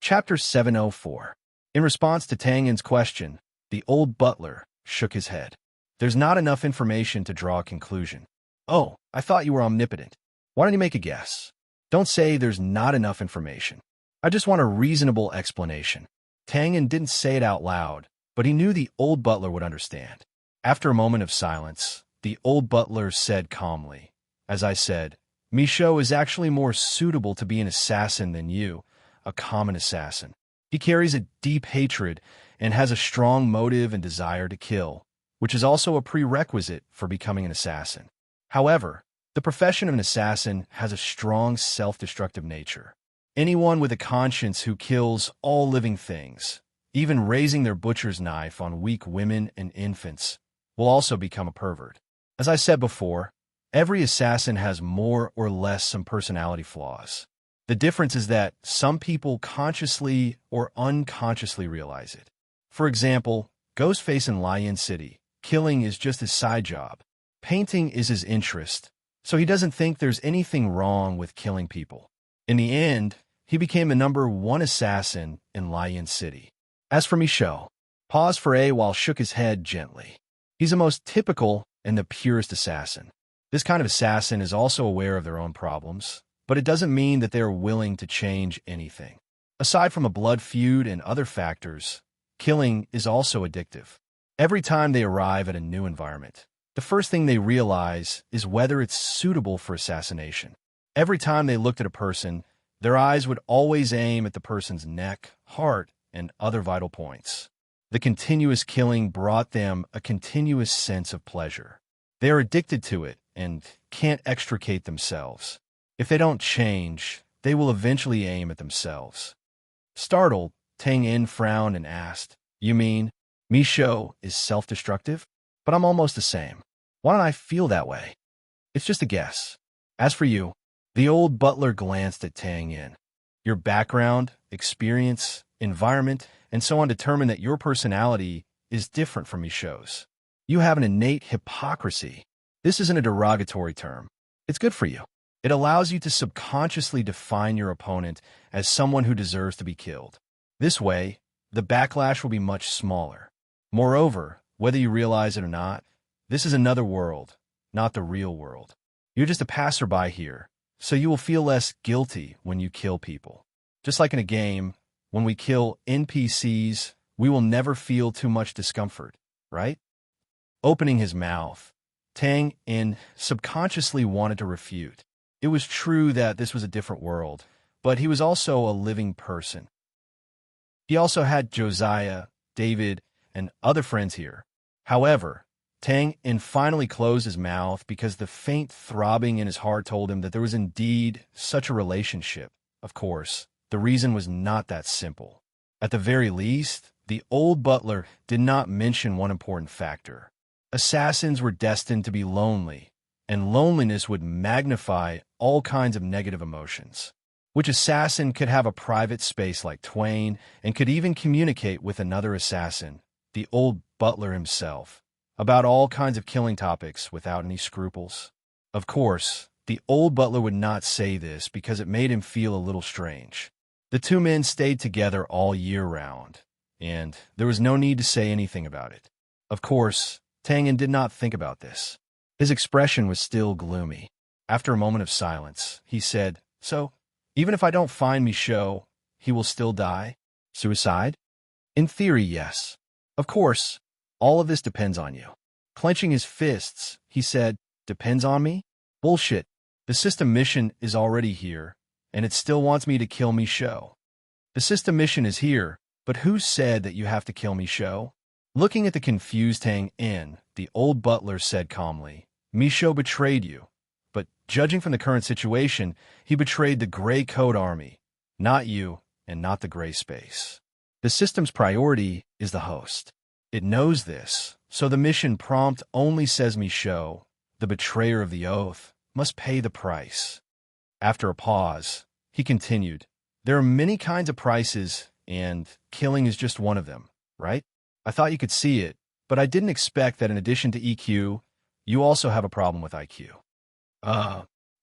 Chapter 704. In response to Tang Yin's question, the old butler shook his head. There's not enough information to draw a conclusion. Oh, I thought you were omnipotent. Why don't you make a guess? Don't say there's not enough information. I just want a reasonable explanation. Tang Yin didn't say it out loud, but he knew the old butler would understand. After a moment of silence, the old butler said calmly, as I said, Michaud is actually more suitable to be an assassin than you, a common assassin. He carries a deep hatred and has a strong motive and desire to kill, which is also a prerequisite for becoming an assassin. However, the profession of an assassin has a strong self-destructive nature. Anyone with a conscience who kills all living things, even raising their butcher's knife on weak women and infants, will also become a pervert. As I said before, every assassin has more or less some personality flaws. The difference is that some people consciously or unconsciously realize it. For example, Ghostface in Lion City, killing is just his side job. Painting is his interest, so he doesn't think there's anything wrong with killing people. In the end, he became the #1 assassin in Lion City. As for Michaud, pause for a while shook his head gently. He's the most typical and the purest assassin. This kind of assassin is also aware of their own problems, but it doesn't mean that they are willing to change anything. Aside from a blood feud and other factors, killing is also addictive. Every time they arrive at a new environment, the first thing they realize is whether it's suitable for assassination. Every time they looked at a person, their eyes would always aim at the person's neck, heart, and other vital points. The continuous killing brought them a continuous sense of pleasure. They are addicted to it and can't extricate themselves. If they don't change, they will eventually aim at themselves. Startled, Tang Yin frowned and asked, You mean Michaud is self-destructive? But I'm almost the same. Why don't I feel that way? It's just a guess. As for you, the old butler glanced at Tang Yin. Your background, experience, environment, and so on determine that your personality is different from Michaud's. You have an innate hypocrisy. This isn't a derogatory term. It's good for you. It allows you to subconsciously define your opponent as someone who deserves to be killed. This way, the backlash will be much smaller. Moreover, whether you realize it or not, this is another world, not the real world. You're just a passerby here, so you will feel less guilty when you kill people. Just like in a game, when we kill NPCs, we will never feel too much discomfort, right? Opening his mouth, Tang Yin subconsciously wanted to refute. It was true that this was a different world, but he was also a living person. He also had Josiah, David, and other friends here. However, Tang Yin finally closed his mouth because the faint throbbing in his heart told him that there was indeed such a relationship. Of course, the reason was not that simple. At the very least, the old butler did not mention one important factor. Assassins were destined to be lonely, and loneliness would magnify all kinds of negative emotions. Which assassin could have a private space like Twain and could even communicate with another assassin, the old butler himself, about all kinds of killing topics without any scruples? Of course, the old butler would not say this because it made him feel a little strange. The two men stayed together all year round, and there was no need to say anything about it. Of course, Tang Yin did not think about this. His expression was still gloomy. After a moment of silence, he said, So, even if I don't find Michaud, he will still die? Suicide? In theory, yes. Of course, all of this depends on you. Clenching his fists, he said, Depends on me? Bullshit. The system mission is already here, and it still wants me to kill Michaud. The system mission is here, but who said that you have to kill Michaud? Looking at the confused Tang Yin, the old butler said calmly, Michaud betrayed you, but judging from the current situation, he betrayed the Gray Code Army, not you and not the Gray Space. The system's priority is the host. It knows this, so the mission prompt only says Michaud, the betrayer of the oath, must pay the price. After a pause, he continued, There are many kinds of prices, and killing is just one of them, right? I thought you could see it, but I didn't expect that in addition to EQ, you also have a problem with IQ.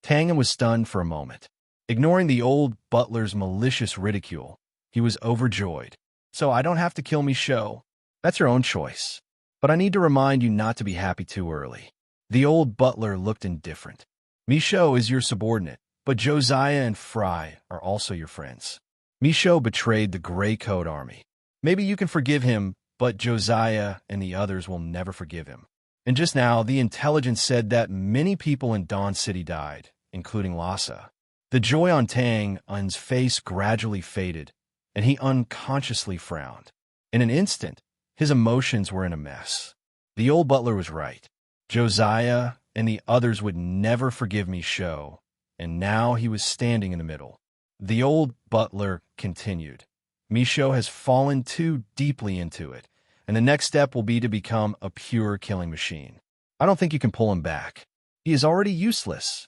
Tang Yin was stunned for a moment. Ignoring the old butler's malicious ridicule, He was overjoyed. So I don't have to kill Michaud. That's your own choice. But I need to remind you not to be happy too early. The old butler looked indifferent. Michaud is your subordinate, but Josiah and Fry are also your friends. Michaud betrayed the Gray Coat Army. Maybe you can forgive him, but Josiah and the others will never forgive him. And just now, the intelligence said that many people in Dawn City died, including Lhasa. The joy on Tang Un's face gradually faded, and he unconsciously frowned. In an instant, his emotions were in a mess. The old butler was right. Josiah and the others would never forgive Michaud, and now he was standing in the middle. The old butler continued. Michaud has fallen too deeply into it, and the next step will be to become a pure killing machine. I don't think you can pull him back. He is already useless.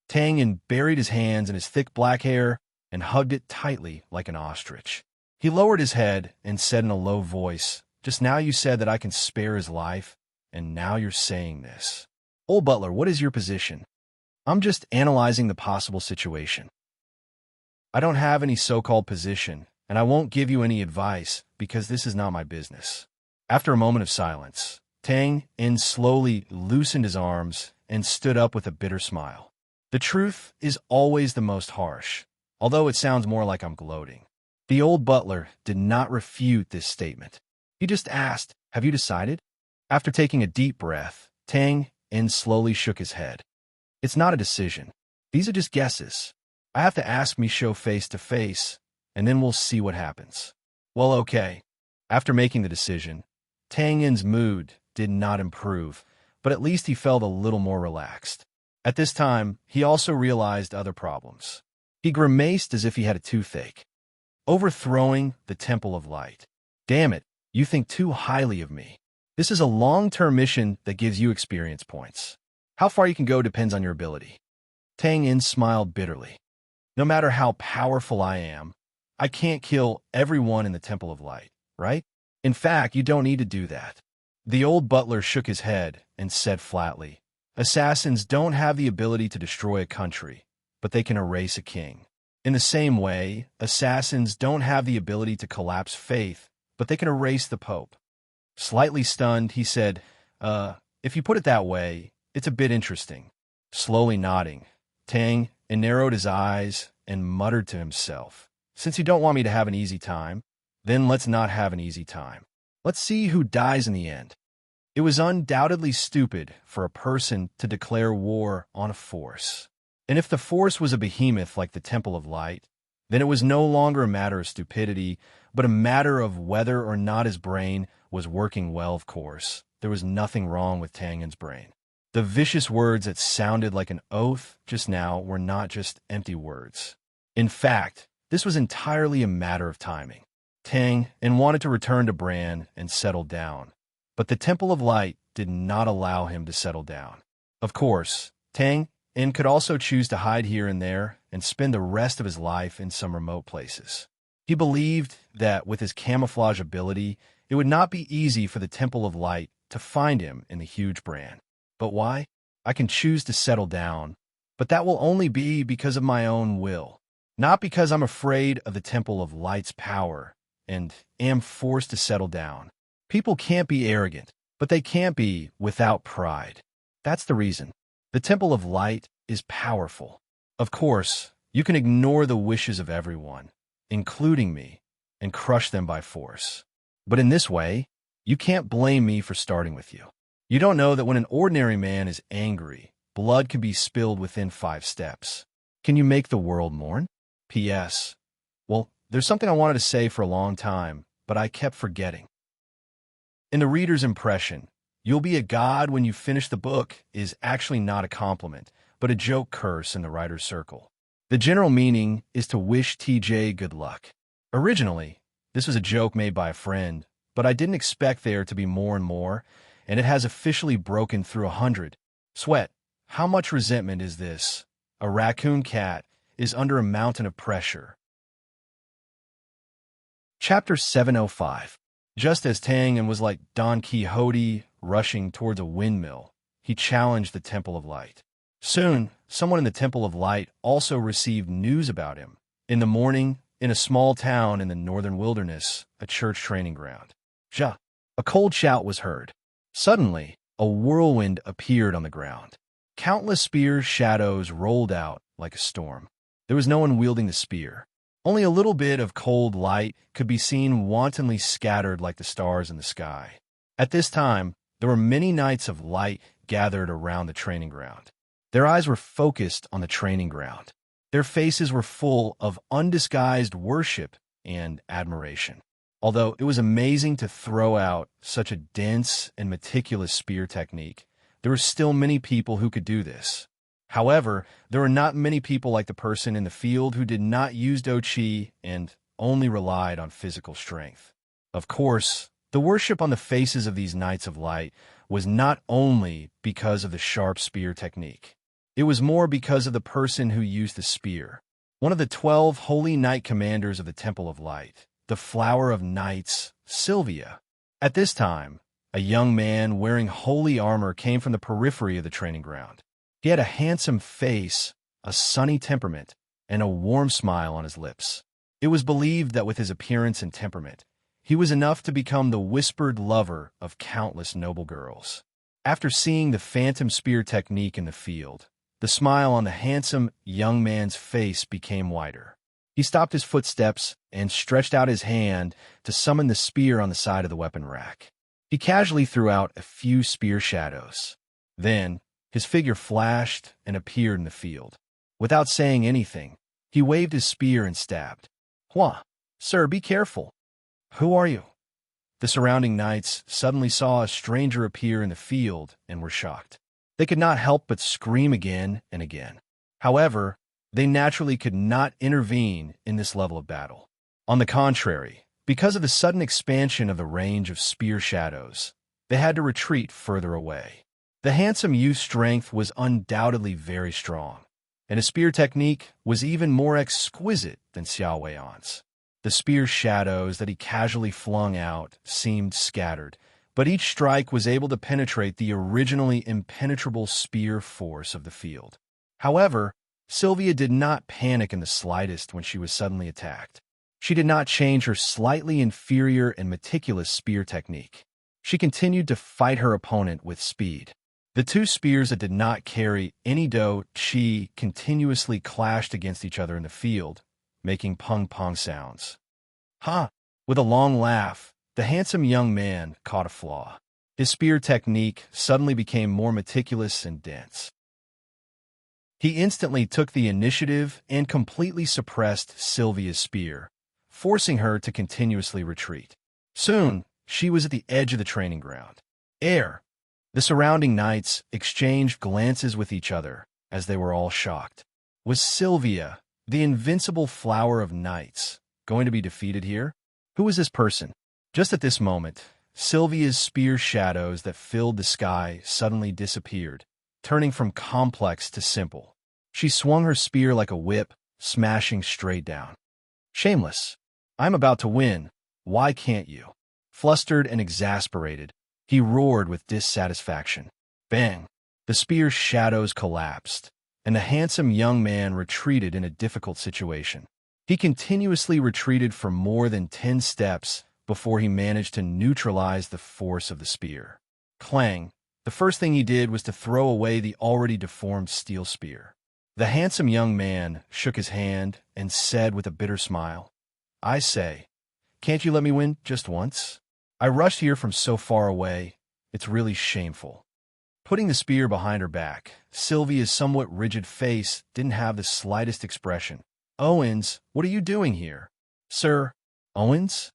Tang Yin buried his hands in his thick black hair and hugged it tightly like an ostrich. He lowered his head and said in a low voice, "Just now you said that I can spare his life, and now you're saying this. Old butler, what is your position?" "I'm just analyzing the possible situation. I don't have any so-called position, and I won't give you any advice because this is not my business." After a moment of silence, Tang Yin slowly loosened his arms and stood up with a bitter smile. "The truth is always the most harsh, although it sounds more like I'm gloating." The old butler did not refute this statement. He just asked, "Have you decided?" After taking a deep breath, Tang Yin slowly shook his head. "It's not a decision. These are just guesses. I have to ask Michaud face to face, and then we'll see what happens." "Well, okay." After making the decision, Tang Yin's mood did not improve, but at least he felt a little more relaxed. At this time, he also realized other problems. He grimaced as if he had a toothache. Overthrowing the Temple of Light. "Damn it, you think too highly of me. This is a long-term mission that gives you experience points. How far you can go depends on your ability." Tang Yin smiled bitterly. "No matter how powerful I am, I can't kill everyone in the Temple of Light, right? In fact, you don't need to do that." The old butler shook his head and said flatly, "Assassins don't have the ability to destroy a country, but they can erase a king. In the same way, assassins don't have the ability to collapse faith, but they can erase the Pope." Slightly stunned, he said, If you put it that way, it's a bit interesting." Slowly nodding, Tang narrowed his eyes and muttered to himself, "Since you don't want me to have an easy time, then let's not have an easy time. Let's see who dies in the end." It was undoubtedly stupid for a person to declare war on a force. And if the force was a behemoth like the Temple of Light, then it was no longer a matter of stupidity, but a matter of whether or not his brain was working well. Of course, there was nothing wrong with Tang Yin's brain. The vicious words that sounded like an oath just now were not just empty words. In fact, this was entirely a matter of timing. Tang Yin wanted to return to Bran and settle down, but the Temple of Light did not allow him to settle down. Of course, Tang Yin could also choose to hide here and there and spend the rest of his life in some remote places. He believed that with his camouflage ability, it would not be easy for the Temple of Light to find him in the huge Bran. But why? I can choose to settle down, but that will only be because of my own will, not because I'm afraid of the Temple of Light's power and am forced to settle down. People can't be arrogant, but they can't be without pride. That's the reason. The Temple of Light is powerful. Of course, you can ignore the wishes of everyone, including me, and crush them by force. But in this way, you can't blame me for starting with you. You don't know that when an ordinary man is angry, blood can be spilled within 5 steps. Can you make the world mourn? P.S. Well, there's something I wanted to say for a long time, but I kept forgetting. In the reader's impression, "You'll be a god when you finish the book" is actually not a compliment, but a joke curse in the writer's circle. The general meaning is to wish TJ good luck. Originally, this was a joke made by a friend, but I didn't expect there to be more and more, and it has officially broken through 100. Sweat, how much resentment is this? A raccoon cat is under a mountain of pressure. Chapter 705. Just as Tang Yin was like Don Quixote rushing towards a windmill, he challenged the Temple of Light. Soon, someone in the Temple of Light also received news about him. In the morning, in a small town in the northern wilderness, a church training ground. Ja! A cold shout was heard. Suddenly, a whirlwind appeared on the ground. Countless spear shadows rolled out like a storm. There was no one wielding the spear. Only a little bit of cold light could be seen wantonly scattered like the stars in the sky. At this time, there were many knights of light gathered around the training ground. Their eyes were focused on the training ground. Their faces were full of undisguised worship and admiration. Although it was amazing to throw out such a dense and meticulous spear technique, there were still many people who could do this. However, there were not many people like the person in the field who did not use Do Chi and only relied on physical strength. Of course, the worship on the faces of these Knights of Light was not only because of the sharp spear technique. It was more because of the person who used the spear. One of the 12 holy knight commanders of the Temple of Light, the Flower of Knights, Sylvia. At this time, a young man wearing holy armor came from the periphery of the training ground. He had a handsome face, a sunny temperament, and a warm smile on his lips. It was believed that with his appearance and temperament, he was enough to become the whispered lover of countless noble girls. After seeing the phantom spear technique in the field, the smile on the handsome young man's face became wider. He stopped his footsteps and stretched out his hand to summon the spear on the side of the weapon rack. He casually threw out a few spear shadows. Then, his figure flashed and appeared in the field. Without saying anything, he waved his spear and stabbed. "Hua! Sir, be careful! Who are you?" The surrounding knights suddenly saw a stranger appear in the field and were shocked. They could not help but scream again and again. However, they naturally could not intervene in this level of battle. On the contrary, because of the sudden expansion of the range of spear shadows, they had to retreat further away. The handsome youth's strength was undoubtedly very strong, and his spear technique was even more exquisite than Xiao Wei'an's. The spear shadows that he casually flung out seemed scattered, but each strike was able to penetrate the originally impenetrable spear force of the field. However, Sylvia did not panic in the slightest when she was suddenly attacked. She did not change her slightly inferior and meticulous spear technique. She continued to fight her opponent with speed. The two spears that did not carry any Do Chi continuously clashed against each other in the field, making pong-pong sounds. "Ha!" With a long laugh, the handsome young man caught a flaw. His spear technique suddenly became more meticulous and dense. He instantly took the initiative and completely suppressed Sylvia's spear, forcing her to continuously retreat. Soon, she was at the edge of the training ground. The surrounding knights exchanged glances with each other as they were all shocked. Was Sylvia, the invincible flower of knights, going to be defeated here? Who was this person? Just at this moment, Sylvia's spear shadows that filled the sky suddenly disappeared, turning from complex to simple. She swung her spear like a whip, smashing straight down. "Shameless! I'm about to win. Why can't you?" Flustered and exasperated, he roared with dissatisfaction. Bang! The spear's shadows collapsed, and the handsome young man retreated in a difficult situation. He continuously retreated for more than 10 steps before he managed to neutralize the force of the spear. Clang! The first thing he did was to throw away the already deformed steel spear. The handsome young man shook his hand and said with a bitter smile, "I say, can't you let me win just once? I rushed here from so far away. It's really shameful." Putting the spear behind her back, Sylvia's somewhat rigid face didn't have the slightest expression. "Owens, what are you doing here?" "Sir, Owens?"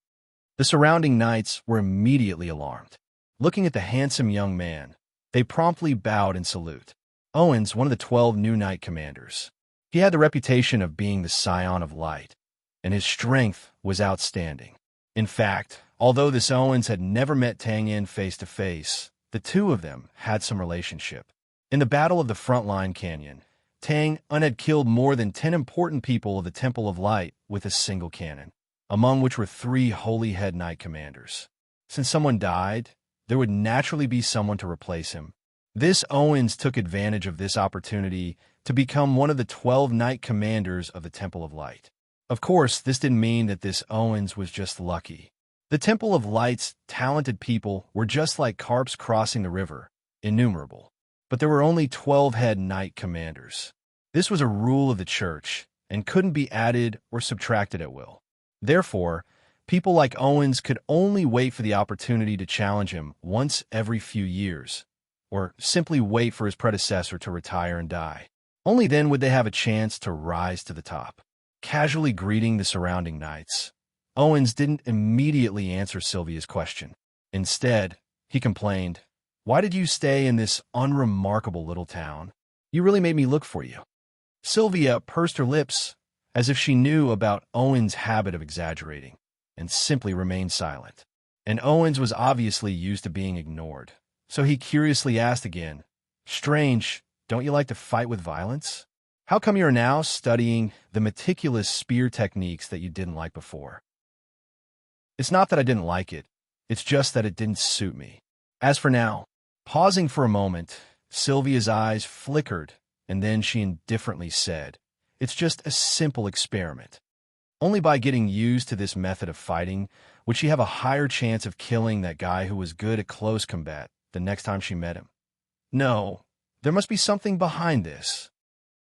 The surrounding knights were immediately alarmed. Looking at the handsome young man, they promptly bowed in salute. Owens, one of the 12 new knight commanders. He had the reputation of being the scion of light, and his strength was outstanding. In fact, although this Owens had never met Tang Yin face to face, the two of them had some relationship. In the Battle of the Frontline Canyon, Tang Yin had killed more than 10 important people of the Temple of Light with a single cannon, among which were 3 holy head knight commanders. Since someone died, there would naturally be someone to replace him. This Owens took advantage of this opportunity to become one of the 12 knight commanders of the Temple of Light. Of course, this didn't mean that this Owens was just lucky. The Temple of Light's talented people were just like carps crossing the river, innumerable. But there were only 12 head knight commanders. This was a rule of the church, and couldn't be added or subtracted at will. Therefore, people like Owens could only wait for the opportunity to challenge him once every few years, or simply wait for his predecessor to retire and die. Only then would they have a chance to rise to the top. Casually greeting the surrounding knights, Owens didn't immediately answer Sylvia's question. Instead, he complained, "Why did you stay in this unremarkable little town? You really made me look for you." Sylvia pursed her lips as if she knew about Owens' habit of exaggerating, and simply remained silent. And Owens was obviously used to being ignored, so he curiously asked again, "Strange, don't you like to fight with violence? How come you are now studying the meticulous spear techniques that you didn't like before?" "It's not that I didn't like it, it's just that it didn't suit me. As for now." Pausing for a moment, Sylvia's eyes flickered, and then she indifferently said, "It's just a simple experiment. Only by getting used to this method of fighting would she have a higher chance of killing that guy who was good at close combat the next time she met him. No, there must be something behind this."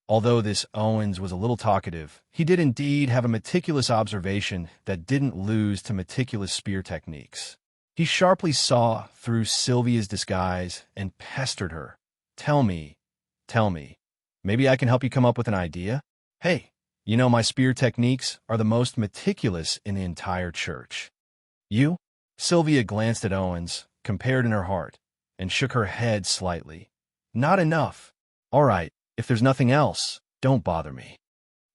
Although this Owens was a little talkative, he did indeed have a meticulous observation that didn't lose to meticulous spear techniques. He sharply saw through Sylvia's disguise and pestered her. Tell me. Maybe I can help you come up with an idea? Hey, you know my spear techniques are the most meticulous in the entire church." "You?" Sylvia glanced at Owens, compared in her heart, and shook her head slightly. "Not enough. All right, if there's nothing else, don't bother me."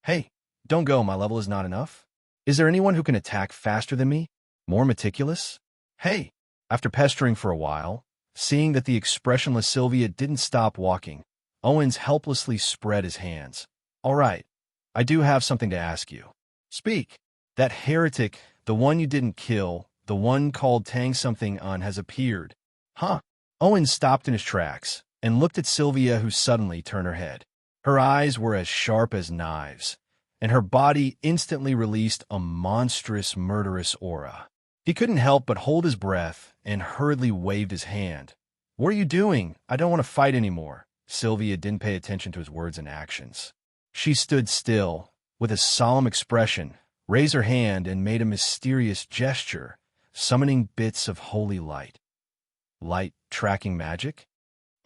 "Hey, don't go, my level is not enough. Is there anyone who can attack faster than me? More meticulous? Hey." After pestering for a while, seeing that the expressionless Sylvia didn't stop walking, Owens helplessly spread his hands. "All right, I do have something to ask you. Speak." "That heretic, the one you didn't kill, the one called Tang something on, has appeared." "Huh?" Owens stopped in his tracks and looked at Sylvia, who suddenly turned her head. Her eyes were as sharp as knives, and her body instantly released a monstrous, murderous aura. He couldn't help but hold his breath and hurriedly waved his hand. "What are you doing? I don't want to fight anymore." Sylvia didn't pay attention to his words and actions. She stood still, with a solemn expression, raised her hand and made a mysterious gesture, summoning bits of holy light. "Light tracking magic?"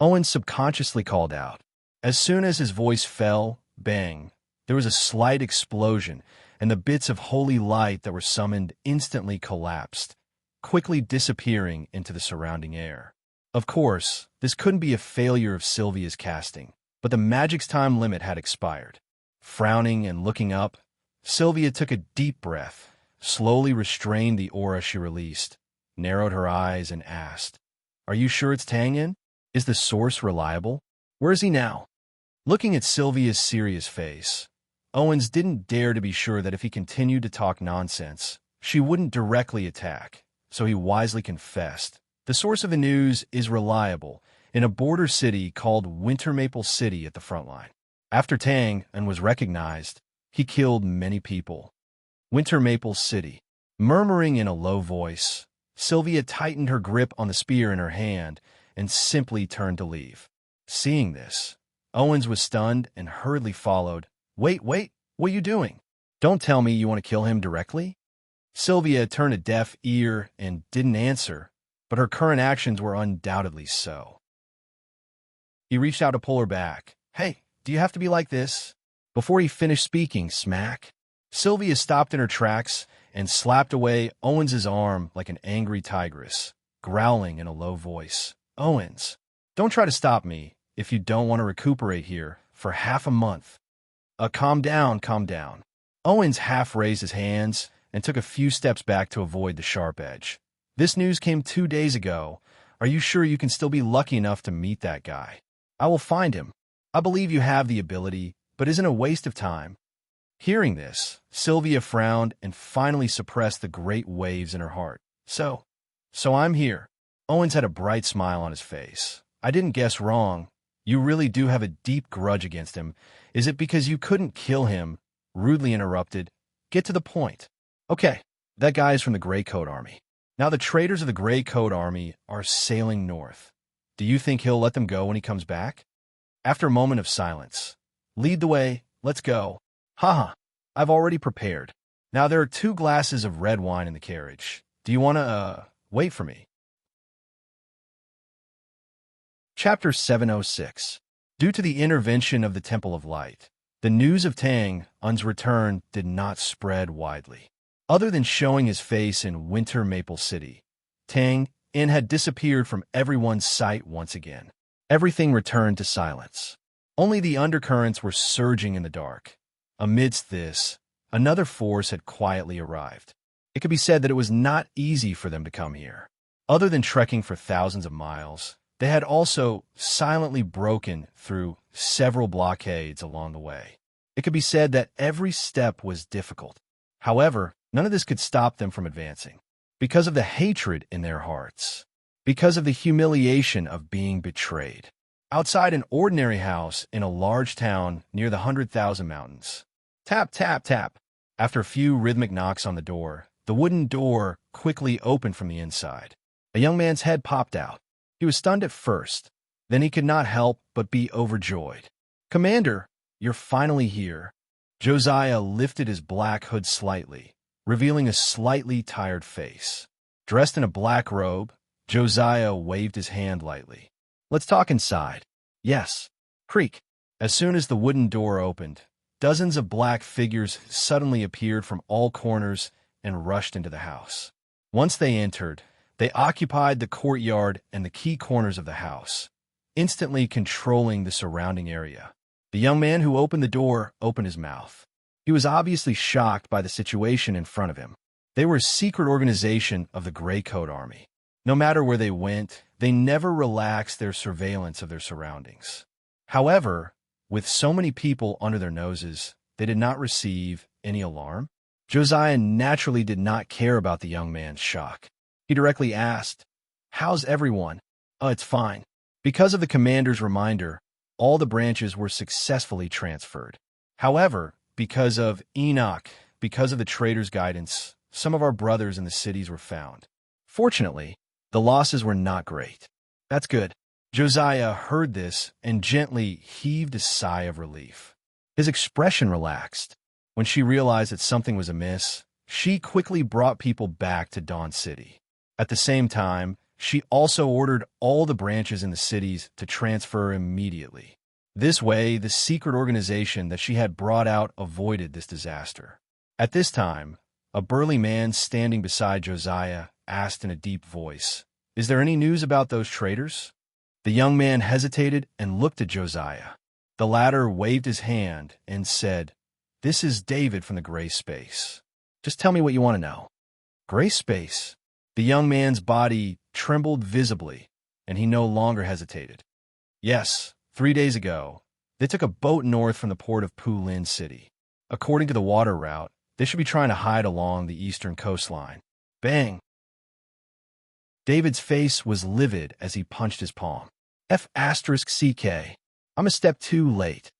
Owen subconsciously called out. As soon as his voice fell, bang, there was a slight explosion, and the bits of holy light that were summoned instantly collapsed, quickly disappearing into the surrounding air. Of course, this couldn't be a failure of Sylvia's casting, but the magic's time limit had expired. Frowning and looking up, Sylvia took a deep breath, slowly restrained the aura she released, narrowed her eyes, and asked, "Are you sure it's Tangin? Is the source reliable? Where is he now?" Looking at Sylvia's serious face, Owens didn't dare to be sure that if he continued to talk nonsense, she wouldn't directly attack, so he wisely confessed, "The source of the news is reliable, in a border city called Winter Maple City at the front line. After Tang and was recognized, he killed many people." Winter Maple City. Murmuring in a low voice, Sylvia tightened her grip on the spear in her hand and simply turned to leave. Seeing this, Owens was stunned and hurriedly followed. Wait, what are you doing? Don't tell me you want to kill him directly?" Sylvia turned a deaf ear and didn't answer, but her current actions were undoubtedly so. He reached out to pull her back. "Hey, do you have to be like this?" Before he finished speaking, smack, Sylvia stopped in her tracks and slapped away Owens's arm like an angry tigress, growling in a low voice. "Owens, don't try to stop me if you don't want to recuperate here for half a month." Calm down. Owens half raised his hands and took a few steps back to avoid the sharp edge. "This news came 2 days ago. Are you sure you can still be lucky enough to meet that guy?" "I will find him. I believe you have the ability, but isn't it a waste of time?" Hearing this, Sylvia frowned and finally suppressed the great waves in her heart. So I'm here." Owens had a bright smile on his face. "I didn't guess wrong. You really do have a deep grudge against him. Is it because you couldn't kill him?" Rudely interrupted, Get to the point. Okay, that guy is from the Gray Coat Army. Now the traitors of the Gray Coat Army are sailing north. Do you think he'll let them go when he comes back? After a moment of silence, lead the way, let's go. Haha, I've already prepared. Now there are 2 glasses of red wine in the carriage. Do you want to, wait for me? Chapter 706. Due to the intervention of the Temple of Light, the news of Tang Un's return did not spread widely. Other than showing his face in Winter Maple City, Tang Un had disappeared from everyone's sight once again. Everything returned to silence. Only the undercurrents were surging in the dark. Amidst this, another force had quietly arrived. It could be said that it was not easy for them to come here. Other than trekking for thousands of miles, they had also silently broken through several blockades along the way. It could be said that every step was difficult. However, none of this could stop them from advancing. Because of the hatred in their hearts. Because of the humiliation of being betrayed. Outside an ordinary house in a large town near the 100,000 Mountains. Tap, tap, tap. After a few rhythmic knocks on the door, the wooden door quickly opened from the inside. A young man's head popped out. He was stunned at first. Then he could not help but be overjoyed. "Commander, you're finally here." Josiah lifted his black hood slightly, revealing a slightly tired face. Dressed in a black robe, Josiah waved his hand lightly. "Let's talk inside." "Yes." Creak. As soon as the wooden door opened, dozens of black figures suddenly appeared from all corners and rushed into the house. Once they entered, they occupied the courtyard and the key corners of the house, instantly controlling the surrounding area. The young man who opened the door opened his mouth. He was obviously shocked by the situation in front of him. They were a secret organization of the Gray Coat Army. No matter where they went, they never relaxed their surveillance of their surroundings. However, with so many people under their noses, they did not receive any alarm. Josiah naturally did not care about the young man's shock. He directly asked, "How's everyone?" "Oh, it's fine." Because of the commander's reminder, all the branches were successfully transferred. However, because of because of the trader's guidance, some of our brothers in the cities were found. Fortunately, the losses were not great. "That's good." Josiah heard this and gently heaved a sigh of relief. His expression relaxed. When she realized that something was amiss, she quickly brought people back to Dawn City. At the same time, she also ordered all the branches in the cities to transfer immediately. This way, the secret organization that she had brought out avoided this disaster. At this time, a burly man standing beside Josiah asked in a deep voice, "Is there any news about those traitors?" The young man hesitated and looked at Josiah. The latter waved his hand and said, "This is David from the Gray Space. Just tell me what you want to know." "Gray Space?" The young man's body trembled visibly, and he no longer hesitated. "Yes, 3 days ago, they took a boat north from the port of Pulin City. According to the water route, they should be trying to hide along the eastern coastline." Bang! David's face was livid as he punched his palm. F***CK. I'm a step too late.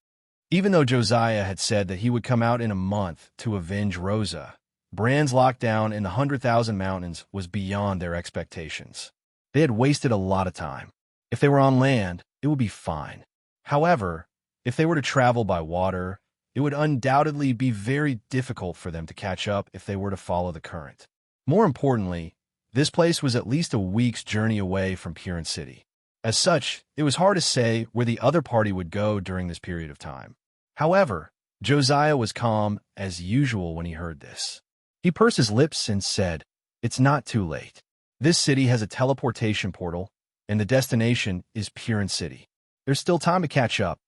Even though Josiah had said that he would come out in a month to avenge Rosa, Brand's lockdown in the 100,000 Mountains was beyond their expectations. They had wasted a lot of time. If they were on land, it would be fine. However, if they were to travel by water, it would undoubtedly be very difficult for them to catch up if they were to follow the current. More importantly, this place was at least a week's journey away from Purin City. As such, it was hard to say where the other party would go during this period of time. However, Josiah was calm as usual when he heard this. He pursed his lips and said, "It's not too late. This city has a teleportation portal, and the destination is Purin City. There's still time to catch up."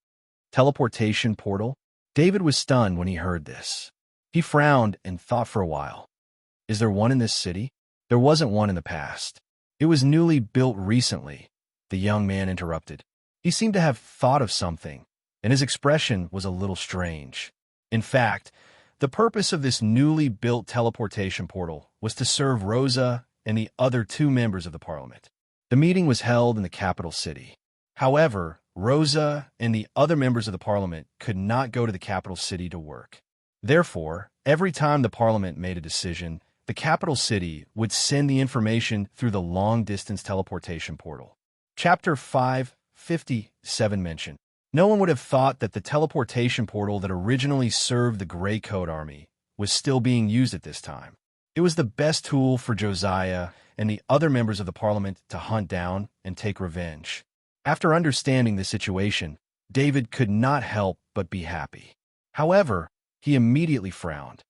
Teleportation portal? David was stunned when he heard this. He frowned and thought for a while. Is there one in this city? There wasn't one in the past. It was newly built recently. The young man interrupted. He seemed to have thought of something, and his expression was a little strange. In fact, the purpose of this newly built teleportation portal was to serve Rosa and the other 2 members of the parliament. The meeting was held in the capital city. However, Rosa and the other members of the parliament could not go to the capital city to work. Therefore, every time the Parliament made a decision, the capital city would send the information through the long-distance teleportation portal. Chapter 557 mentioned. No one would have thought that the teleportation portal that originally served the Grey Coat Army was still being used at this time. It was the best tool for Josiah and the other members of the Parliament to hunt down and take revenge. After understanding the situation, David could not help but be happy. However, he immediately frowned.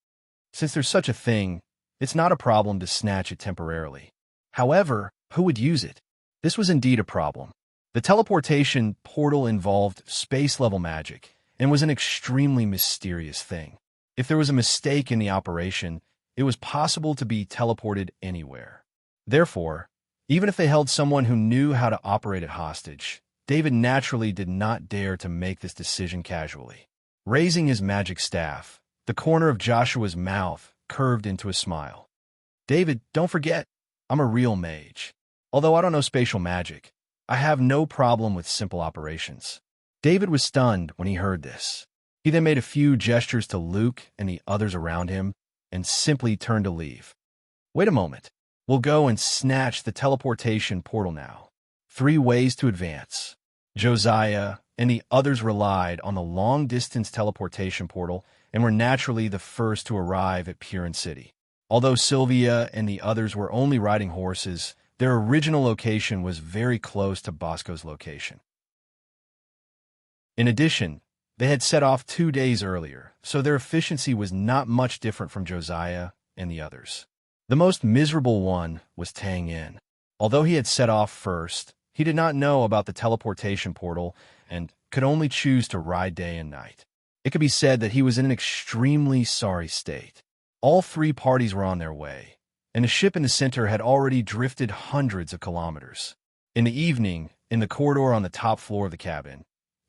Since there's such a thing, it's not a problem to snatch it temporarily. However, who would use it? This was indeed a problem. The teleportation portal involved space-level magic and was an extremely mysterious thing. If there was a mistake in the operation, it was possible to be teleported anywhere. Therefore, even if they held someone who knew how to operate it hostage, David naturally did not dare to make this decision casually. Raising his magic staff, the corner of Joshua's mouth curved into a smile. David, don't forget, I'm a real mage. Although I don't know spatial magic, I have no problem with simple operations. David was stunned when he heard this. He then made a few gestures to Luke and the others around him and simply turned to leave. Wait a moment. We'll go and snatch the teleportation portal now. 3 ways to advance. Josiah and the others relied on the long-distance teleportation portal and were naturally the first to arrive at Purin City. Although Sylvia and the others were only riding horses, their original location was very close to Bosco's location. In addition, they had set off 2 days earlier, so their efficiency was not much different from Josiah and the others. The most miserable one was Tang Yin. Although he had set off first, he did not know about the teleportation portal and could only choose to ride day and night. It could be said that he was in an extremely sorry state. All 3 parties were on their way, and the ship in the center had already drifted hundreds of kilometers. In the evening, in the corridor on the top floor of the cabin,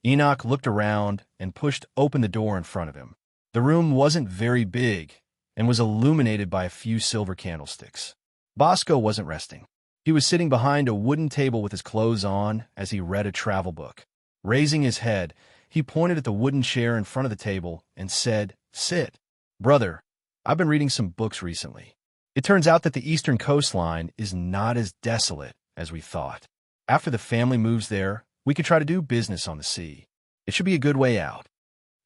Enoch looked around and pushed open the door in front of him. The room wasn't very big and was illuminated by a few silver candlesticks. Bosco wasn't resting. He was sitting behind a wooden table with his clothes on as he read a travel book. Raising his head, he pointed at the wooden chair in front of the table and said, "Sit. Brother, I've been reading some books recently. It turns out that the eastern coastline is not as desolate as we thought. After the family moves there, we could try to do business on the sea. It should be a good way out.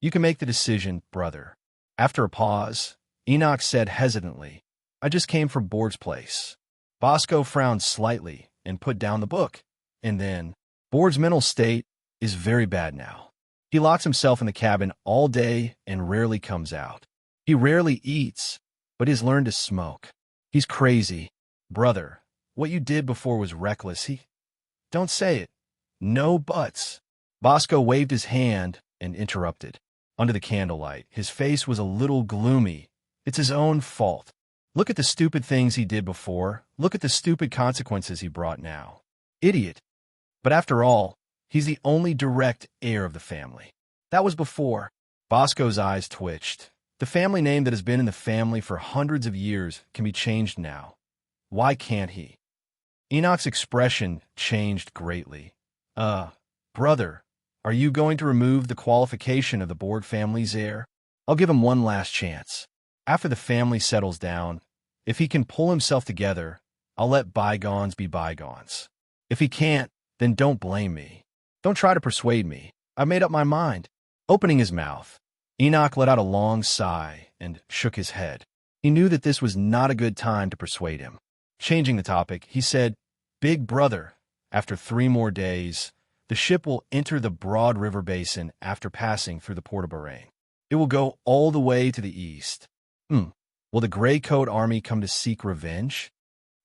You can make the decision, brother." After a pause, Enoch said hesitantly, "I just came from Bord's place." Bosco frowned slightly and put down the book. And then, "Bord's mental state is very bad now. He locks himself in the cabin all day and rarely comes out. He rarely eats, but he's learned to smoke. He's crazy. Brother, what you did before was reckless. Don't say it. No buts." Bosco waved his hand and interrupted. Under the candlelight, his face was a little gloomy. It's his own fault. Look at the stupid things he did before. Look at the stupid consequences he brought now. Idiot. But after all, he's the only direct heir of the family. That was before. Bosco's eyes twitched. The family name that has been in the family for hundreds of years can be changed now. Why can't he? Enoch's expression changed greatly. Brother, are you going to remove the qualification of the Borg family's heir? I'll give him one last chance. After the family settles down, if he can pull himself together, I'll let bygones be bygones. If he can't, then don't blame me. Don't try to persuade me. I've made up my mind." Opening his mouth, Enoch let out a long sigh and shook his head. He knew that this was not a good time to persuade him. Changing the topic, he said, "Big brother, after 3 more days, the ship will enter the Broad River Basin after passing through the Port of Bahrain. It will go all the way to the east. Will the Grey Coat Army come to seek revenge?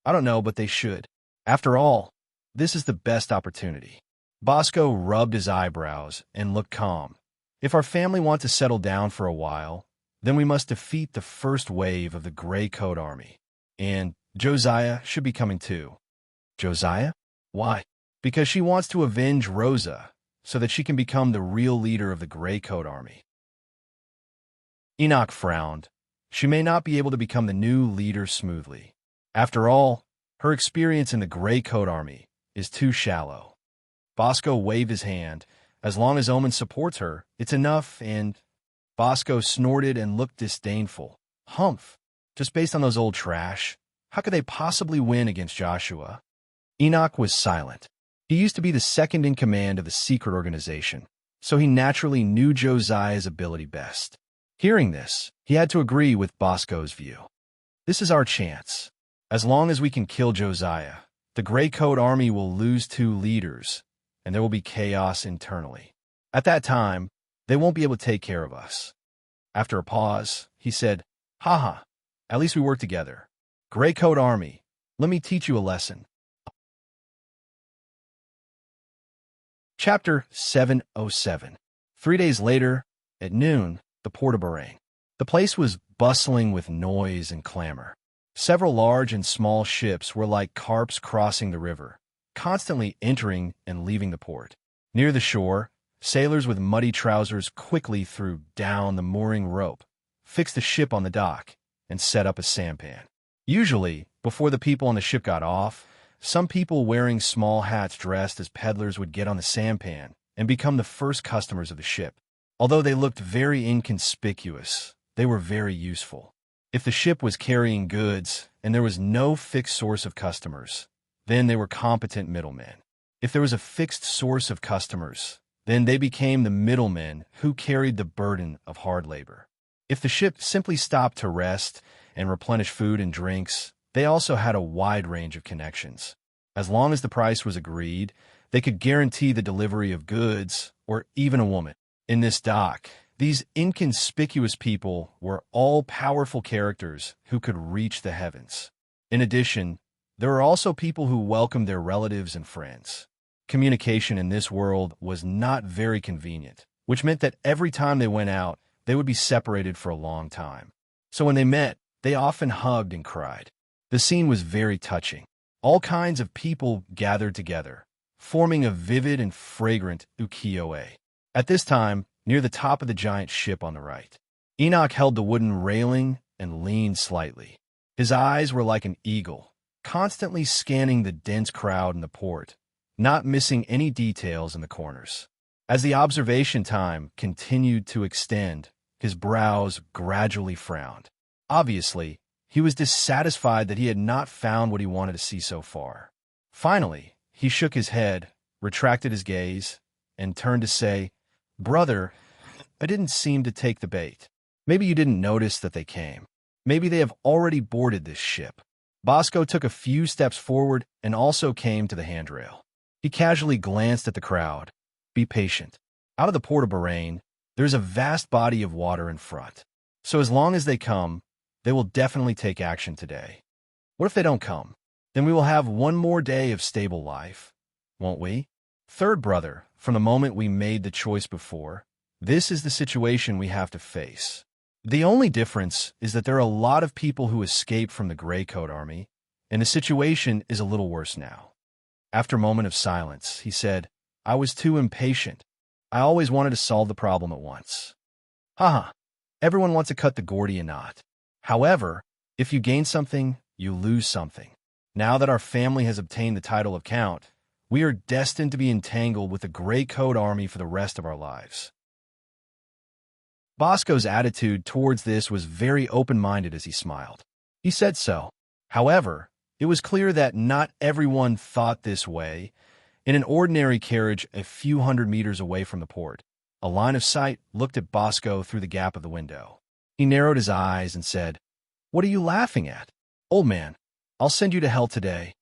I don't know, but they should. After all, this is the best opportunity." Bosco rubbed his eyebrows and looked calm. "If our family want to settle down for a while, then we must defeat the first wave of the Grey Coat Army. And Josiah should be coming too." "Josiah? Why?" "Because she wants to avenge Rosa, so that she can become the real leader of the Grey Coat Army." Enoch frowned. She may not be able to become the new leader smoothly. After all, her experience in the Grey Coat Army is too shallow. Bosco waved his hand. As long as Omen supports her, it's enough, and Bosco snorted and looked disdainful. Humph. Just based on those old trash, how could they possibly win against Joshua? Enoch was silent. He used to be the second in command of the secret organization, so he naturally knew Josiah's ability best. Hearing this, he had to agree with Bosco's view. This is our chance. As long as we can kill Josiah, the Gray Coat Army will lose 2 leaders, and there will be chaos internally. At that time, they won't be able to take care of us. After a pause, he said, Haha, at least we work together. Gray Coat Army, let me teach you a lesson. Chapter 707. 3 days later, at noon, the port of Bahrain. The place was bustling with noise and clamor. Several large and small ships were like carps crossing the river, constantly entering and leaving the port. Near the shore, sailors with muddy trousers quickly threw down the mooring rope, fixed the ship on the dock, and set up a sampan. Usually, before the people on the ship got off, some people wearing small hats dressed as peddlers would get on the sampan and become the first customers of the ship. Although they looked very inconspicuous, they were very useful. If the ship was carrying goods and there was no fixed source of customers, then they were competent middlemen. If there was a fixed source of customers, then they became the middlemen who carried the burden of hard labor. If the ship simply stopped to rest and replenish food and drinks, they also had a wide range of connections. As long as the price was agreed, they could guarantee the delivery of goods or even a woman. In this dock, these inconspicuous people were all powerful characters who could reach the heavens. In addition, there were also people who welcomed their relatives and friends. Communication in this world was not very convenient, which meant that every time they went out, they would be separated for a long time. So when they met, they often hugged and cried. The scene was very touching. All kinds of people gathered together, forming a vivid and fragrant ukiyo-e. At this time, near the top of the giant ship on the right, Enoch held the wooden railing and leaned slightly. His eyes were like an eagle, constantly scanning the dense crowd in the port, not missing any details in the corners. As the observation time continued to extend, his brows gradually frowned. Obviously, he was dissatisfied that he had not found what he wanted to see so far. Finally, he shook his head, retracted his gaze, and turned to say, "Brother, I didn't seem to take the bait. Maybe you didn't notice that they came. Maybe they have already boarded this ship." Bosco took a few steps forward and also came to the handrail. He casually glanced at the crowd. Be patient. Out of the port of Bahrain, there's a vast body of water in front. So as long as they come, they will definitely take action today. What if they don't come? Then we will have one more day of stable life, won't we? Third brother, from the moment we made the choice before, this is the situation we have to face. The only difference is that there are a lot of people who escaped from the Gray Coat Army, and the situation is a little worse now. After a moment of silence, he said, I was too impatient. I always wanted to solve the problem at once. Haha, everyone wants to cut the Gordian knot. However, if you gain something, you lose something. Now that our family has obtained the title of Count, we are destined to be entangled with the Gray Coat Army for the rest of our lives. Bosco's attitude towards this was very open-minded as he smiled. He said so. However, it was clear that not everyone thought this way. In an ordinary carriage a few hundred meters away from the port, a line of sight looked at Bosco through the gap of the window. He narrowed his eyes and said, What are you laughing at? Old man, I'll send you to hell today.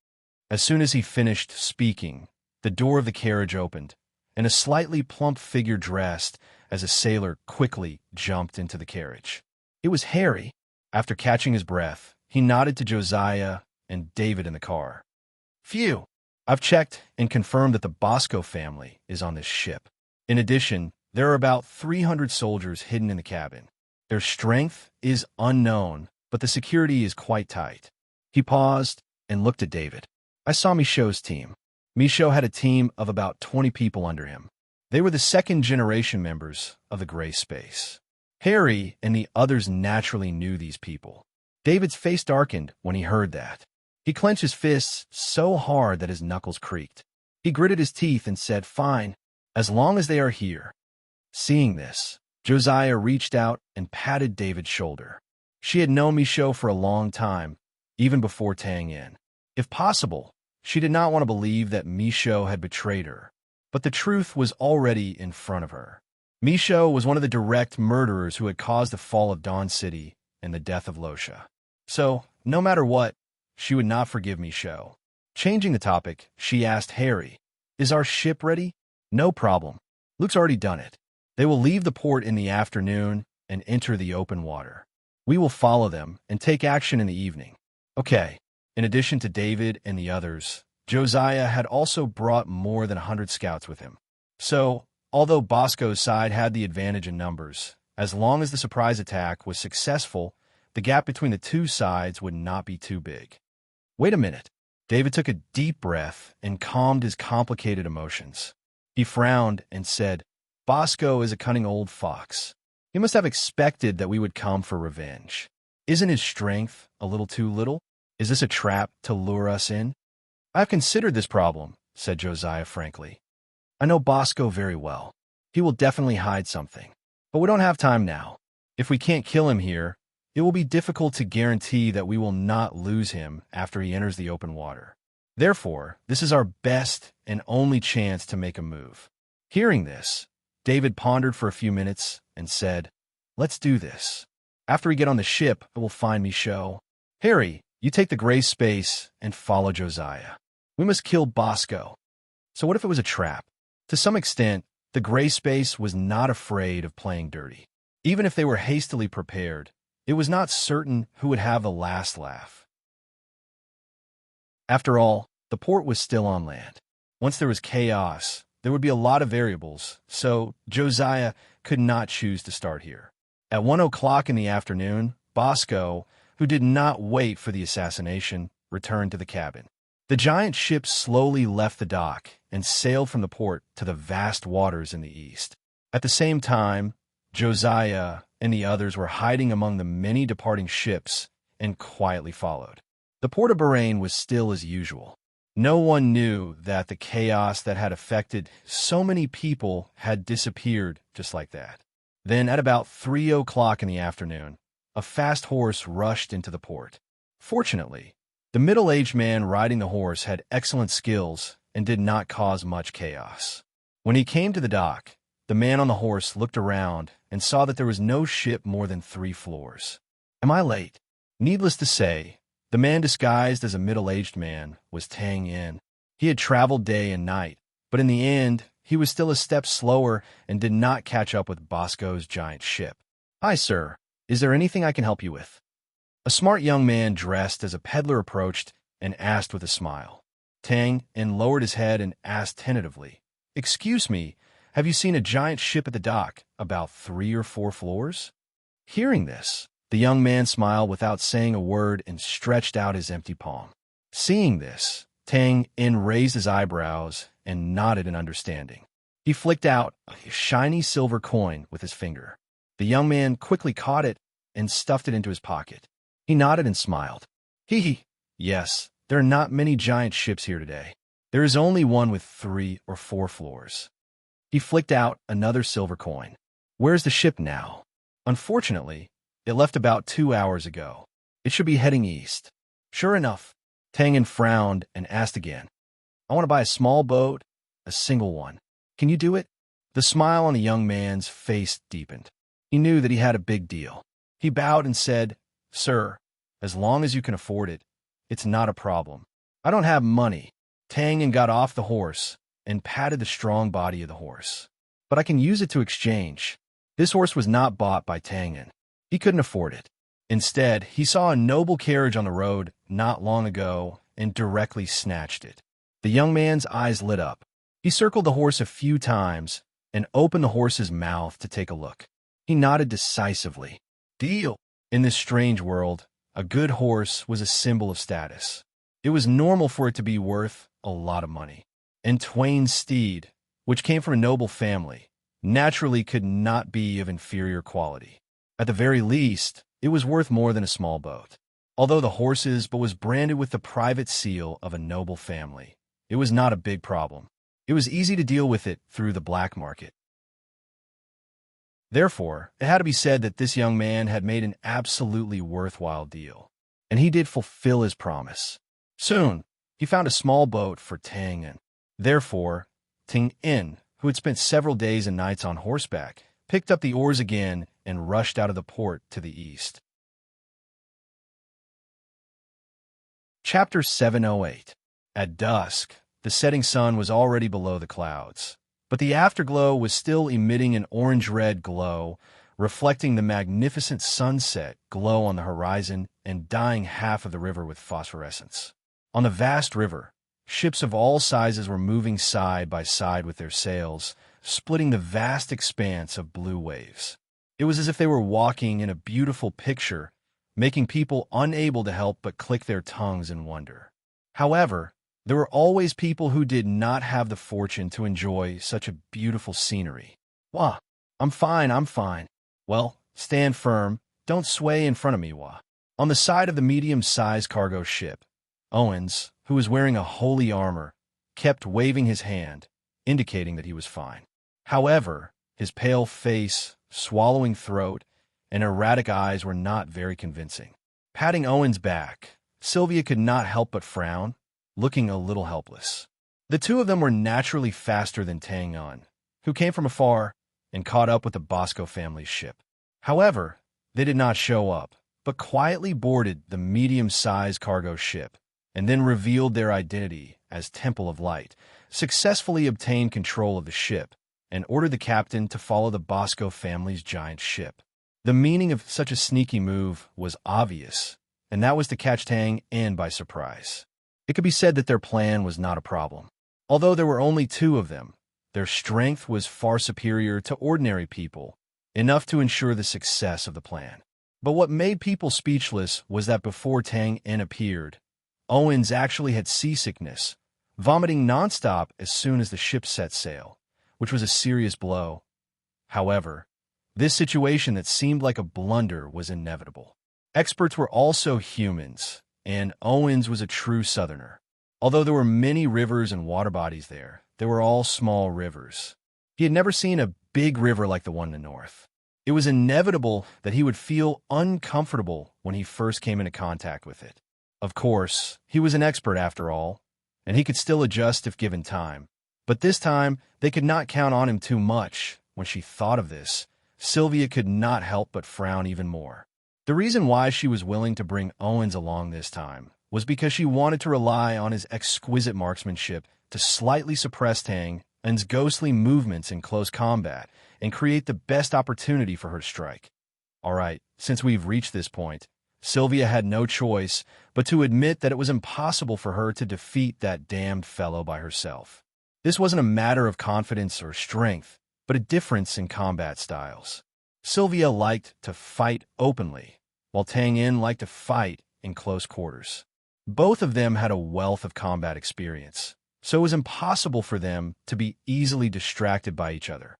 As soon as he finished speaking, the door of the carriage opened, and a slightly plump figure dressed as a sailor quickly jumped into the carriage. It was Harry. After catching his breath, he nodded to Josiah and David in the car. Phew! I've checked and confirmed that the Bosco family is on this ship. In addition, there are about 300 soldiers hidden in the cabin. Their strength is unknown, but the security is quite tight. He paused and looked at David. I saw Michaud's team. Michaud had a team of about 20 people under him. They were the second-generation members of the Gray Space. Harry and the others naturally knew these people. David's face darkened when he heard that. He clenched his fists so hard that his knuckles creaked. He gritted his teeth and said, Fine, as long as they are here. Seeing this, Josiah reached out and patted David's shoulder. She had known Michaud for a long time, even before Tang Yin. If possible, she did not want to believe that Michaud had betrayed her, but the truth was already in front of her. Michaud was one of the direct murderers who had caused the fall of Dawn City and the death of Losha. So, no matter what, she would not forgive Michaud. Changing the topic, she asked Harry, "Is our ship ready?" "No problem. Luke's already done it. They will leave the port in the afternoon and enter the open water. We will follow them and take action in the evening." Okay. In addition to David and the others, Josiah had also brought more than 100 scouts with him. So, although Bosco's side had the advantage in numbers, as long as the surprise attack was successful, the gap between the two sides would not be too big. Wait a minute. David took a deep breath and calmed his complicated emotions. He frowned and said, "Bosco is a cunning old fox. He must have expected that we would come for revenge. Isn't his strength a little too little? Is this a trap to lure us in?" "I've considered this problem," said Josiah frankly. "I know Bosco very well. He will definitely hide something. But we don't have time now. If we can't kill him here, it will be difficult to guarantee that we will not lose him after he enters the open water. Therefore, this is our best and only chance to make a move." Hearing this, David pondered for a few minutes and said, "Let's do this. After we get on the ship, I will find Michaud. Harry, you take the gray space and follow Josiah. We must kill Bosco." So what if it was a trap? To some extent, the gray space was not afraid of playing dirty. Even if they were hastily prepared, it was not certain who would have the last laugh. After all, the port was still on land. Once there was chaos, there would be a lot of variables, so Josiah could not choose to start here. At 1 o'clock in the afternoon, Bosco, who did not wait for the assassination, returned to the cabin. The giant ship slowly left the dock and sailed from the port to the vast waters in the east. At the same time, Josiah and the others were hiding among the many departing ships and quietly followed. The port of Bahrain was still as usual. No one knew that the chaos that had affected so many people had disappeared just like that. Then, at about 3 o'clock in the afternoon, a fast horse rushed into the port. Fortunately, the middle-aged man riding the horse had excellent skills and did not cause much chaos. When he came to the dock, the man on the horse looked around and saw that there was no ship more than 3 floors. "Am I late?" Needless to say, the man disguised as a middle-aged man was Tang Yin. He had traveled day and night, but in the end, he was still a step slower and did not catch up with Bosco's giant ship. "Hi, sir. Is there anything I can help you with?" A smart young man dressed as a peddler approached and asked with a smile. Tang Yin lowered his head and asked tentatively, "Excuse me, have you seen a giant ship at the dock, about 3 or 4 floors?" Hearing this, the young man smiled without saying a word and stretched out his empty palm. Seeing this, Tang Yin raised his eyebrows and nodded in understanding. He flicked out a shiny silver coin with his finger. The young man quickly caught it and stuffed it into his pocket. He nodded and smiled. "Hee. Yes, there are not many giant ships here today. There is only one with 3 or 4 floors." He flicked out another silver coin. "Where's the ship now?" "Unfortunately, it left about 2 hours ago. It should be heading east." Sure enough, Tang Yin frowned and asked again, "I want to buy a small boat, a single one. Can you do it?" The smile on the young man's face deepened. He knew that he had a big deal. He bowed and said, "Sir, as long as you can afford it, it's not a problem. I don't have money." Tang Yin got off the horse and patted the strong body of the horse. "But I can use it to exchange." This horse was not bought by Tang Yin. He couldn't afford it. Instead, he saw a noble carriage on the road not long ago and directly snatched it. The young man's eyes lit up. He circled the horse a few times and opened the horse's mouth to take a look. He nodded decisively. "Deal." In this strange world, a good horse was a symbol of status. It was normal for it to be worth a lot of money. And Twain's steed, which came from a noble family, naturally could not be of inferior quality. At the very least, it was worth more than a small boat. Although the horse's boat was branded with the private seal of a noble family, it was not a big problem. It was easy to deal with it through the black market. Therefore, it had to be said that this young man had made an absolutely worthwhile deal, and he did fulfill his promise. Soon, he found a small boat for Tang-en. Therefore, Ting-en, who had spent several days and nights on horseback, picked up the oars again and rushed out of the port to the east. Chapter 708. At dusk, the setting sun was already below the clouds, but the afterglow was still emitting an orange-red glow, reflecting the magnificent sunset glow on the horizon and dyeing half of the river with phosphorescence. On the vast river, ships of all sizes were moving side by side with their sails, splitting the vast expanse of blue waves. It was as if they were walking in a beautiful picture, making people unable to help but click their tongues in wonder. However, there were always people who did not have the fortune to enjoy such a beautiful scenery. Wah, I'm fine. Well, stand firm, don't sway in front of me, Wah. On the side of the medium-sized cargo ship, Owens, who was wearing a holy armor, kept waving his hand, indicating that he was fine. However, his pale face, swallowing throat, and erratic eyes were not very convincing. Patting Owens' back, Sylvia could not help but frown, looking a little helpless. The two of them were naturally faster than Tang-en, who came from afar and caught up with the Bosco family's ship. However, they did not show up, but quietly boarded the medium-sized cargo ship, and then revealed their identity as Temple of Light, successfully obtained control of the ship, and ordered the captain to follow the Bosco family's giant ship. The meaning of such a sneaky move was obvious, and that was to catch Tang-en by surprise. It could be said that their plan was not a problem. Although there were only two of them, their strength was far superior to ordinary people, enough to ensure the success of the plan. But what made people speechless was that before Tang-en appeared, Owens actually had seasickness, vomiting nonstop as soon as the ship set sail, which was a serious blow. However, this situation that seemed like a blunder was inevitable. Experts were also humans, and Owens was a true Southerner. Although there were many rivers and water bodies there, they were all small rivers. He had never seen a big river like the one in the north. It was inevitable that he would feel uncomfortable when he first came into contact with it. Of course, he was an expert after all, and he could still adjust if given time. But this time, they could not count on him too much. When she thought of this, Sylvia could not help but frown even more. The reason why she was willing to bring Owens along this time was because she wanted to rely on his exquisite marksmanship to slightly suppress Tang-en's ghostly movements in close combat and create the best opportunity for her to strike. All right, since we've reached this point, Sylvia had no choice but to admit that it was impossible for her to defeat that damned fellow by herself. This wasn't a matter of confidence or strength, but a difference in combat styles. Sylvia liked to fight openly, while Tang-en liked to fight in close quarters. Both of them had a wealth of combat experience, so it was impossible for them to be easily distracted by each other.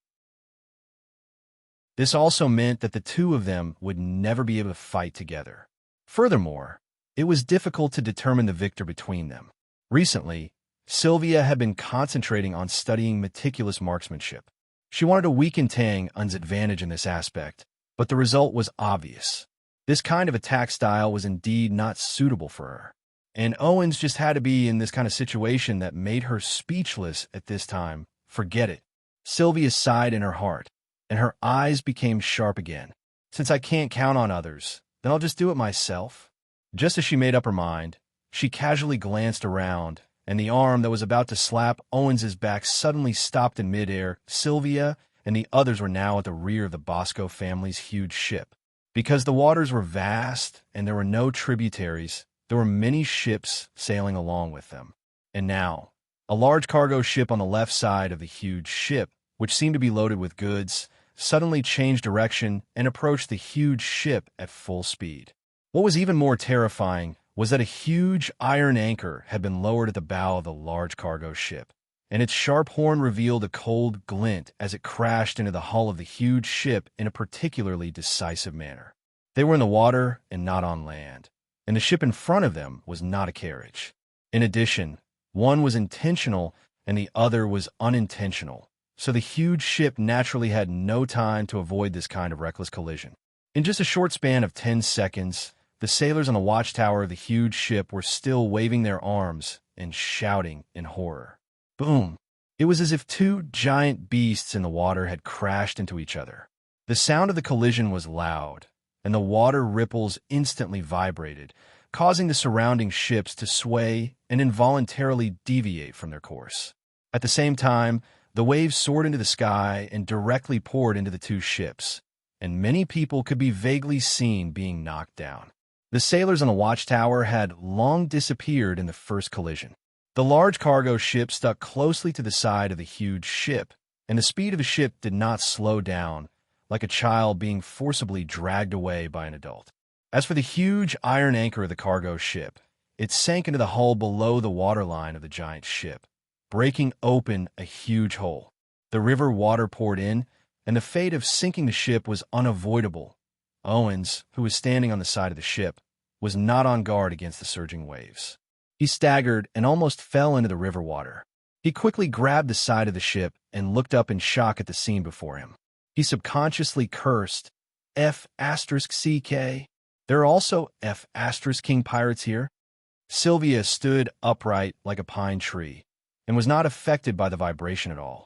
This also meant that the two of them would never be able to fight together. Furthermore, it was difficult to determine the victor between them. Recently, Sylvia had been concentrating on studying meticulous marksmanship. She wanted to weaken Tang-en's advantage in this aspect, but the result was obvious. This kind of attack style was indeed not suitable for her, and Owens just had to be in this kind of situation that made her speechless at this time. Forget it. Sylvia sighed in her heart, and her eyes became sharp again. Since I can't count on others, then I'll just do it myself. Just as she made up her mind, she casually glanced around, and the arm that was about to slap Owens's back suddenly stopped in midair. Sylvia and the others were now at the rear of the Bosco family's huge ship. Because the waters were vast and there were no tributaries, there were many ships sailing along with them. And now, a large cargo ship on the left side of the huge ship, which seemed to be loaded with goods, suddenly changed direction and approached the huge ship at full speed. What was even more terrifying was that a huge iron anchor had been lowered at the bow of the large cargo ship, and its sharp horn revealed a cold glint as it crashed into the hull of the huge ship in a particularly decisive manner. They were in the water and not on land, and the ship in front of them was not a carriage. In addition, one was intentional and the other was unintentional, so the huge ship naturally had no time to avoid this kind of reckless collision. In just a short span of 10 seconds, the sailors on the watchtower of the huge ship were still waving their arms and shouting in horror. Boom! It was as if two giant beasts in the water had crashed into each other. The sound of the collision was loud, and the water ripples instantly vibrated, causing the surrounding ships to sway and involuntarily deviate from their course. At the same time, the waves soared into the sky and directly poured into the two ships, and many people could be vaguely seen being knocked down. The sailors on the watchtower had long disappeared in the first collision. The large cargo ship stuck closely to the side of the huge ship, and the speed of the ship did not slow down, like a child being forcibly dragged away by an adult. As for the huge iron anchor of the cargo ship, it sank into the hull below the waterline of the giant ship, breaking open a huge hole. The river water poured in, and the fate of sinking the ship was unavoidable. Owens, who was standing on the side of the ship, was not on guard against the surging waves. He staggered and almost fell into the river water. He quickly grabbed the side of the ship and looked up in shock at the scene before him. He subconsciously cursed, F***CK. There are also F***King pirates here. Sylvia stood upright like a pine tree and was not affected by the vibration at all.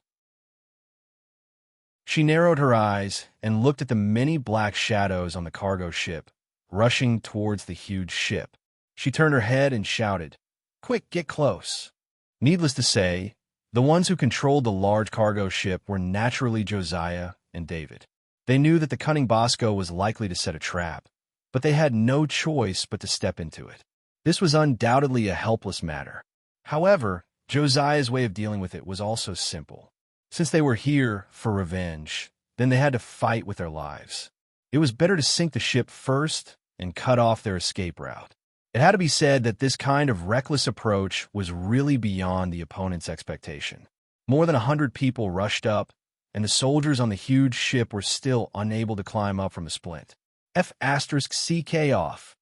She narrowed her eyes and looked at the many black shadows on the cargo ship, rushing towards the huge ship. She turned her head and shouted, "Quick, get close." Needless to say, the ones who controlled the large cargo ship were naturally Josiah and David. They knew that the cunning Bosco was likely to set a trap, but they had no choice but to step into it. This was undoubtedly a helpless matter. However, Josiah's way of dealing with it was also simple. Since they were here for revenge, then they had to fight with their lives. It was better to sink the ship first and cut off their escape route. It had to be said that this kind of reckless approach was really beyond the opponent's expectation. More than 100 people rushed up, and the soldiers on the huge ship were still unable to climb up from the splint. F***CK off.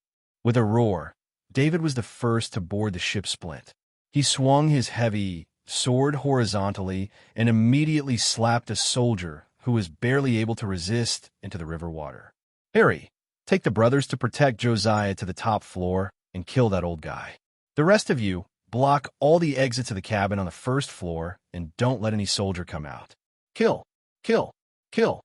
With a roar, David was the first to board the ship's splint. He swung his heavy sword horizontally and immediately slapped a soldier who was barely able to resist into the river water. "Harry, take the brothers to protect Josiah to the top floor and kill that old guy. The rest of you, block all the exits of the cabin on the first floor and don't let any soldier come out. Kill, kill, kill."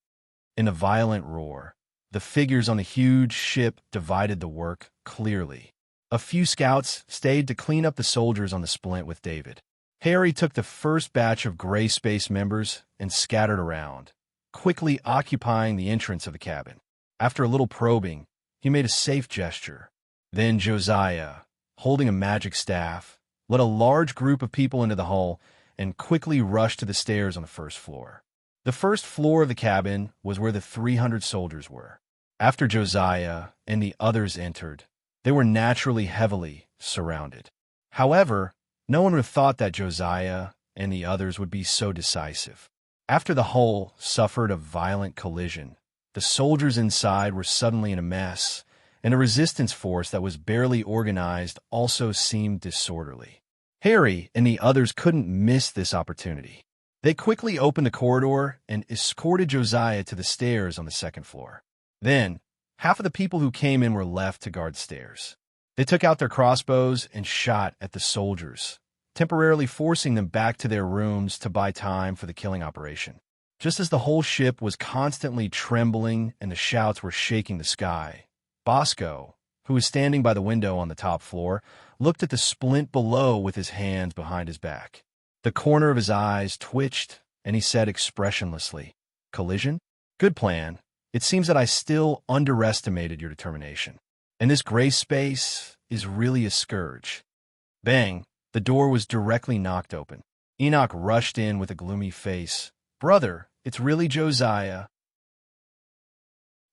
In a violent roar, the figures on the huge ship divided the work clearly. A few scouts stayed to clean up the soldiers on the splint with David. Harry took the first batch of Gray Space members and scattered around, quickly occupying the entrance of the cabin. After a little probing, he made a safe gesture. Then Josiah, holding a magic staff, led a large group of people into the hull and quickly rushed to the stairs on the first floor. The first floor of the cabin was where the 300 soldiers were. After Josiah and the others entered, they were naturally heavily surrounded. However, no one would have thought that Josiah and the others would be so decisive. After the hull suffered a violent collision, the soldiers inside were suddenly in a mess, and a resistance force that was barely organized also seemed disorderly. Harry and the others couldn't miss this opportunity. They quickly opened the corridor and escorted Josiah to the stairs on the second floor. Then, half of the people who came in were left to guard the stairs. They took out their crossbows and shot at the soldiers, temporarily forcing them back to their rooms to buy time for the killing operation. Just as the whole ship was constantly trembling and the shouts were shaking the sky, Bosco, who was standing by the window on the top floor, looked at the splint below with his hands behind his back. The corner of his eyes twitched, and he said expressionlessly, "Collision? Good plan. It seems that I still underestimated your determination. And this gray space is really a scourge." Bang! The door was directly knocked open. Enoch rushed in with a gloomy face. "Brother, it's really Josiah."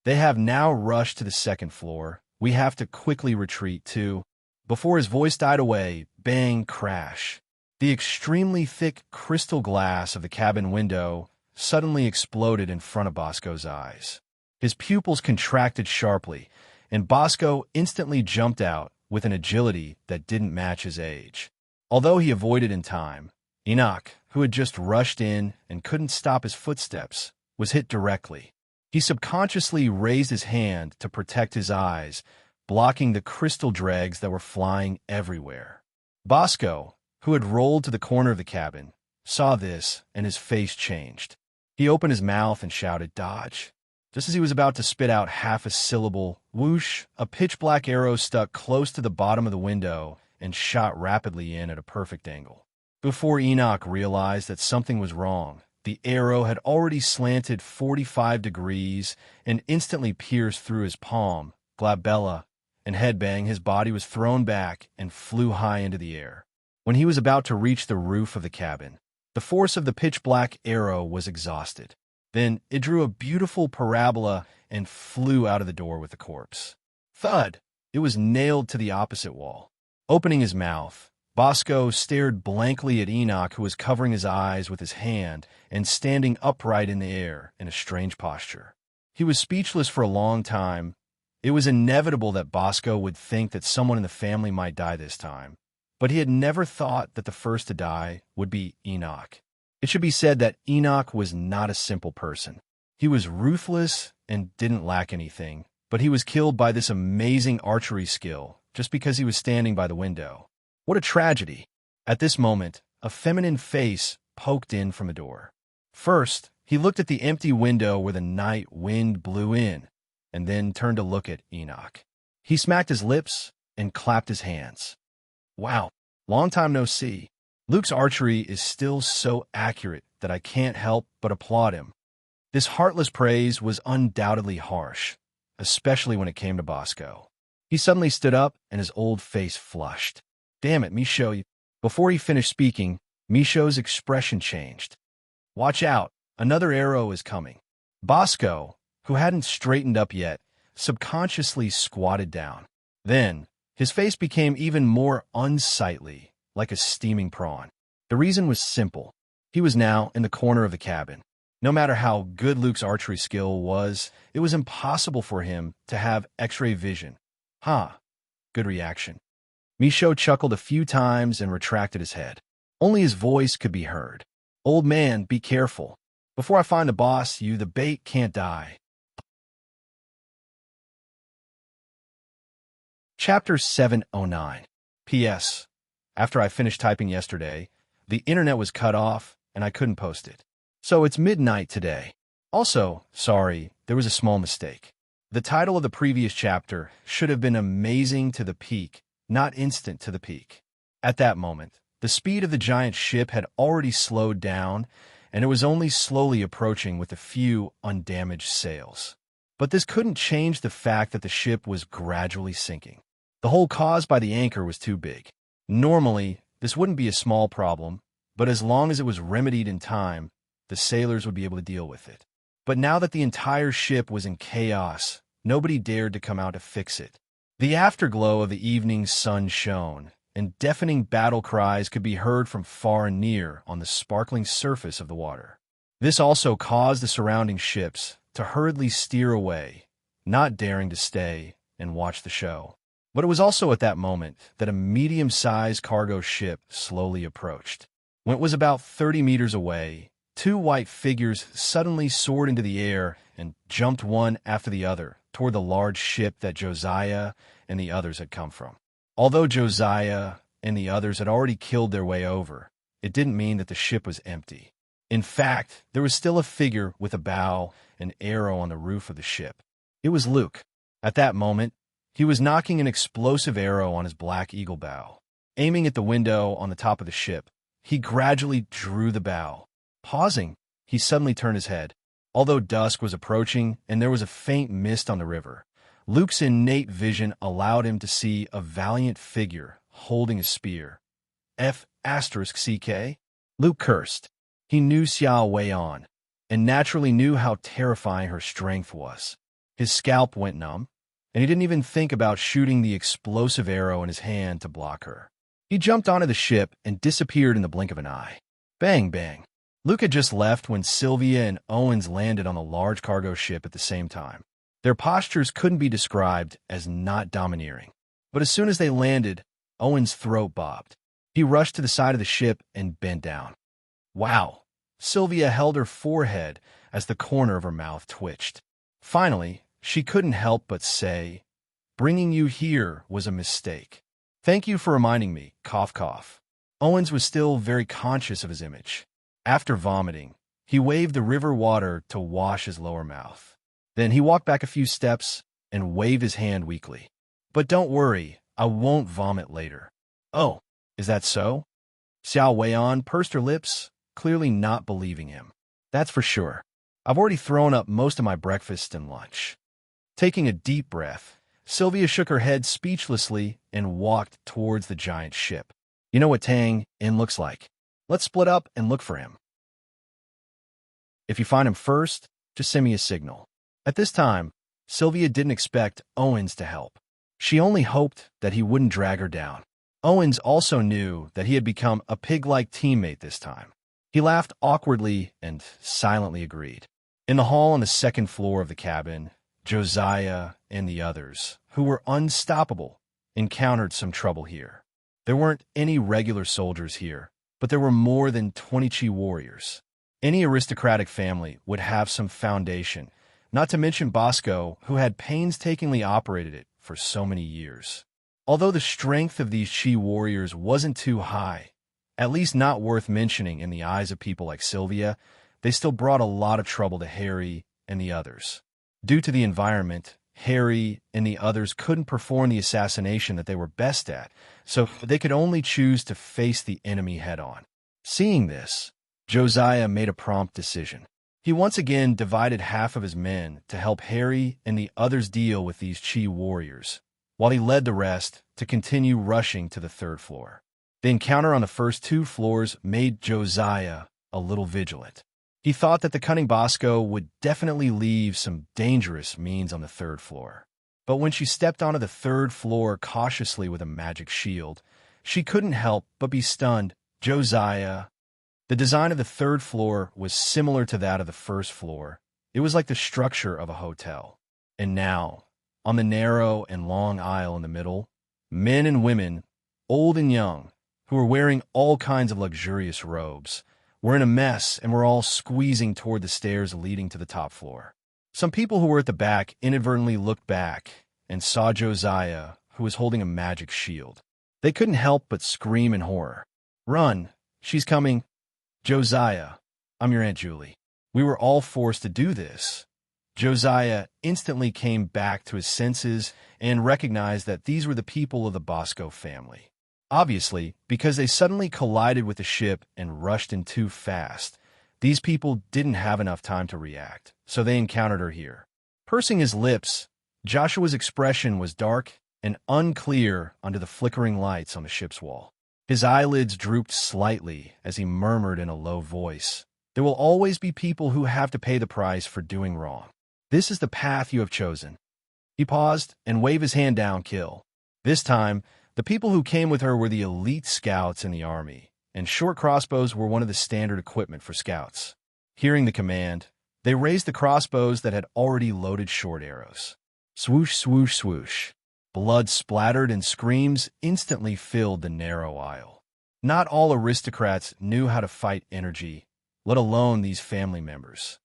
"They have now rushed to the second floor. We have to quickly retreat, too." Before his voice died away, bang, crash. The extremely thick crystal glass of the cabin window suddenly exploded in front of Bosco's eyes. His pupils contracted sharply, and Bosco instantly jumped out with an agility that didn't match his age. Although he avoided in time, Enoch, who had just rushed in and couldn't stop his footsteps, was hit directly. He subconsciously raised his hand to protect his eyes, blocking the crystal dregs that were flying everywhere. Bosco, who had rolled to the corner of the cabin, saw this and his face changed. He opened his mouth and shouted, "Dodge." Just as he was about to spit out half a syllable, whoosh, a pitch-black arrow stuck close to the bottom of the window and shot rapidly in at a perfect angle. Before Enoch realized that something was wrong, the arrow had already slanted 45 degrees and instantly pierced through his palm, glabella, and headbang. His body was thrown back and flew high into the air. When he was about to reach the roof of the cabin, the force of the pitch-black arrow was exhausted. Then it drew a beautiful parabola and flew out of the door with the corpse. Thud! It was nailed to the opposite wall. Opening his mouth, Bosco stared blankly at Enoch, who was covering his eyes with his hand and standing upright in the air in a strange posture. He was speechless for a long time. It was inevitable that Bosco would think that someone in the family might die this time, but he had never thought that the first to die would be Enoch. It should be said that Enoch was not a simple person. He was ruthless and didn't lack anything, but he was killed by this amazing archery skill just because he was standing by the window. What a tragedy! At this moment, a feminine face poked in from a door. First, he looked at the empty window where the night wind blew in, and then turned to look at Enoch. He smacked his lips and clapped his hands. Wow, long time no see. Luke's archery is still so accurate that I can't help but applaud him. This heartless praise was undoubtedly harsh, especially when it came to Bosco. He suddenly stood up and his old face flushed. Damn it, Micho. Before he finished speaking, Micho's expression changed. Watch out, another arrow is coming. Bosco, who hadn't straightened up yet, subconsciously squatted down. Then, his face became even more unsightly, like a steaming prawn. The reason was simple. He was now in the corner of the cabin. No matter how good Luke's archery skill was, it was impossible for him to have X-ray vision. Good reaction. Micho chuckled a few times and retracted his head. Only his voice could be heard. Old man, be careful. Before I find the boss, the bait can't die. Chapter 709. P.S. After I finished typing yesterday, the internet was cut off and I couldn't post it. So it's midnight today. Also, sorry, there was a small mistake. The title of the previous chapter should have been Amazing to the Peak, not Instant to the Peak. At that moment, the speed of the giant ship had already slowed down, and it was only slowly approaching with a few undamaged sails. But this couldn't change the fact that the ship was gradually sinking. The hole caused by the anchor was too big. Normally, this wouldn't be a small problem, but as long as it was remedied in time, the sailors would be able to deal with it. But now that the entire ship was in chaos, nobody dared to come out to fix it. The afterglow of the evening sun shone, and deafening battle cries could be heard from far and near on the sparkling surface of the water. This also caused the surrounding ships to hurriedly steer away, not daring to stay and watch the show. But it was also at that moment that a medium-sized cargo ship slowly approached. When it was about 30 meters away, two white figures suddenly soared into the air and jumped one after the other toward the large ship that Josiah and the others had come from. Although Josiah and the others had already killed their way over, it didn't mean that the ship was empty. In fact, there was still a figure with a bow and arrow on the roof of the ship. It was Luke. At that moment, he was knocking an explosive arrow on his black eagle bow. Aiming at the window on the top of the ship, he gradually drew the bow. Pausing, he suddenly turned his head. Although dusk was approaching and there was a faint mist on the river, Luke's innate vision allowed him to see a valiant figure holding a spear. F***CK? Luke cursed. He knew Xiao Wei on, and naturally knew how terrifying her strength was. His scalp went numb, and he didn't even think about shooting the explosive arrow in his hand to block her. He jumped onto the ship and disappeared in the blink of an eye. Bang, bang. Luke had just left when Sylvia and Owens landed on the large cargo ship at the same time. Their postures couldn't be described as not domineering. But as soon as they landed, Owens' throat bobbed. He rushed to the side of the ship and bent down. Wow! Sylvia held her forehead as the corner of her mouth twitched. Finally, she couldn't help but say, "Bringing you here was a mistake. Thank you for reminding me, cough cough." Owens was still very conscious of his image. After vomiting, he waved the river water to wash his lower mouth. Then he walked back a few steps and waved his hand weakly. "But don't worry, I won't vomit later." "Oh, is that so?" Xiao Weian pursed her lips, clearly not believing him. "That's for sure. I've already thrown up most of my breakfast and lunch." Taking a deep breath, Sylvia shook her head speechlessly and walked towards the giant ship. "You know what Tang In looks like. Let's split up and look for him. If you find him first, just send me a signal." At this time, Sylvia didn't expect Owens to help. She only hoped that he wouldn't drag her down. Owens also knew that he had become a pig-like teammate this time. He laughed awkwardly and silently agreed. In the hall on the second floor of the cabin, Josiah and the others, who were unstoppable, encountered some trouble here. There weren't any regular soldiers here, but there were more than 20 Chi warriors. Any aristocratic family would have some foundation, not to mention Bosco, who had painstakingly operated it for so many years. Although the strength of these Chi warriors wasn't too high, at least not worth mentioning in the eyes of people like Sylvia, they still brought a lot of trouble to Harry and the others. Due to the environment, Harry and the others couldn't perform the assassination that they were best at, so they could only choose to face the enemy head-on. Seeing this, Josiah made a prompt decision. He once again divided half of his men to help Harry and the others deal with these Chi warriors, while he led the rest to continue rushing to the third floor. The encounter on the first two floors made Josiah a little vigilant. He thought that the cunning Bosco would definitely leave some dangerous means on the third floor. But when she stepped onto the third floor cautiously with a magic shield, she couldn't help but be stunned. "Josiah." The design of the third floor was similar to that of the first floor. It was like the structure of a hotel. And now, on the narrow and long aisle in the middle, men and women, old and young, who were wearing all kinds of luxurious robes, were in a mess and were all squeezing toward the stairs leading to the top floor. Some people who were at the back inadvertently looked back and saw Josiah, who was holding a magic shield. They couldn't help but scream in horror. "Run! She's coming!" "Josiah, I'm your Aunt Julie. We were all forced to do this." Josiah instantly came back to his senses and recognized that these were the people of the Bosco family. Obviously, because they suddenly collided with the ship and rushed in too fast, these people didn't have enough time to react, so they encountered her here. Pursing his lips, Joshua's expression was dark and unclear under the flickering lights on the ship's wall. His eyelids drooped slightly as he murmured in a low voice, "There will always be people who have to pay the price for doing wrong. This is the path you have chosen." He paused and waved his hand down, "Kill." This time, the people who came with her were the elite scouts in the army, and short crossbows were one of the standard equipment for scouts. Hearing the command, they raised the crossbows that had already loaded short arrows. Swoosh, swoosh, swoosh. Blood splattered and screams instantly filled the narrow aisle. Not all aristocrats knew how to fight energy, let alone these family members.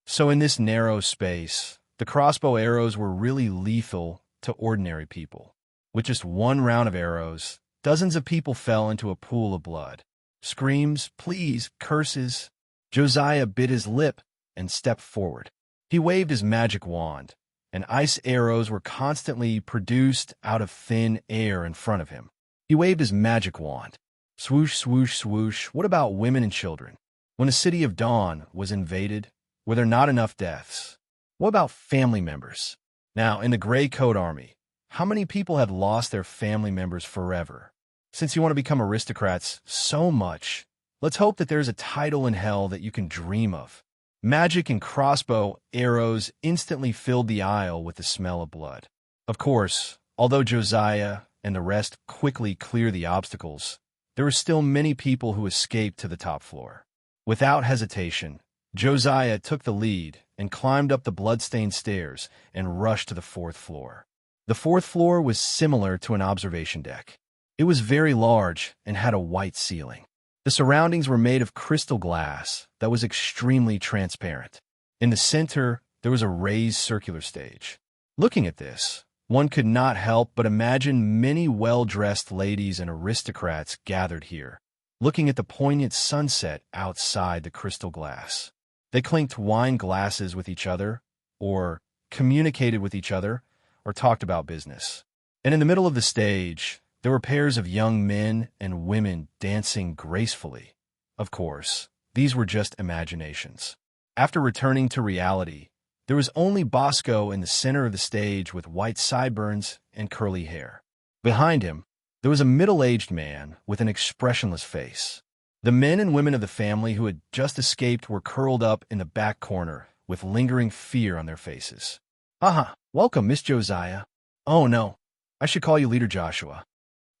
So in this narrow space, the crossbow arrows were really lethal to ordinary people. With just one round of arrows, dozens of people fell into a pool of blood. Screams, pleas, curses. Josiah bit his lip and stepped forward. He waved his magic wand, and ice arrows were constantly produced out of thin air in front of him. He waved his magic wand. Swoosh, swoosh, swoosh. What about women and children? When the city of Dawn was invaded, were there not enough deaths? What about family members? Now, in the Gray Coat Army, how many people have lost their family members forever? Since you want to become aristocrats so much, let's hope that there's a title in hell that you can dream of. Magic and crossbow arrows instantly filled the aisle with the smell of blood. Of course, although Josiah and the rest quickly cleared the obstacles, there were still many people who escaped to the top floor. Without hesitation, Josiah took the lead and climbed up the blood-stained stairs and rushed to the fourth floor. The fourth floor was similar to an observation deck. It was very large and had a white ceiling. The surroundings were made of crystal glass that was extremely transparent. In the center, there was a raised circular stage. Looking at this, one could not help but imagine many well-dressed ladies and aristocrats gathered here, looking at the poignant sunset outside the crystal glass. They clinked wine glasses with each other, or communicated with each other, or talked about business. And in the middle of the stage, there were pairs of young men and women dancing gracefully. Of course, these were just imaginations. After returning to reality, there was only Bosco in the center of the stage with white sideburns and curly hair. Behind him, there was a middle-aged man with an expressionless face. The men and women of the family who had just escaped were curled up in the back corner with lingering fear on their faces. "Aha, welcome, Miss Josiah." "Oh, no, I should call you Leader Joshua."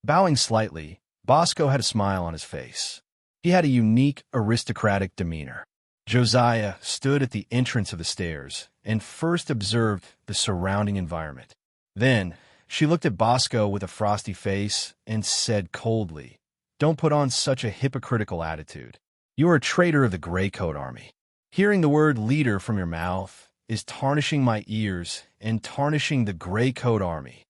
Bowing slightly, Bosco had a smile on his face. He had a unique, aristocratic demeanor. Josiah stood at the entrance of the stairs and first observed the surrounding environment. Then, she looked at Bosco with a frosty face and said coldly, "Don't put on such a hypocritical attitude. You are a traitor of the Gray Coat Army. Hearing the word leader from your mouth is tarnishing my ears and tarnishing the Gray Coat Army.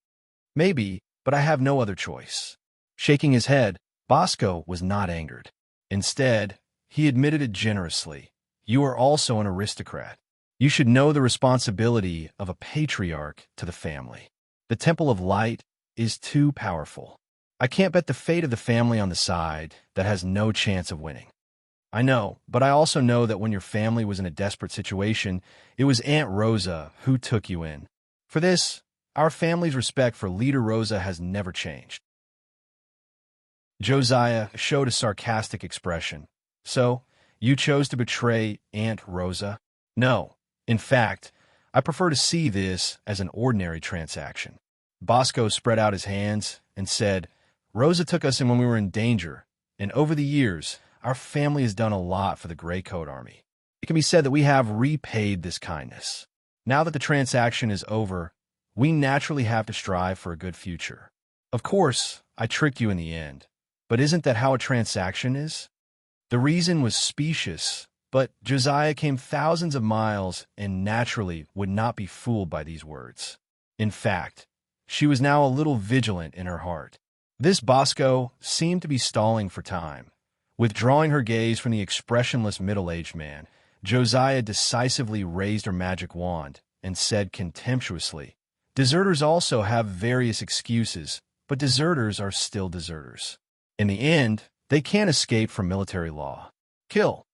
Maybe, but I have no other choice." Shaking his head, Bosco was not angered. Instead, he admitted it generously. "You are also an aristocrat. You should know the responsibility of a patriarch to the family. The Temple of Light is too powerful. I can't bet the fate of the family on the side that has no chance of winning. I know, but I also know that when your family was in a desperate situation, it was Aunt Rosa who took you in. For this, our family's respect for Leader Rosa has never changed." Josiah showed a sarcastic expression. "So, you chose to betray Aunt Rosa?" "No. In fact, I prefer to see this as an ordinary transaction." Bosco spread out his hands and said, "Rosa took us in when we were in danger, and over the years, our family has done a lot for the Gray Coat Army. It can be said that we have repaid this kindness. Now that the transaction is over, we naturally have to strive for a good future. Of course, I tricked you in the end, but isn't that how a transaction is?" The reason was specious, but Josiah came thousands of miles and naturally would not be fooled by these words. In fact, she was now a little vigilant in her heart. This Bosco seemed to be stalling for time. Withdrawing her gaze from the expressionless middle-aged man, Josiah decisively raised her magic wand and said contemptuously, "Deserters also have various excuses, but deserters are still deserters. In the end, they can't escape from military law. Kill."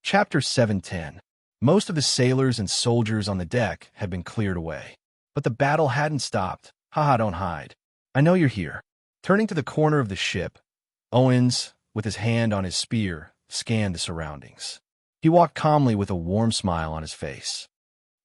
Chapter 710. Most of the sailors and soldiers on the deck had been cleared away. But the battle hadn't stopped. "Haha, don't hide. I know you're here." Turning to the corner of the ship, Owens, with his hand on his spear, scanned the surroundings. He walked calmly with a warm smile on his face.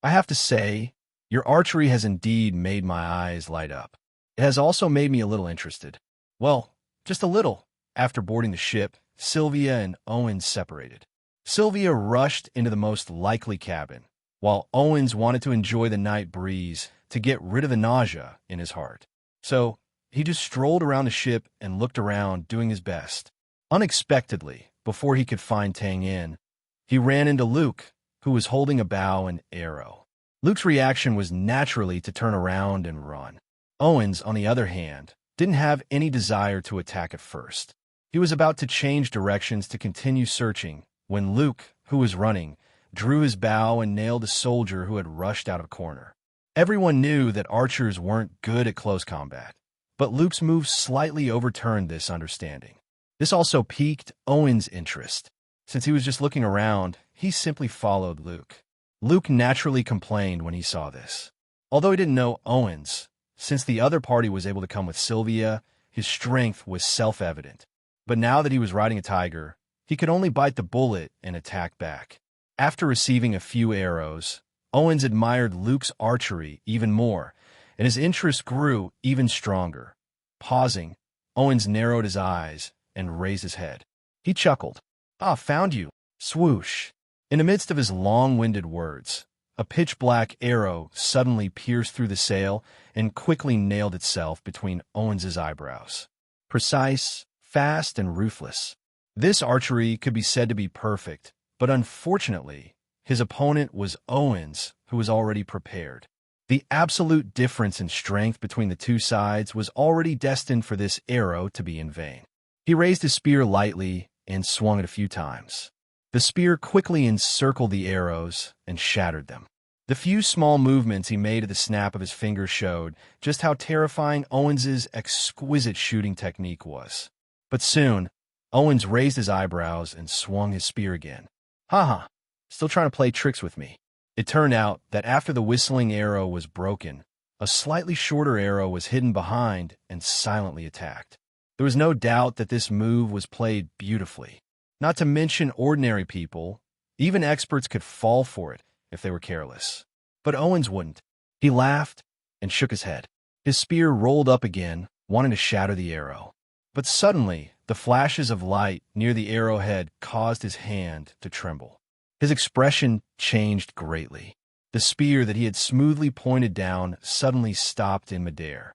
"I have to say, your archery has indeed made my eyes light up. It has also made me a little interested." "Well, just a little." After boarding the ship, Sylvia and Owens separated. Sylvia rushed into the most likely cabin, while Owens wanted to enjoy the night breeze to get rid of the nausea in his heart. So he just strolled around the ship and looked around, doing his best. Unexpectedly, before he could find Tang Yin, he ran into Luke, who was holding a bow and arrow. Luke's reaction was naturally to turn around and run. Owens, on the other hand, didn't have any desire to attack at first. He was about to change directions to continue searching when Luke, who was running, drew his bow and nailed a soldier who had rushed out of a corner. Everyone knew that archers weren't good at close combat, but Luke's move slightly overturned this understanding. This also piqued Owens' interest. Since he was just looking around, he simply followed Luke. Luke naturally complained when he saw this. Although he didn't know Owens, since the other party was able to come with Sylvia, his strength was self-evident. But now that he was riding a tiger, he could only bite the bullet and attack back. After receiving a few arrows, Owens admired Luke's archery even more, and his interest grew even stronger. Pausing, Owens narrowed his eyes and raised his head. He chuckled. "Ah, found you." Swoosh. In the midst of his long-winded words, a pitch-black arrow suddenly pierced through the sail and quickly nailed itself between Owens's eyebrows. Precise, fast, and ruthless. This archery could be said to be perfect, but unfortunately, his opponent was Owens, who was already prepared. The absolute difference in strength between the two sides was already destined for this arrow to be in vain. He raised his spear lightly and swung it a few times. The spear quickly encircled the arrows and shattered them. The few small movements he made at the snap of his fingers showed just how terrifying Owens's exquisite shooting technique was. But soon, Owens raised his eyebrows and swung his spear again. Haha, still trying to play tricks with me. It turned out that after the whistling arrow was broken, a slightly shorter arrow was hidden behind and silently attacked. There was no doubt that this move was played beautifully. Not to mention ordinary people, even experts could fall for it if they were careless. But Owens wouldn't. He laughed and shook his head. His spear rolled up again, wanting to shatter the arrow. But suddenly, the flashes of light near the arrowhead caused his hand to tremble. His expression changed greatly. The spear that he had smoothly pointed down suddenly stopped in midair.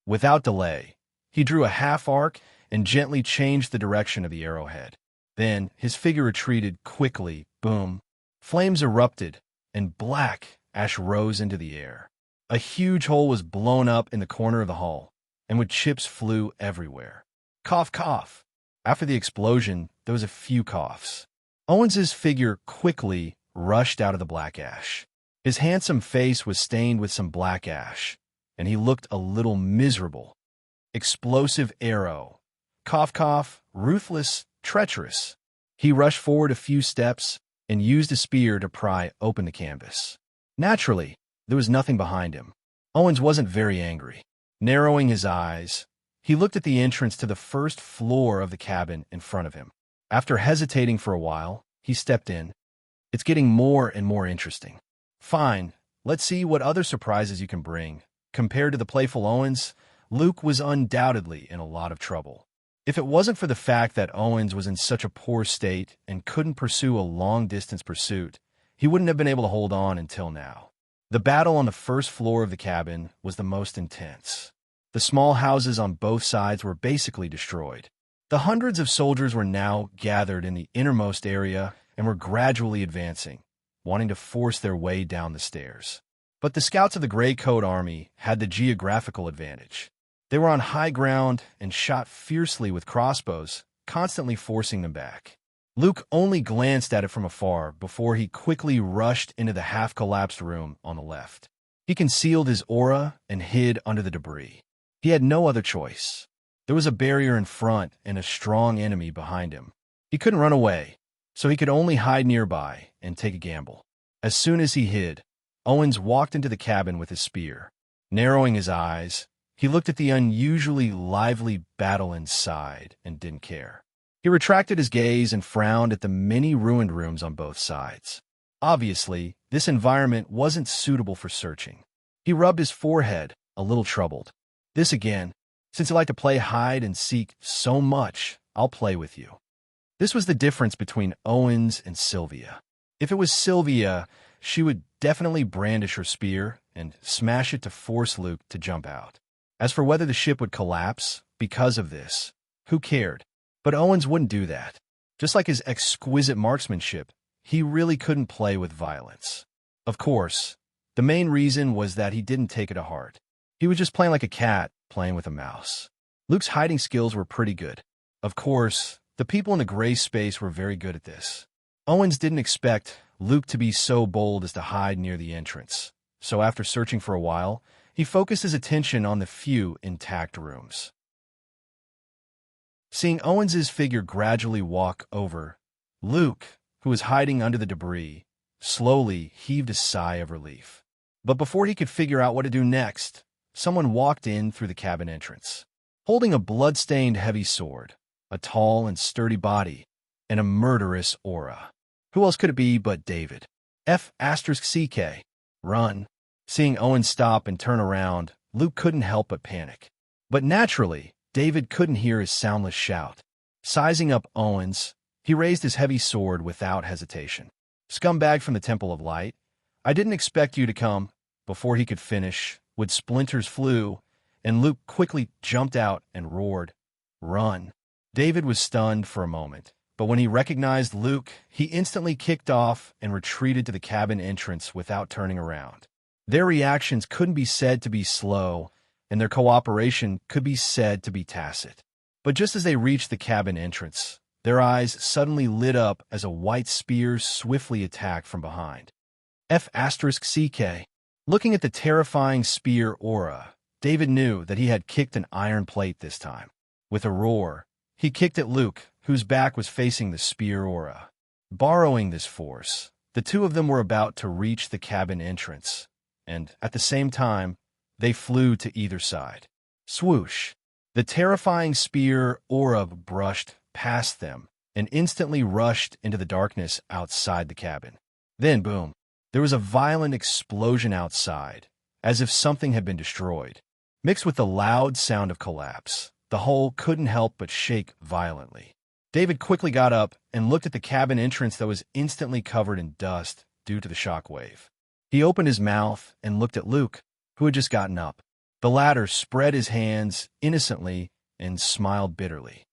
Without delay, he drew a half arc and gently changed the direction of the arrowhead. Then his figure retreated quickly, boom. Flames erupted, and black ash rose into the air. A huge hole was blown up in the corner of the hall, and wood chips flew everywhere. Cough, cough. After the explosion, there was a few coughs. Owens's figure quickly rushed out of the black ash. His handsome face was stained with some black ash, and he looked a little miserable. Explosive arrow. Cough, cough, ruthless, treacherous. He rushed forward a few steps and used a spear to pry open the canvas. Naturally, there was nothing behind him. Owens wasn't very angry. Narrowing his eyes, he looked at the entrance to the first floor of the cabin in front of him. After hesitating for a while, he stepped in. It's getting more and more interesting. Fine, let's see what other surprises you can bring. Compared to the playful Owens, Luke was undoubtedly in a lot of trouble. If it wasn't for the fact that Owens was in such a poor state and couldn't pursue a long-distance pursuit, he wouldn't have been able to hold on until now. The battle on the first floor of the cabin was the most intense. The small houses on both sides were basically destroyed. The hundreds of soldiers were now gathered in the innermost area and were gradually advancing, wanting to force their way down the stairs. But the scouts of the Gray Coat Army had the geographical advantage. They were on high ground and shot fiercely with crossbows, constantly forcing them back. Luke only glanced at it from afar before he quickly rushed into the half-collapsed room on the left. He concealed his aura and hid under the debris. He had no other choice. There was a barrier in front and a strong enemy behind him. He couldn't run away, so he could only hide nearby and take a gamble. As soon as he hid, Owens walked into the cabin with his spear. Narrowing his eyes, he looked at the unusually lively battle inside and didn't care. He retracted his gaze and frowned at the many ruined rooms on both sides. Obviously, this environment wasn't suitable for searching. He rubbed his forehead, a little troubled. This again. Since you like to play hide and seek so much, I'll play with you. This was the difference between Owens and Sylvia. If it was Sylvia, she would definitely brandish her spear and smash it to force Luke to jump out. As for whether the ship would collapse because of this, who cared? But Owens wouldn't do that. Just like his exquisite marksmanship, he really couldn't play with violence. Of course, the main reason was that he didn't take it to heart. He was just playing like a cat playing with a mouse. Luke's hiding skills were pretty good. Of course, the people in the gray space were very good at this. Owens didn't expect Luke to be so bold as to hide near the entrance, so after searching for a while, he focused his attention on the few intact rooms. Seeing Owens's figure gradually walk over, Luke, who was hiding under the debris, slowly heaved a sigh of relief. But before he could figure out what to do next, someone walked in through the cabin entrance, holding a blood-stained heavy sword, a tall and sturdy body, and a murderous aura. Who else could it be but David? F***CK. Run. Seeing Owen stop and turn around, Luke couldn't help but panic. But naturally, David couldn't hear his soundless shout. Sizing up Owens, he raised his heavy sword without hesitation. Scumbag from the Temple of Light. I didn't expect you to come. Before he could finish, wood splinters flew, and Luke quickly jumped out and roared, "Run!" David was stunned for a moment, but when he recognized Luke, he instantly kicked off and retreated to the cabin entrance without turning around. Their reactions couldn't be said to be slow, and their cooperation could be said to be tacit. But just as they reached the cabin entrance, their eyes suddenly lit up as a white spear swiftly attacked from behind. F***CK. Looking at the terrifying spear aura, David knew that he had kicked an iron plate this time. With a roar, he kicked at Luke, whose back was facing the spear aura. Borrowing this force, the two of them were about to reach the cabin entrance, and, at the same time, they flew to either side. Swoosh! The terrifying spear aura brushed past them and instantly rushed into the darkness outside the cabin. Then, boom! There was a violent explosion outside, as if something had been destroyed. Mixed with the loud sound of collapse, the whole couldn't help but shake violently. David quickly got up and looked at the cabin entrance that was instantly covered in dust due to the shockwave. He opened his mouth and looked at Luke, who had just gotten up. The latter spread his hands innocently and smiled bitterly.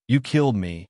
"You killed me.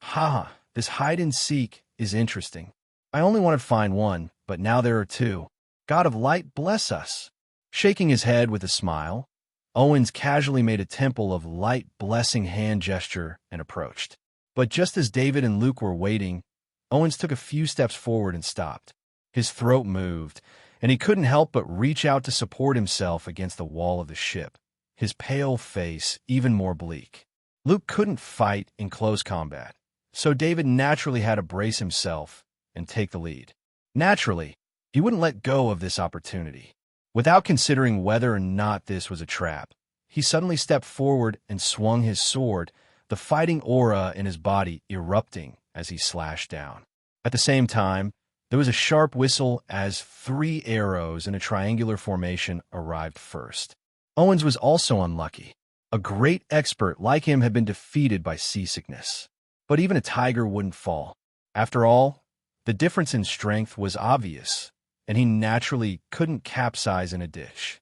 Ha! This hide-and-seek is interesting. I only wanted to find one, but now there are two. God of Light bless us." Shaking his head with a smile, Owens casually made a Temple of Light blessing hand gesture and approached. But just as David and Luke were waiting, Owens took a few steps forward and stopped. His throat moved, and he couldn't help but reach out to support himself against the wall of the ship, his pale face even more bleak. Luke couldn't fight in close combat, so David naturally had to brace himself and take the lead. Naturally, he wouldn't let go of this opportunity. Without considering whether or not this was a trap, he suddenly stepped forward and swung his sword, the fighting aura in his body erupting as he slashed down. At the same time, there was a sharp whistle as 3 arrows in a triangular formation arrived first. Owens was also unlucky. A great expert like him had been defeated by seasickness. But even a tiger wouldn't fall. After all, the difference in strength was obvious, and he naturally couldn't capsize in a dish.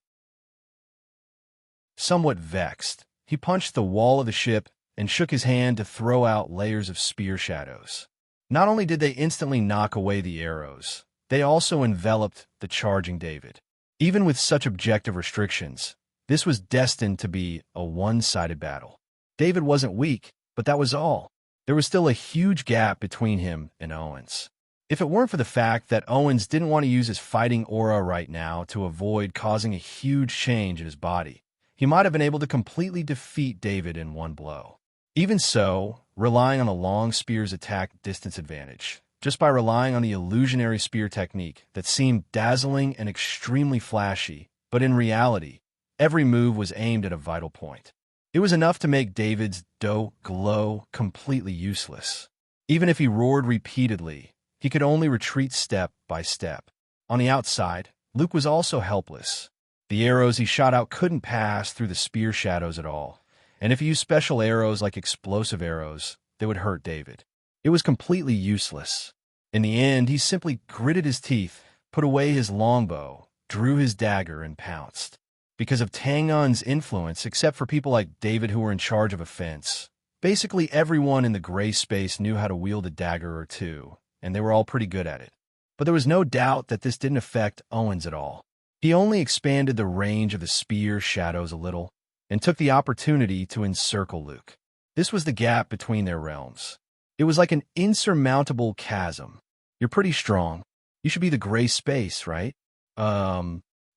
Somewhat vexed, he punched the wall of the ship and shook his hand to throw out layers of spear shadows. Not only did they instantly knock away the arrows, they also enveloped the charging David. Even with such objective restrictions, this was destined to be a one-sided battle. David wasn't weak, but that was all. There was still a huge gap between him and Owens. If it weren't for the fact that Owens didn't want to use his fighting aura right now to avoid causing a huge change in his body, he might have been able to completely defeat David in one blow. Even so, relying on the long spear's attack distance advantage, just by relying on the illusionary spear technique that seemed dazzling and extremely flashy, but in reality, every move was aimed at a vital point. It was enough to make David's dough glow completely useless. Even if he roared repeatedly, he could only retreat step by step. On the outside, Luke was also helpless. The arrows he shot out couldn't pass through the spear shadows at all, and if he used special arrows like explosive arrows, they would hurt David. It was completely useless. In the end, he simply gritted his teeth, put away his longbow, drew his dagger, and pounced. Because of Tangon's influence, except for people like David who were in charge of a fence, basically everyone in the gray space knew how to wield a dagger or two, and they were all pretty good at it. But there was no doubt that this didn't affect Owens at all. He only expanded the range of the spear shadows a little, and took the opportunity to encircle Luke. This was the gap between their realms. It was like an insurmountable chasm. "You're pretty strong. You should be the gray space, right?"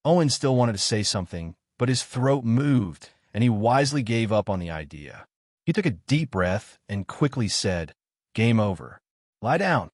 Owen still wanted to say something, but his throat moved, and he wisely gave up on the idea. He took a deep breath and quickly said, "Game over. Lie down."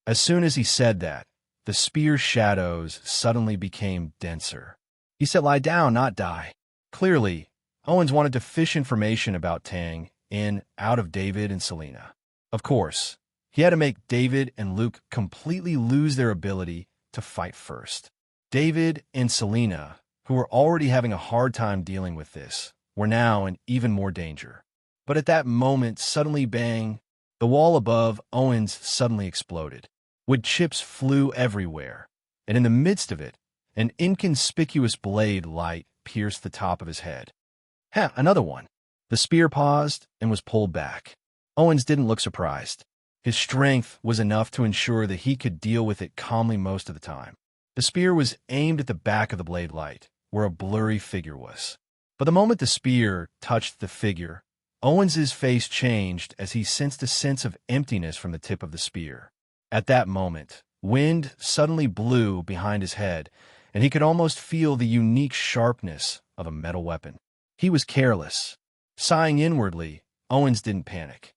As soon as he said that, the spear shadows suddenly became denser. He said lie down, not die. Clearly, Owens wanted to fish information about Tang in out of David and Selena. Of course, he had to make David and Luke completely lose their ability to fight first. David and Selena, who were already having a hard time dealing with this, were now in even more danger. But at that moment, suddenly bang, the wall above Owens suddenly exploded. Wood chips flew everywhere, and in the midst of it, an inconspicuous blade light pierced the top of his head. Ha, another one. The spear paused and was pulled back. Owens didn't look surprised. His strength was enough to ensure that he could deal with it calmly most of the time. The spear was aimed at the back of the blade light, where a blurry figure was. But the moment the spear touched the figure, Owens's face changed as he sensed a sense of emptiness from the tip of the spear. At that moment, wind suddenly blew behind his head, and he could almost feel the unique sharpness of a metal weapon. He was careless. Sighing inwardly, Owens didn't panic.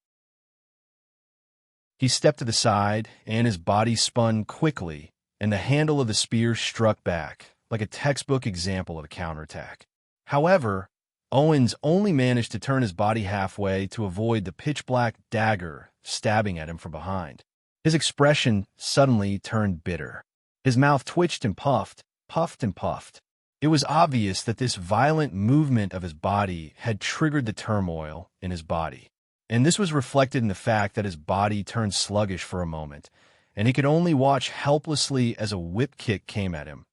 He stepped to the side, and his body spun quickly, and the handle of the spear struck back, like a textbook example of a counterattack. However, Owens only managed to turn his body halfway to avoid the pitch-black dagger stabbing at him from behind. His expression suddenly turned bitter. His mouth twitched and puffed and puffed. It was obvious that this violent movement of his body had triggered the turmoil in his body, and this was reflected in the fact that his body turned sluggish for a moment, and he could only watch helplessly as a whip kick came at him,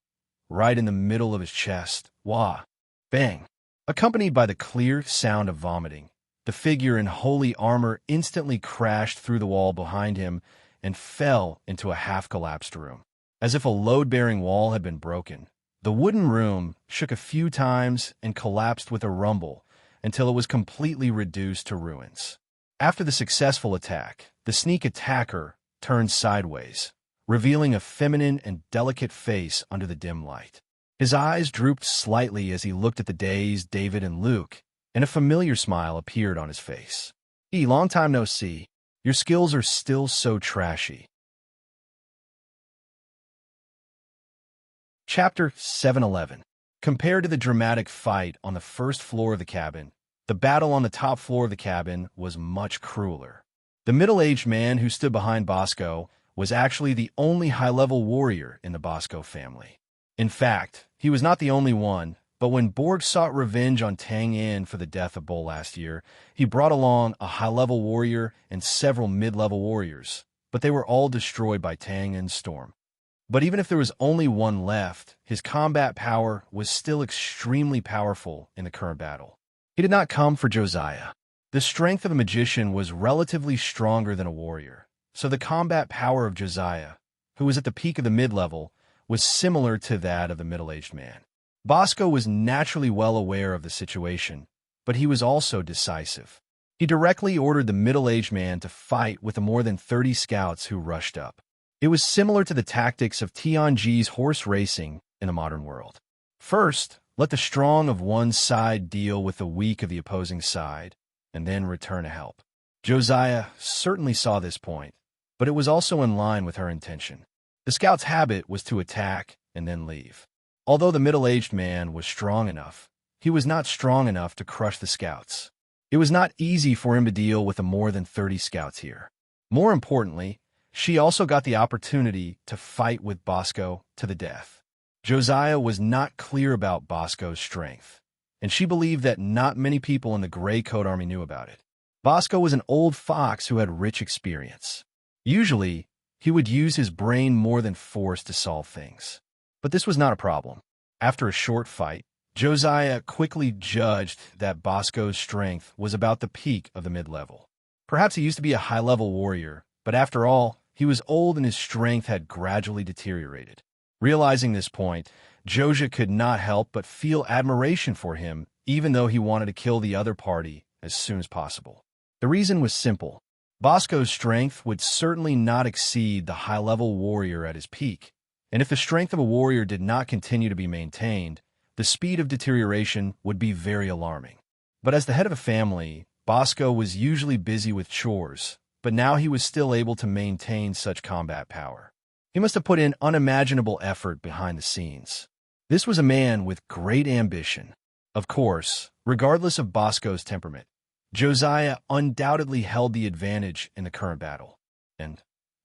right in the middle of his chest. Wah! Bang! Accompanied by the clear sound of vomiting, the figure in holy armor instantly crashed through the wall behind him and fell into a half-collapsed room. As if a load-bearing wall had been broken, the wooden room shook a few times and collapsed with a rumble until it was completely reduced to ruins. After the successful attack, the sneak attacker turned sideways, revealing a feminine and delicate face under the dim light. His eyes drooped slightly as he looked at the dazed David and Luke, and a familiar smile appeared on his face. Long time no see. Your skills are still so trashy. Chapter 711. Compared to the dramatic fight on the first floor of the cabin, the battle on the top floor of the cabin was much crueler. The middle-aged man who stood behind Bosco was actually the only high-level warrior in the Bosco family. In fact, he was not the only one, but when Borg sought revenge on Tang Yin for the death of Bull last year, he brought along a high-level warrior and several mid-level warriors, but they were all destroyed by Tang Yin's storm. But even if there was only one left, his combat power was still extremely powerful in the current battle. He did not come for Josiah. The strength of a magician was relatively stronger than a warrior, so the combat power of Josiah, who was at the peak of the mid-level, was similar to that of the middle-aged man. Bosco was naturally well aware of the situation, but he was also decisive. He directly ordered the middle-aged man to fight with the more than 30 scouts who rushed up. It was similar to the tactics of Tianji's horse racing in the modern world. First, let the strong of one side deal with the weak of the opposing side, and then return to help. Josiah certainly saw this point, but it was also in line with her intention. The scout's habit was to attack and then leave. Although the middle-aged man was strong enough, he was not strong enough to crush the scouts. It was not easy for him to deal with the more than 30 scouts here. More importantly, she also got the opportunity to fight with Bosco to the death. Josiah was not clear about Bosco's strength, and she believed that not many people in the Gray Coat Army knew about it. Bosco was an old fox who had rich experience. Usually, he would use his brain more than force to solve things. But this was not a problem. After a short fight, Josiah quickly judged that Bosco's strength was about the peak of the mid-level. Perhaps he used to be a high-level warrior, but after all, he was old and his strength had gradually deteriorated. Realizing this point, Josiah could not help but feel admiration for him, even though he wanted to kill the other party as soon as possible. The reason was simple. Bosco's strength would certainly not exceed the high-level warrior at his peak, and if the strength of a warrior did not continue to be maintained, the speed of deterioration would be very alarming. But as the head of a family, Bosco was usually busy with chores, but now he was still able to maintain such combat power. He must have put in unimaginable effort behind the scenes. This was a man with great ambition. Of course, regardless of Bosco's temperament, Josiah undoubtedly held the advantage in the current battle. And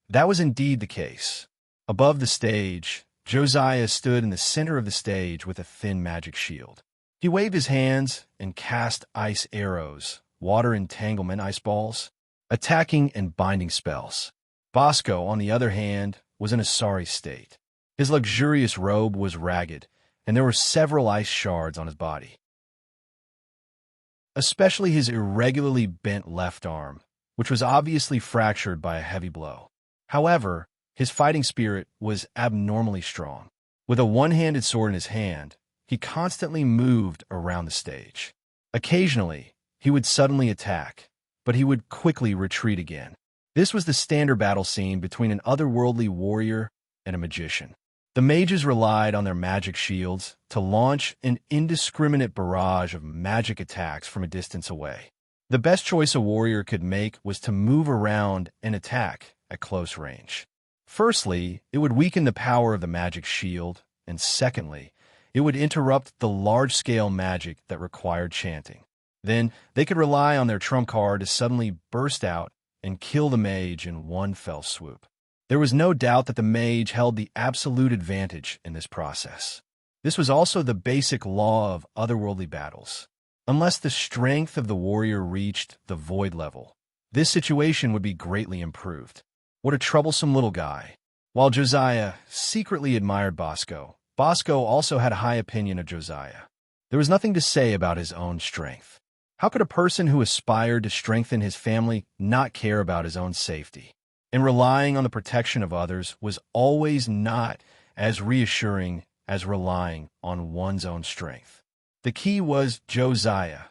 that was indeed the case. Above the stage, Josiah stood in the center of the stage with a thin magic shield. He waved his hands and cast ice arrows, water entanglement ice balls, attacking and binding spells. Bosco, on the other hand, was in a sorry state. His luxurious robe was ragged, and there were several ice shards on his body, especially his irregularly bent left arm, which was obviously fractured by a heavy blow. However, his fighting spirit was abnormally strong. With a one-handed sword in his hand, he constantly moved around the stage. Occasionally, he would suddenly attack, but he would quickly retreat again. This was the standard battle scene between an otherworldly warrior and a magician. The mages relied on their magic shields to launch an indiscriminate barrage of magic attacks from a distance away. The best choice a warrior could make was to move around and attack at close range. Firstly, it would weaken the power of the magic shield, and secondly, it would interrupt the large-scale magic that required chanting. Then, they could rely on their trump card to suddenly burst out and kill the mage in one fell swoop. There was no doubt that the mage held the absolute advantage in this process. This was also the basic law of otherworldly battles. Unless the strength of the warrior reached the void level, this situation would be greatly improved. What a troublesome little guy. While Josiah secretly admired Bosco, Bosco also had a high opinion of Josiah. There was nothing to say about his own strength. How could a person who aspired to strengthen his family not care about his own safety? And relying on the protection of others was always not as reassuring as relying on one's own strength. The key was Josiah.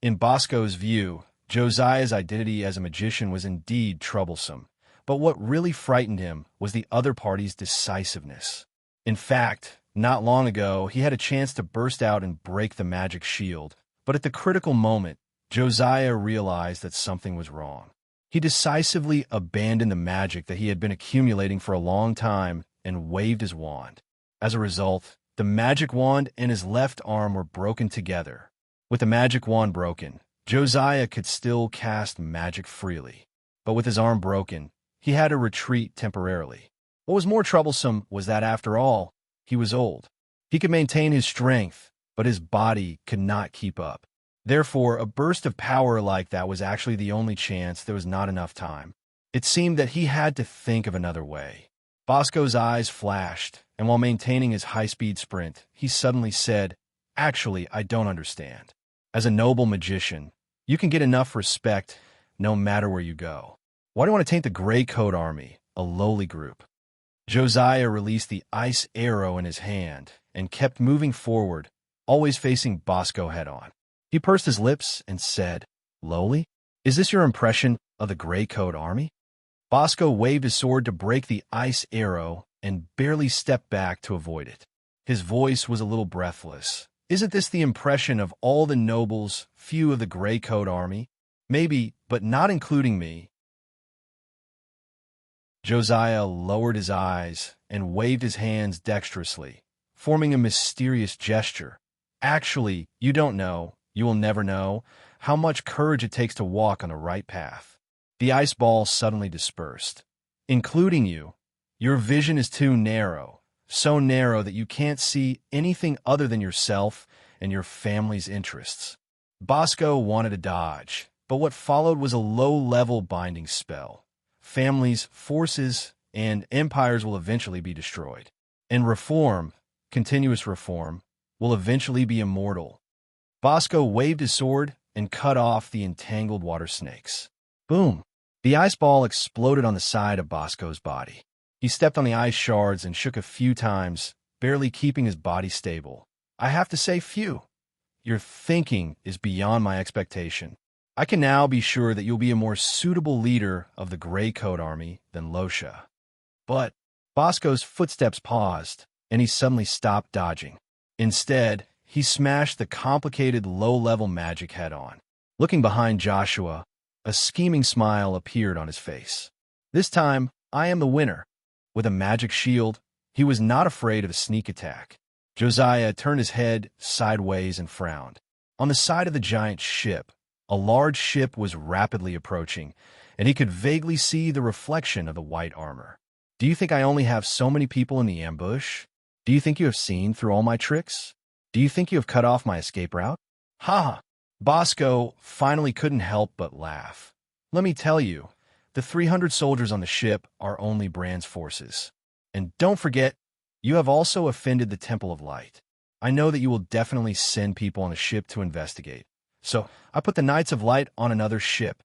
In Bosco's view, Josiah's identity as a magician was indeed troublesome, but what really frightened him was the other party's decisiveness. In fact, not long ago, he had a chance to burst out and break the magic shield, but at the critical moment, Josiah realized that something was wrong. He decisively abandoned the magic that he had been accumulating for a long time and waved his wand. As a result, the magic wand and his left arm were broken together. With the magic wand broken, Josiah could still cast magic freely. But with his arm broken, he had to retreat temporarily. What was more troublesome was that, after all, he was old. He could maintain his strength, but his body could not keep up. Therefore, a burst of power like that was actually the only chance there was not enough time. It seemed that he had to think of another way. Bosco's eyes flashed, and while maintaining his high-speed sprint, he suddenly said, "Actually, I don't understand. As a noble magician, you can get enough respect no matter where you go. Why do you want to taint the Gray Coat Army, a lowly group?" Josiah released the ice arrow in his hand and kept moving forward, always facing Bosco head-on. He pursed his lips and said, "Lowly? Is this your impression of the Gray Coat Army?" Bosco waved his sword to break the ice arrow and barely stepped back to avoid it. His voice was a little breathless. "Isn't this the impression of all the nobles, few of the Gray Coat Army? Maybe, but not including me." Josiah lowered his eyes and waved his hands dexterously, forming a mysterious gesture. "Actually, you don't know. You will never know how much courage it takes to walk on the right path." The ice ball suddenly dispersed. "Including you. Your vision is too narrow, so narrow that you can't see anything other than yourself and your family's interests." Bosco wanted to dodge, but what followed was a low-level binding spell. Families, forces, and empires will eventually be destroyed. And reform, continuous reform, will eventually be immortal. Bosco waved his sword and cut off the entangled water snakes. Boom! The ice ball exploded on the side of Bosco's body. He stepped on the ice shards and shook a few times, barely keeping his body stable. "I have to say phew. Your thinking is beyond my expectation. I can now be sure that you'll be a more suitable leader of the Gray Coat Army than Losha." But Bosco's footsteps paused, and he suddenly stopped dodging. Instead, he smashed the complicated low-level magic head-on. Looking behind Joshua, a scheming smile appeared on his face. "This time, I am the winner." With a magic shield, he was not afraid of a sneak attack. Josiah turned his head sideways and frowned. On the side of the giant ship, a large ship was rapidly approaching, and he could vaguely see the reflection of the white armor. "Do you think I only have so many people in the ambush? Do you think you have seen through all my tricks? Do you think you have cut off my escape route?" "Ha!" Bosco finally couldn't help but laugh. "Let me tell you, The 300 soldiers on the ship are only Brand's forces. And don't forget, you have also offended the Temple of Light. I know that you will definitely send people on the ship to investigate. So I put the Knights of Light on another ship.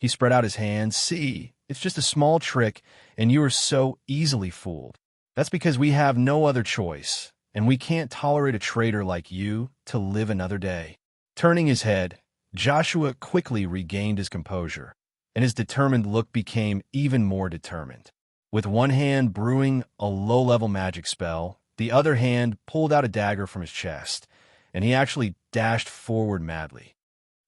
He spread out his hands. See, it's just a small trick, and you are so easily fooled. That's because we have no other choice, and we can't tolerate a traitor like you to live another day. Turning his head, Joshua quickly regained his composure, and his determined look became even more determined. With one hand brewing a low-level magic spell, the other hand pulled out a dagger from his chest, and he actually dashed forward madly.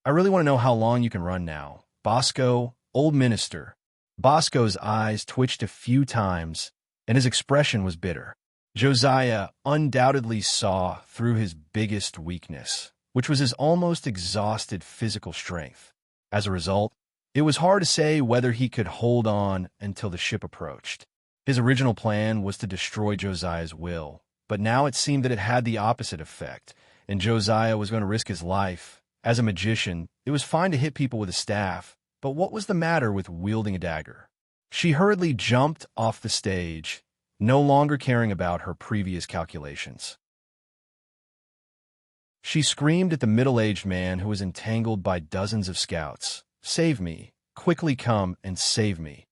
I really want to know how long you can run now. Bosco, old minister. Bosco's eyes twitched a few times, and his expression was bitter. Josiah undoubtedly saw through his biggest weakness, which was his almost exhausted physical strength. As a result, it was hard to say whether he could hold on until the ship approached. His original plan was to destroy Josiah's will, but now it seemed that it had the opposite effect, and Josiah was going to risk his life. As a magician, it was fine to hit people with a staff, but what was the matter with wielding a dagger? She hurriedly jumped off the stage, no longer caring about her previous calculations. She screamed at the middle-aged man who was entangled by dozens of scouts. "Save me! Quickly come and save me!"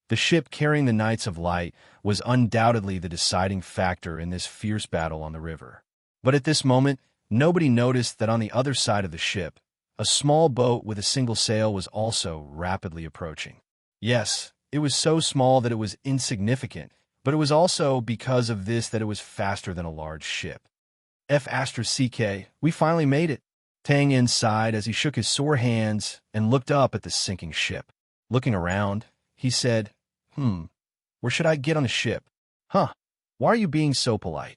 The ship carrying the Knights of Light was undoubtedly the deciding factor in this fierce battle on the river. But at this moment, nobody noticed that on the other side of the ship, a small boat with a single sail was also rapidly approaching. Yes, it was so small that it was insignificant, but it was also because of this that it was faster than a large ship. F***, we finally made it. Tang Yin sighed as he shook his sore hands and looked up at the sinking ship. Looking around, he said, where should I get on the ship? Why are you being so polite?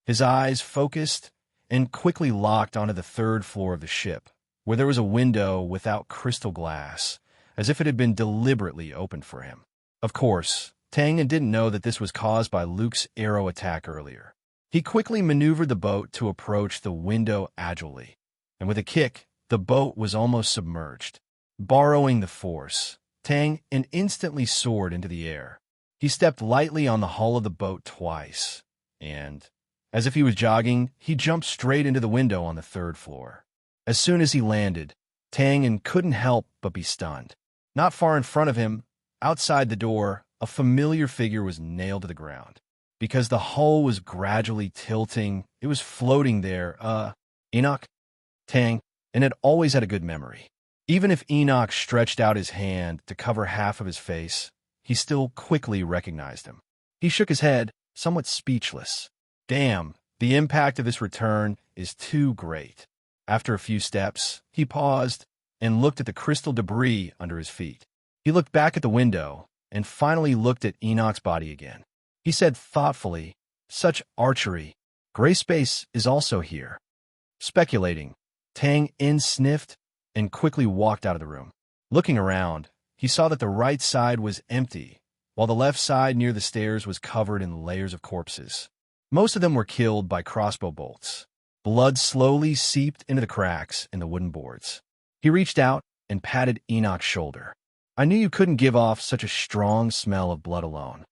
His eyes focused and quickly locked onto the third floor of the ship, where there was a window without crystal glass, as if it had been deliberately opened for him. Of course, Tang Yin didn't know that this was caused by Luke's arrow attack earlier. He quickly maneuvered the boat to approach the window agilely, and with a kick, the boat was almost submerged. Borrowing the force, Tang Yin instantly soared into the air. He stepped lightly on the hull of the boat twice, and, as if he was jogging, he jumped straight into the window on the third floor. As soon as he landed, Tang Yin couldn't help but be stunned. Not far in front of him, outside the door, a familiar figure was nailed to the ground. Because the hull was gradually tilting, it was floating there. Enoch? Tang Yin had always had a good memory. Even if Enoch stretched out his hand to cover half of his face, he still quickly recognized him. He shook his head, somewhat speechless. Damn, the impact of this return is too great. After a few steps, he paused and looked at the crystal debris under his feet. He looked back at the window and finally looked at Enoch's body again. He said thoughtfully, "Such archery. Gray space is also here." Speculating, Tang Yin sniffed and quickly walked out of the room. Looking around, he saw that the right side was empty, while the left side near the stairs was covered in layers of corpses. Most of them were killed by crossbow bolts. Blood slowly seeped into the cracks in the wooden boards. He reached out and patted Enoch's shoulder. "I knew you couldn't give off such a strong smell of blood alone."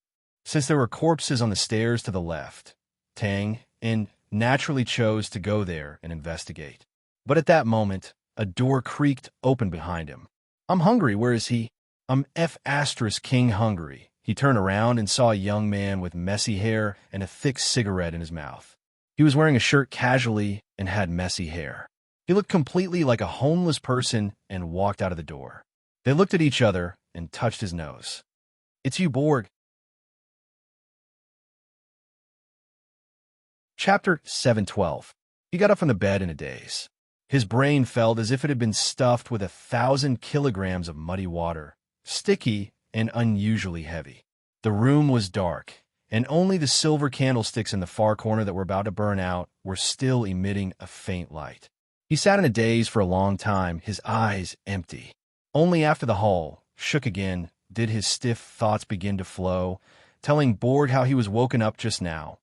Since there were corpses on the stairs to the left, Tang Yin naturally chose to go there and investigate. But at that moment, a door creaked open behind him. "I'm hungry, where is he?" "I'm King hungry." He turned around and saw a young man with messy hair and a thick cigarette in his mouth. He was wearing a shirt casually and had messy hair. He looked completely like a homeless person and walked out of the door. They looked at each other and touched his nose. "It's you, Borg." Chapter 712. He got up from the bed in a daze. His brain felt as if it had been stuffed with 1,000 kilograms of muddy water, sticky and unusually heavy. The room was dark, and only the silver candlesticks in the far corner that were about to burn out were still emitting a faint light. He sat in a daze for a long time, his eyes empty. Only after the hull shook again did his stiff thoughts begin to flow, telling Borg how he was woken up just now.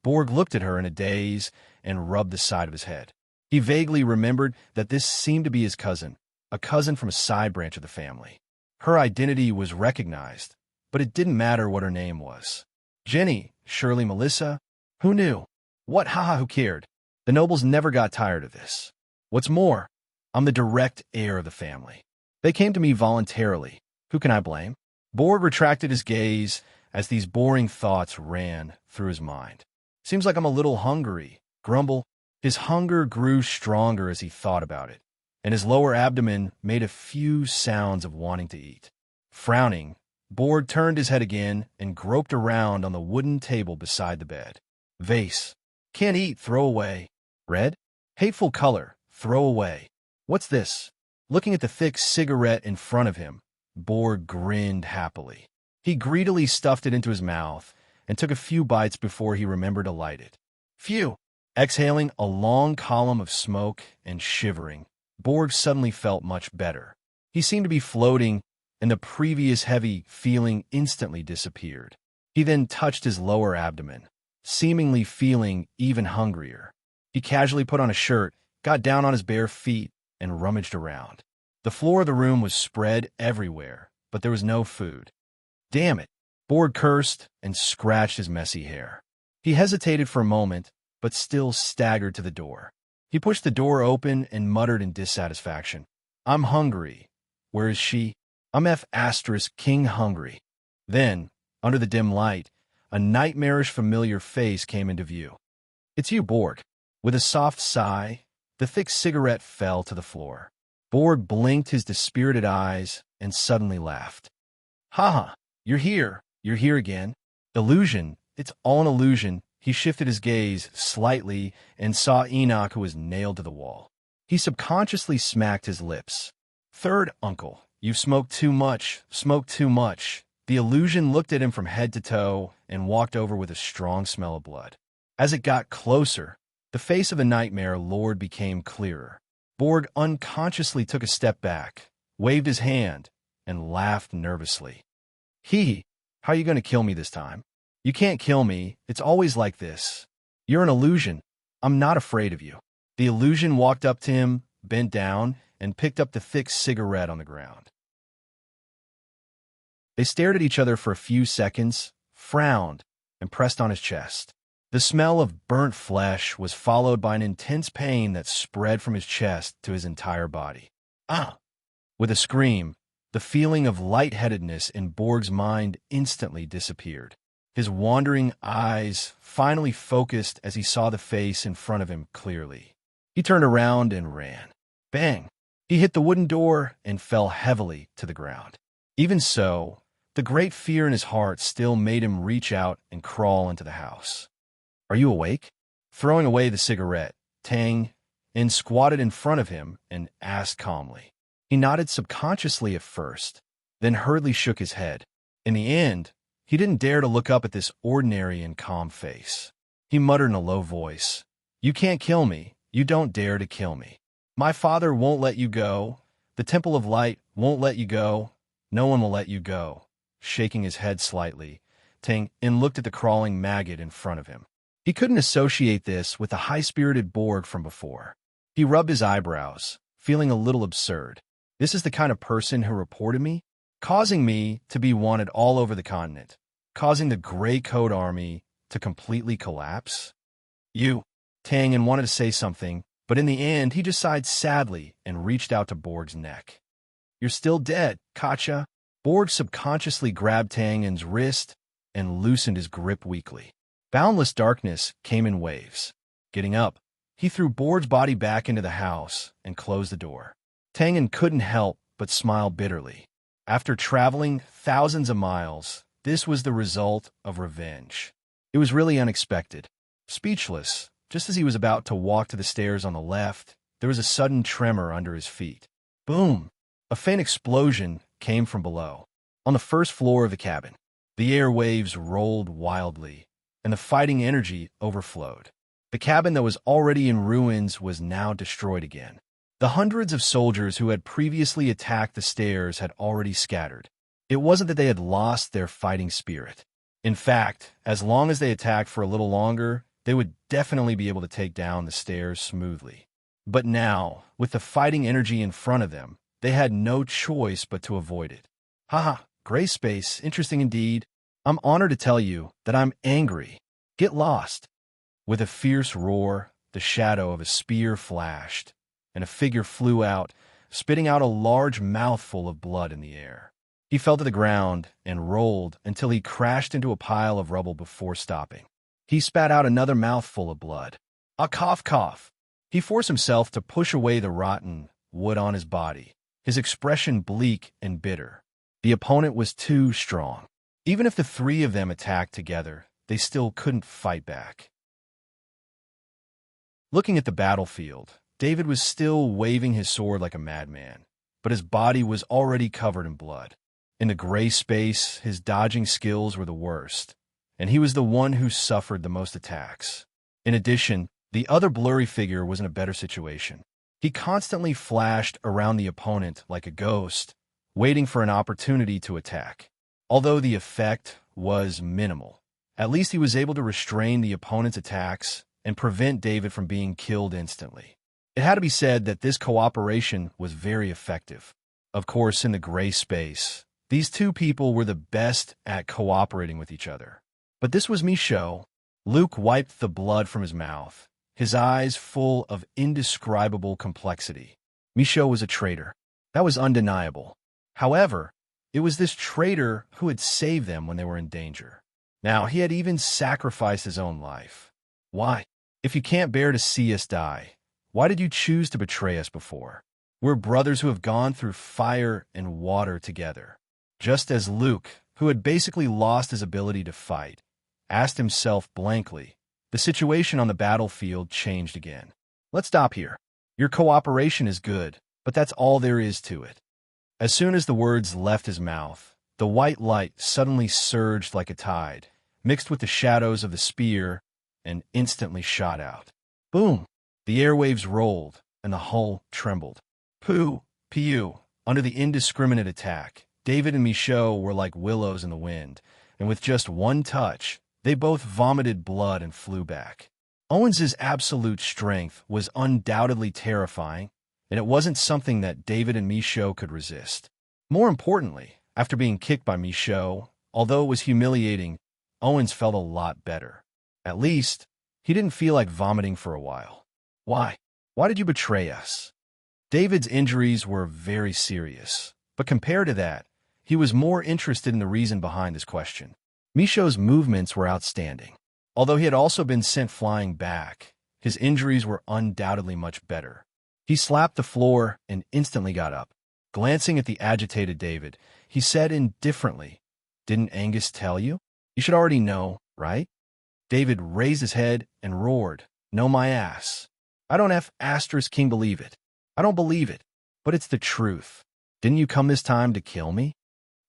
Borg looked at her in a daze and rubbed the side of his head. He vaguely remembered that this seemed to be his cousin, a cousin from a side branch of the family. Her identity was recognized, but it didn't matter what her name was. Jenny, Shirley, Melissa? Who knew? What? Haha, who cared? The nobles never got tired of this. What's more, I'm the direct heir of the family. They came to me voluntarily. Who can I blame? Borg retracted his gaze as these boring thoughts ran through his mind. Seems like I'm a little hungry. Grumble. His hunger grew stronger as he thought about it, and his lower abdomen made a few sounds of wanting to eat. Frowning, Borg turned his head again and groped around on the wooden table beside the bed. Vase. Can't eat, throw away. Red? Hateful color, throw away. What's this? Looking at the thick cigarette in front of him, Borg grinned happily. He greedily stuffed it into his mouth and took a few bites before he remembered to light it. Phew! Exhaling a long column of smoke and shivering, Borg suddenly felt much better. He seemed to be floating, and the previous heavy feeling instantly disappeared. He then touched his lower abdomen, seemingly feeling even hungrier. He casually put on a shirt, got down on his bare feet, and rummaged around. The floor of the room was spread everywhere, but there was no food. Damn it! Borg cursed and scratched his messy hair. He hesitated for a moment, but still staggered to the door. He pushed the door open and muttered in dissatisfaction. I'm hungry. Where is she? I'm King hungry. Then, under the dim light, a nightmarish familiar face came into view. It's you, Borg. With a soft sigh, the thick cigarette fell to the floor. Borg blinked his dispirited eyes and suddenly laughed. Haha, you're here again. Illusion, it's all an illusion. He shifted his gaze slightly and saw Enoch, who was nailed to the wall. He subconsciously smacked his lips. Third uncle, you've smoked too much, smoked too much. The illusion looked at him from head to toe and walked over with a strong smell of blood. As it got closer, the face of the nightmare lord became clearer. Borg unconsciously took a step back, waved his hand, and laughed nervously. How are you going to kill me this time? You can't kill me, it's always like this. You're an illusion. I'm not afraid of you. The illusion walked up to him, bent down, and picked up the thick cigarette on the ground. They stared at each other for a few seconds, frowned, and pressed on his chest. The smell of burnt flesh was followed by an intense pain that spread from his chest to his entire body. Ah! With a scream, the feeling of lightheadedness in Borg's mind instantly disappeared. His wandering eyes finally focused as he saw the face in front of him clearly. He turned around and ran. Bang! He hit the wooden door and fell heavily to the ground. Even so, the great fear in his heart still made him reach out and crawl into the house. Are you awake? Throwing away the cigarette, Tang squatted in front of him and asked calmly. He nodded subconsciously at first, then hurriedly shook his head. In the end, he didn't dare to look up at this ordinary and calm face. He muttered in a low voice, You can't kill me. You don't dare to kill me. My father won't let you go. The Temple of Light won't let you go. No one will let you go. Shaking his head slightly, Tang looked at the crawling maggot in front of him. He couldn't associate this with the high-spirited Borg from before. He rubbed his eyebrows, feeling a little absurd. This is the kind of person who reported me, causing me to be wanted all over the continent, causing the Gray Coat Army to completely collapse? Tang wanted to say something, but in the end he just sighed sadly and reached out to Borg's neck. You're still dead, Katja. Borg subconsciously grabbed Tang's wrist and loosened his grip weakly. Boundless darkness came in waves. Getting up, he threw Borg's body back into the house and closed the door. Tang couldn't help but smile bitterly. After traveling thousands of miles, this was the result of revenge. It was really unexpected. Speechless, just as he was about to walk to the stairs on the left, there was a sudden tremor under his feet. Boom! A faint explosion came from below. On the first floor of the cabin, the airwaves rolled wildly, and the fighting energy overflowed. The cabin that was already in ruins was now destroyed again. The hundreds of soldiers who had previously attacked the stairs had already scattered. It wasn't that they had lost their fighting spirit. In fact, as long as they attacked for a little longer, they would definitely be able to take down the stairs smoothly. But now, with the fighting energy in front of them, they had no choice but to avoid it. Haha, gray space, interesting indeed. I'm honored to tell you that I'm angry. Get lost. With a fierce roar, the shadow of a spear flashed, and a figure flew out, spitting out a large mouthful of blood in the air. He fell to the ground and rolled until he crashed into a pile of rubble before stopping. He spat out another mouthful of blood. A cough, cough. He forced himself to push away the rotten wood on his body, his expression bleak and bitter. The opponent was too strong. Even if the three of them attacked together, they still couldn't fight back. Looking at the battlefield, David was still waving his sword like a madman, but his body was already covered in blood. In the gray space, his dodging skills were the worst, and he was the one who suffered the most attacks. In addition, the other blurry figure was in a better situation. He constantly flashed around the opponent like a ghost, waiting for an opportunity to attack. Although the effect was minimal, at least he was able to restrain the opponent's attacks and prevent David from being killed instantly. It had to be said that this cooperation was very effective. Of course, in the gray space, these two people were the best at cooperating with each other. But this was Michaud. Luke wiped the blood from his mouth, his eyes full of indescribable complexity. Michaud was a traitor. That was undeniable. However, it was this traitor who had saved them when they were in danger. Now, he had even sacrificed his own life. Why? If you can't bear to see us die, why did you choose to betray us before? We're brothers who have gone through fire and water together. Just as Luke, who had basically lost his ability to fight, asked himself blankly, the situation on the battlefield changed again. Let's stop here. Your cooperation is good, but that's all there is to it. As soon as the words left his mouth, the white light suddenly surged like a tide, mixed with the shadows of the spear, and instantly shot out. Boom! The airwaves rolled, and the hull trembled. Pooh! Pew! Under the indiscriminate attack, David and Michaud were like willows in the wind, and with just one touch, they both vomited blood and flew back. Owens's absolute strength was undoubtedly terrifying, and it wasn't something that David and Michaud could resist. More importantly, after being kicked by Michaud, although it was humiliating, Owens felt a lot better. At least, he didn't feel like vomiting for a while. Why? Why did you betray us? David's injuries were very serious, but compared to that, he was more interested in the reason behind his question. Michaud's movements were outstanding. Although he had also been sent flying back, his injuries were undoubtedly much better. He slapped the floor and instantly got up. Glancing at the agitated David, he said indifferently, "Didn't Angus tell you? You should already know, right?" David raised his head and roared, "No, my ass. I don't have asterisk king believe it. I don't believe it, but it's the truth. Didn't you come this time to kill me?"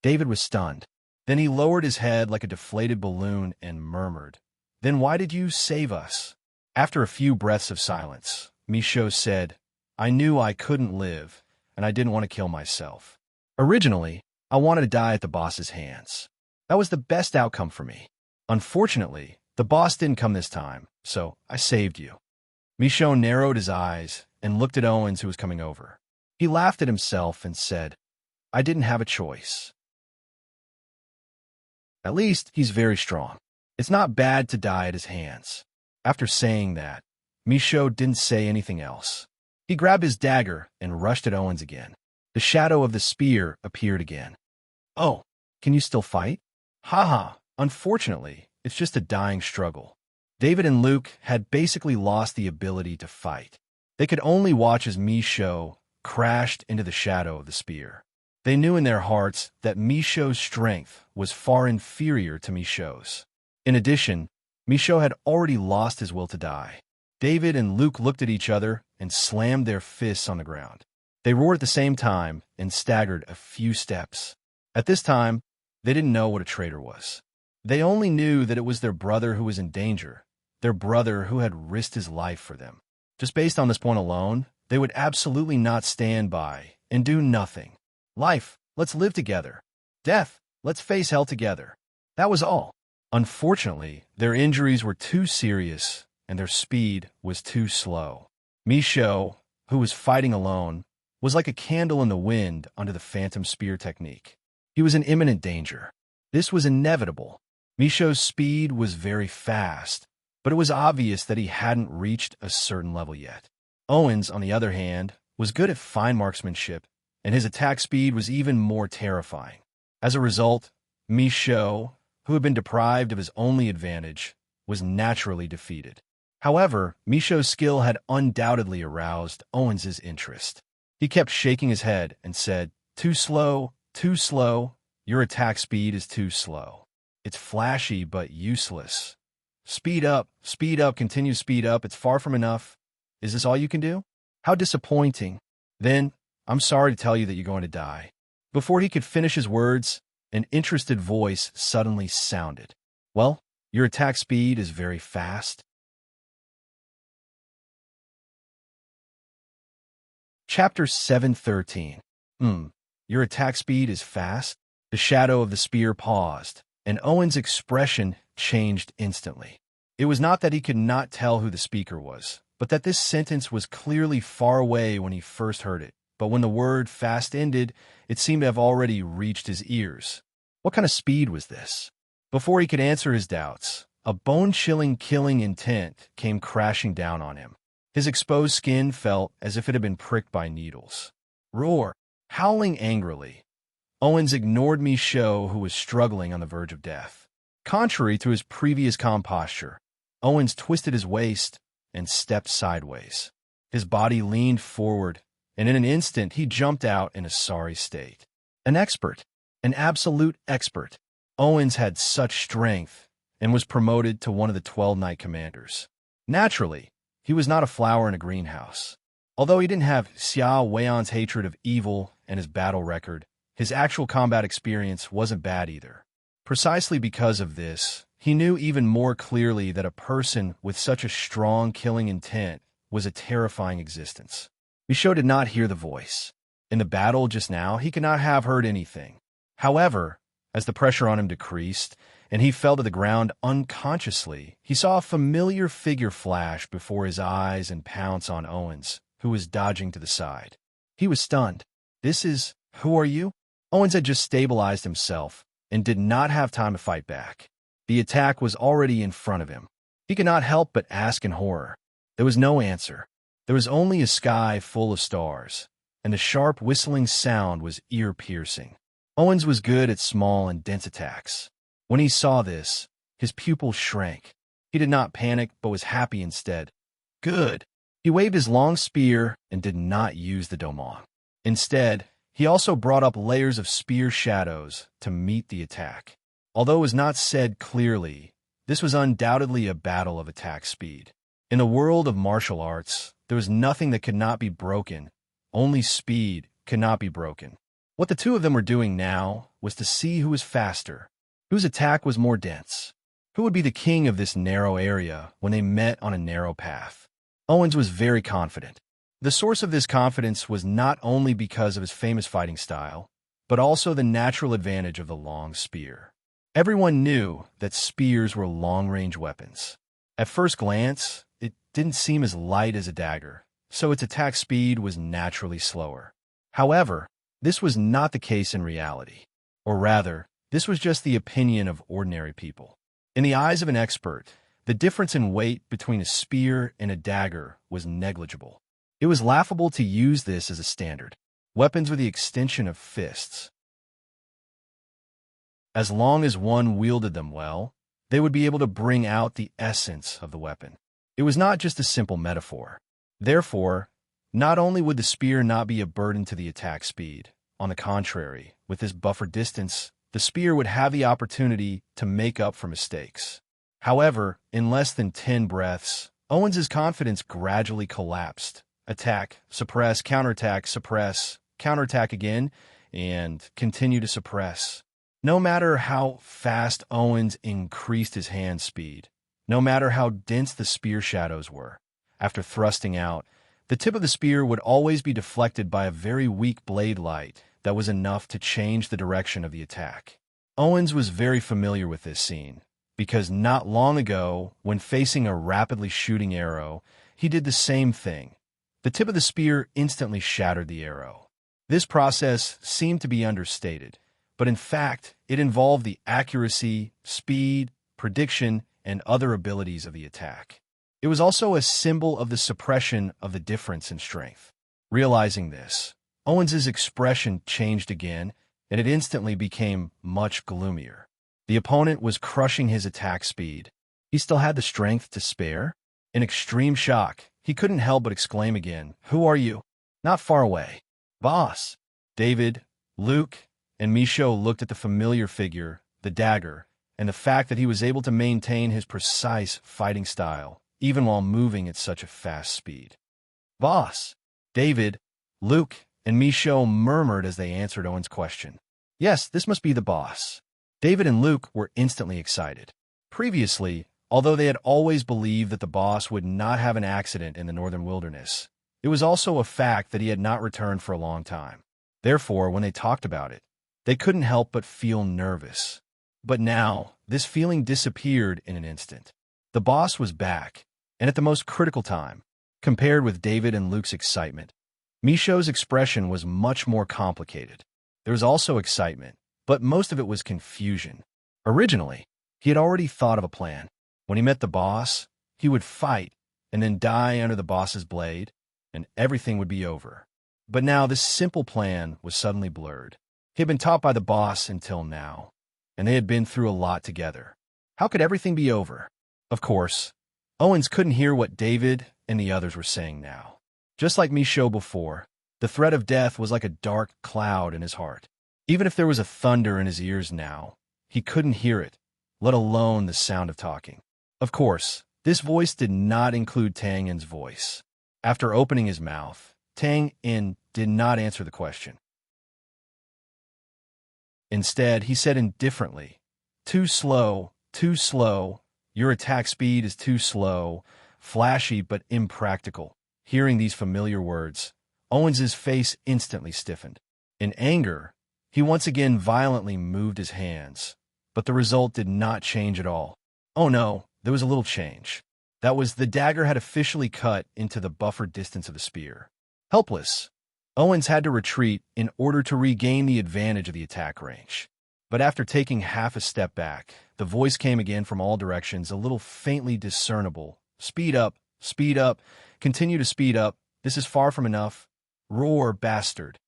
David was stunned. Then he lowered his head like a deflated balloon and murmured, "Then why did you save us?" After a few breaths of silence, Michaud said, "I knew I couldn't live, and I didn't want to kill myself. Originally, I wanted to die at the boss's hands. That was the best outcome for me. Unfortunately, the boss didn't come this time, so I saved you." Michaud narrowed his eyes and looked at Owens, who was coming over. He laughed at himself and said, "I didn't have a choice. At least he's very strong. It's not bad to die at his hands." After saying that, Michaud didn't say anything else. He grabbed his dagger and rushed at Owens again. The shadow of the spear appeared again. "Oh, can you still fight?" "Haha, unfortunately, it's just a dying struggle." David and Luke had basically lost the ability to fight. They could only watch as Michaud crashed into the shadow of the spear. They knew in their hearts that Michaud's strength was far inferior to Michaud's. In addition, Michaud had already lost his will to die. David and Luke looked at each other and slammed their fists on the ground. They roared at the same time and staggered a few steps. At this time, they didn't know what a traitor was. They only knew that it was their brother who was in danger, their brother who had risked his life for them. Just based on this point alone, they would absolutely not stand by and do nothing. Life, let's live together. Death, let's face hell together. That was all. Unfortunately, their injuries were too serious and their speed was too slow. Michaud, who was fighting alone, was like a candle in the wind under the phantom spear technique. He was in imminent danger. This was inevitable. Micho's speed was very fast, but it was obvious that he hadn't reached a certain level yet. Owens, on the other hand, was good at fine marksmanship, and his attack speed was even more terrifying. As a result, Micho, who had been deprived of his only advantage, was naturally defeated. However, Micho's skill had undoubtedly aroused Owens's interest. He kept shaking his head and said, "Too slow, too slow. Your attack speed is too slow. It's flashy but useless. Speed up, continue to speed up. It's far from enough. Is this all you can do? How disappointing. Then, I'm sorry to tell you that you're going to die." Before he could finish his words, an interested voice suddenly sounded. "Well, your attack speed is very fast." Chapter 713. Your attack speed is fast? The shadow of the spear paused, and Owen's expression changed instantly. It was not that he could not tell who the speaker was, but that this sentence was clearly far away when he first heard it. But when the word fast ended, it seemed to have already reached his ears. What kind of speed was this? Before he could answer his doubts, a bone-chilling killing intent came crashing down on him. His exposed skin felt as if it had been pricked by needles. Roar! Howling angrily, Owens ignored Michaud, who was struggling on the verge of death. Contrary to his previous calm posture, Owens twisted his waist and stepped sideways. His body leaned forward, and in an instant he jumped out in a sorry state. An expert, an absolute expert. Owens had such strength and was promoted to one of the 12 Knight Commanders. Naturally, he was not a flower in a greenhouse. Although he didn't have Xiao Weian's hatred of evil and his battle record, his actual combat experience wasn't bad either. Precisely because of this, he knew even more clearly that a person with such a strong killing intent was a terrifying existence. Michaud did not hear the voice. In the battle just now, he could not have heard anything. However, as the pressure on him decreased, and he fell to the ground unconsciously, he saw a familiar figure flash before his eyes and pounce on Owens, who was dodging to the side. He was stunned. Who are you? Owens had just stabilized himself and did not have time to fight back. The attack was already in front of him. He could not help but ask in horror. There was no answer. There was only a sky full of stars, and the sharp whistling sound was ear-piercing. Owens was good at small and dense attacks. When he saw this, his pupils shrank. He did not panic, but was happy instead. Good. He waved his long spear and did not use the domon. Instead, he also brought up layers of spear shadows to meet the attack. Although it was not said clearly, this was undoubtedly a battle of attack speed. In the world of martial arts, there was nothing that could not be broken. Only speed could not be broken. What the two of them were doing now was to see who was faster, whose attack was more dense, who would be the king of this narrow area when they met on a narrow path. Owens was very confident. The source of this confidence was not only because of his famous fighting style, but also the natural advantage of the long spear. Everyone knew that spears were long-range weapons. At first glance, it didn't seem as light as a dagger, so its attack speed was naturally slower. However, this was not the case in reality. Or rather, this was just the opinion of ordinary people. In the eyes of an expert, the difference in weight between a spear and a dagger was negligible. It was laughable to use this as a standard. Weapons were the extension of fists. As long as one wielded them well, they would be able to bring out the essence of the weapon. It was not just a simple metaphor. Therefore, not only would the spear not be a burden to the attack speed, on the contrary, with this buffer distance, the spear would have the opportunity to make up for mistakes. However, in less than 10 breaths, Owens's confidence gradually collapsed. Attack, suppress, counterattack, suppress, counterattack again, and continue to suppress. No matter how fast Owens increased his hand speed, no matter how dense the spear shadows were, after thrusting out, the tip of the spear would always be deflected by a very weak blade light that was enough to change the direction of the attack. Owens was very familiar with this scene, because not long ago, when facing a rapidly shooting arrow, he did the same thing. The tip of the spear instantly shattered the arrow. This process seemed to be understated, but in fact, it involved the accuracy, speed, prediction, and other abilities of the attack. It was also a symbol of the suppression of the difference in strength. Realizing this, Owens's expression changed again, and it instantly became much gloomier. The opponent was crushing his attack speed. He still had the strength to spare? In extreme shock, he couldn't help but exclaim again, "Who are you?" Not far away. "Boss." David, Luke, and Michaud looked at the familiar figure, the dagger, and the fact that he was able to maintain his precise fighting style, even while moving at such a fast speed. "Boss." David, Luke, and Michaud murmured as they answered Owen's question. Yes, this must be the boss. David and Luke were instantly excited. Previously, although they had always believed that the boss would not have an accident in the northern wilderness, it was also a fact that he had not returned for a long time. Therefore, when they talked about it, they couldn't help but feel nervous. But now, this feeling disappeared in an instant. The boss was back, and at the most critical time. Compared with David and Luke's excitement, Michaud's expression was much more complicated. There was also excitement, but most of it was confusion. Originally, he had already thought of a plan. When he met the boss, he would fight and then die under the boss's blade, and everything would be over. But now this simple plan was suddenly blurred. He had been taught by the boss until now, and they had been through a lot together. How could everything be over? Of course, Owens couldn't hear what David and the others were saying now. Just like Michaud before, the threat of death was like a dark cloud in his heart. Even if there was a thunder in his ears now, he couldn't hear it, let alone the sound of talking. Of course, this voice did not include Tang In's voice. After opening his mouth, Tang In did not answer the question. Instead, he said indifferently, too slow, your attack speed is too slow, flashy but impractical." Hearing these familiar words, Owens's face instantly stiffened. In anger, he once again violently moved his hands, but the result did not change at all. Oh no, there was a little change. That was, the dagger had officially cut into the buffer distance of the spear. Helpless, Owens had to retreat in order to regain the advantage of the attack range. But after taking half a step back, the voice came again from all directions, a little faintly discernible. Speed up, continue to speed up, this is far from enough. Roar, bastard."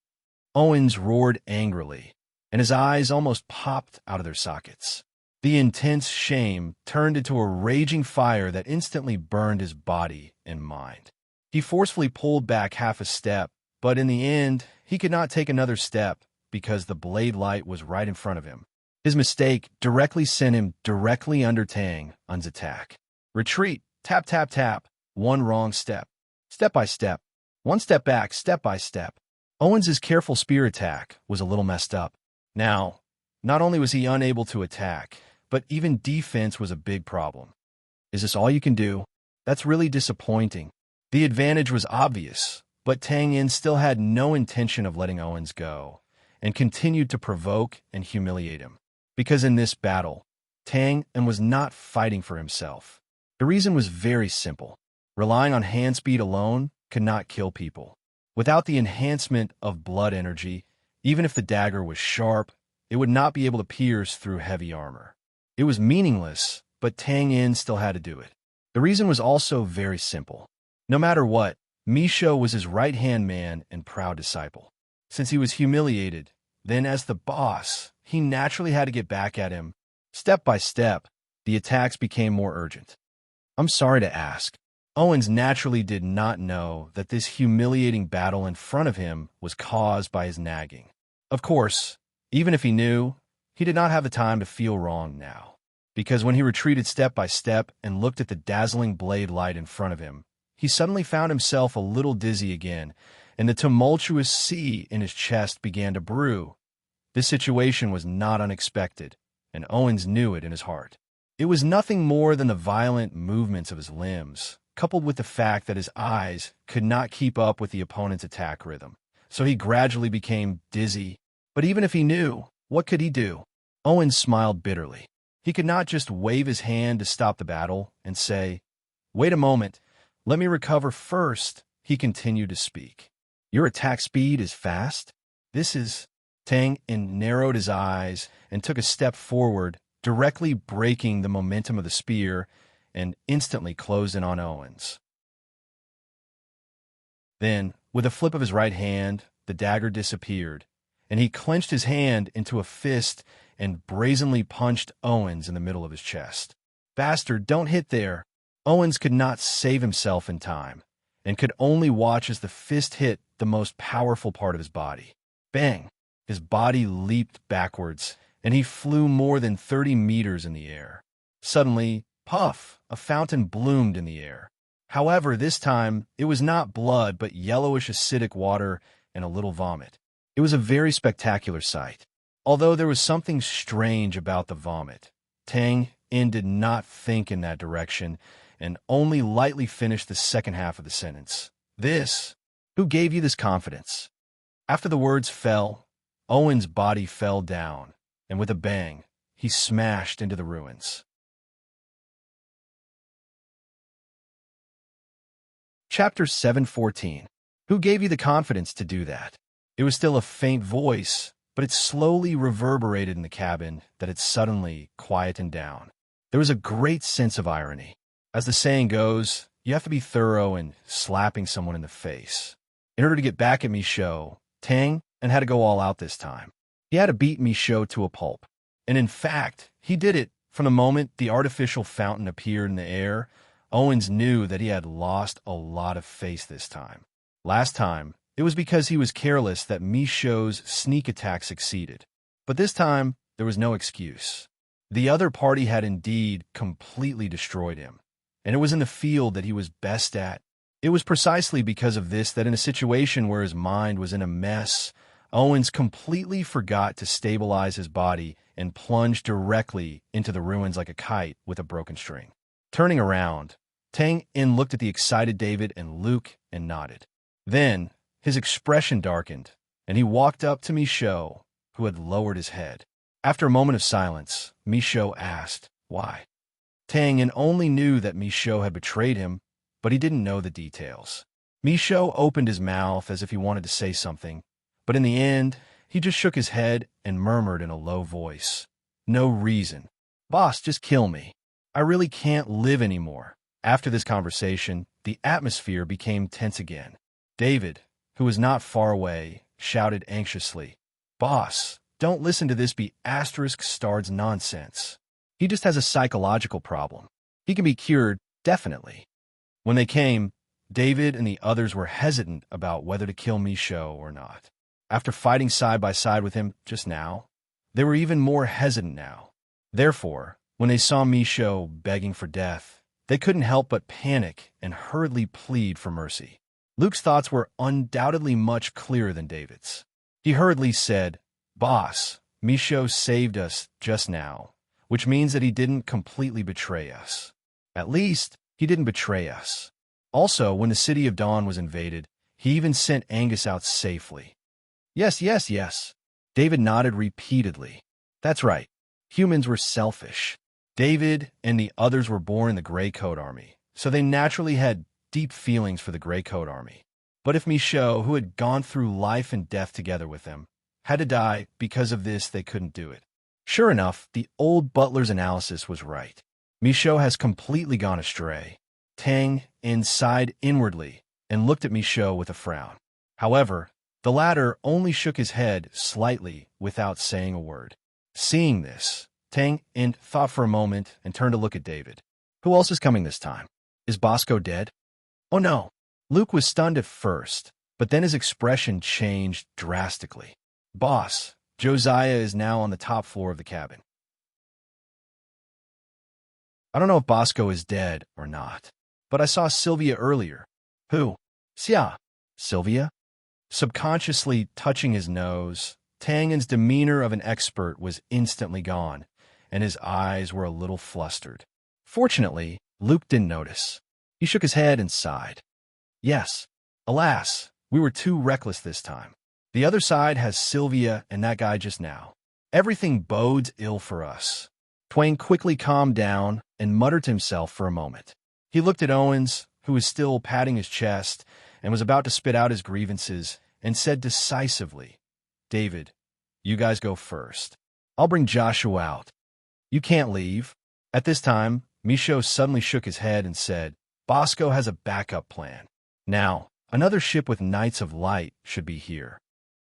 Owens roared angrily, and his eyes almost popped out of their sockets. The intense shame turned into a raging fire that instantly burned his body and mind. He forcefully pulled back half a step, but in the end, he could not take another step because the blade light was right in front of him. His mistake directly sent him directly under Tang In's attack. Retreat, tap, tap, tap, one wrong step. Step by step, one step back, step by step. Owens's careful spear attack was a little messed up. Now, not only was he unable to attack, but even defense was a big problem. Is this all you can do? That's really disappointing. The advantage was obvious, but Tang In still had no intention of letting Owens go, and continued to provoke and humiliate him. Because in this battle, Tang In was not fighting for himself. The reason was very simple. Relying on hand speed alone could not kill people. Without the enhancement of blood energy, even if the dagger was sharp, it would not be able to pierce through heavy armor. It was meaningless, but Tang In still had to do it. The reason was also very simple. No matter what, Michaud was his right-hand man and proud disciple. Since he was humiliated, then as the boss, he naturally had to get back at him. Step by step, the attacks became more urgent. I'm sorry to ask, Owens naturally did not know that this humiliating battle in front of him was caused by his nagging. Of course, even if he knew, he did not have the time to feel wrong now, because when he retreated step by step and looked at the dazzling blade light in front of him, he suddenly found himself a little dizzy again, and the tumultuous sea in his chest began to brew. This situation was not unexpected, and Owens knew it in his heart. It was nothing more than the violent movements of his limbs, coupled with the fact that his eyes could not keep up with the opponent's attack rhythm. So he gradually became dizzy. But even if he knew, what could he do? Owens smiled bitterly. He could not just wave his hand to stop the battle and say, "Wait a moment, let me recover first." He continued to speak. "Your attack speed is fast? This is Tang narrowed his eyes and took a step forward, directly breaking the momentum of the spear and instantly closed in on Owens. Then, with a flip of his right hand, the dagger disappeared, and he clenched his hand into a fist and brazenly punched Owens in the middle of his chest. "Bastard, don't hit there!" Owens could not save himself in time, and could only watch as the fist hit the most powerful part of his body. Bang! His body leaped backwards, and he flew more than 30 meters in the air. Suddenly, puff! A fountain bloomed in the air. However, this time, it was not blood, but yellowish acidic water and a little vomit. It was a very spectacular sight. Although there was something strange about the vomit, Tang did not think in that direction and only lightly finished the second half of the sentence. Who gave you this confidence?" After the words fell, Owen's body fell down, and with a bang, he smashed into the ruins. Chapter 7:14. Who gave you the confidence to do that? It was still a faint voice, but it slowly reverberated in the cabin that had suddenly quietened down. There was a great sense of irony. As the saying goes, you have to be thorough in slapping someone in the face. In order to get back at Michaud, Tang had to go all out this time. He had to beat Michaud to a pulp. And in fact, he did it. From the moment the artificial fountain appeared in the air, Owens knew that he had lost a lot of face this time. Last time, it was because he was careless that Michaud's sneak attack succeeded. But this time, there was no excuse. The other party had indeed completely destroyed him, and it was in the field that he was best at. It was precisely because of this that in a situation where his mind was in a mess, Owens completely forgot to stabilize his body and plunged directly into the ruins like a kite with a broken string. Turning around, Tang looked at the excited David and Luke and nodded. Then, his expression darkened, and he walked up to Michaud, who had lowered his head. After a moment of silence, Michaud asked, "Why?" Tang only knew that Michaud had betrayed him, but he didn't know the details. Michaud opened his mouth as if he wanted to say something, but in the end, he just shook his head and murmured in a low voice, "No reason. Boss, just kill me. I really can't live anymore." After this conversation, the atmosphere became tense again. David, who was not far away, shouted anxiously, "Boss, don't listen to this *************** nonsense. He just has a psychological problem. He can be cured, definitely." When they came, David and the others were hesitant about whether to kill Michaud or not. After fighting side by side with him just now, they were even more hesitant now. Therefore, when they saw Michaud begging for death, they couldn't help but panic and hurriedly plead for mercy. Luke's thoughts were undoubtedly much clearer than David's. He hurriedly said, "Boss, Michaud saved us just now, which means that he didn't completely betray us. At least, he didn't betray us. Also, when the city of Dawn was invaded, he even sent Angus out safely." Yes, yes, yes. David nodded repeatedly. That's right. Humans were selfish. David and the others were born in the Grey Coat Army, so they naturally had deep feelings for the Grey Coat Army. But if Michaud, who had gone through life and death together with them, had to die because of this, they couldn't do it. Sure enough, the old butler's analysis was right. Michaud has completely gone astray. Tang sighed inwardly and looked at Michaud with a frown. However, the latter only shook his head slightly without saying a word. Seeing this, Tang thought for a moment and turned to look at David. Who else is coming this time? Is Bosco dead? Oh no. Luke was stunned at first, but then his expression changed drastically. Boss, Josiah is now on the top floor of the cabin. I don't know if Bosco is dead or not, but I saw Sylvia earlier. Who? Sia. Sylvia? Subconsciously touching his nose, Tangen's demeanor of an expert was instantly gone, and his eyes were a little flustered. Fortunately, Luke didn't notice. He shook his head and sighed. Yes, alas, we were too reckless this time. The other side has Sylvia and that guy just now. Everything bodes ill for us. Twain quickly calmed down and muttered to himself for a moment. He looked at Owens, who was still patting his chest, and was about to spit out his grievances, and said decisively, David, You guys go first. I'll bring Joshua out. You can't leave. At this time, Misho suddenly shook his head and said, Bosco has a backup plan. Now, another ship with Knights of Light should be here.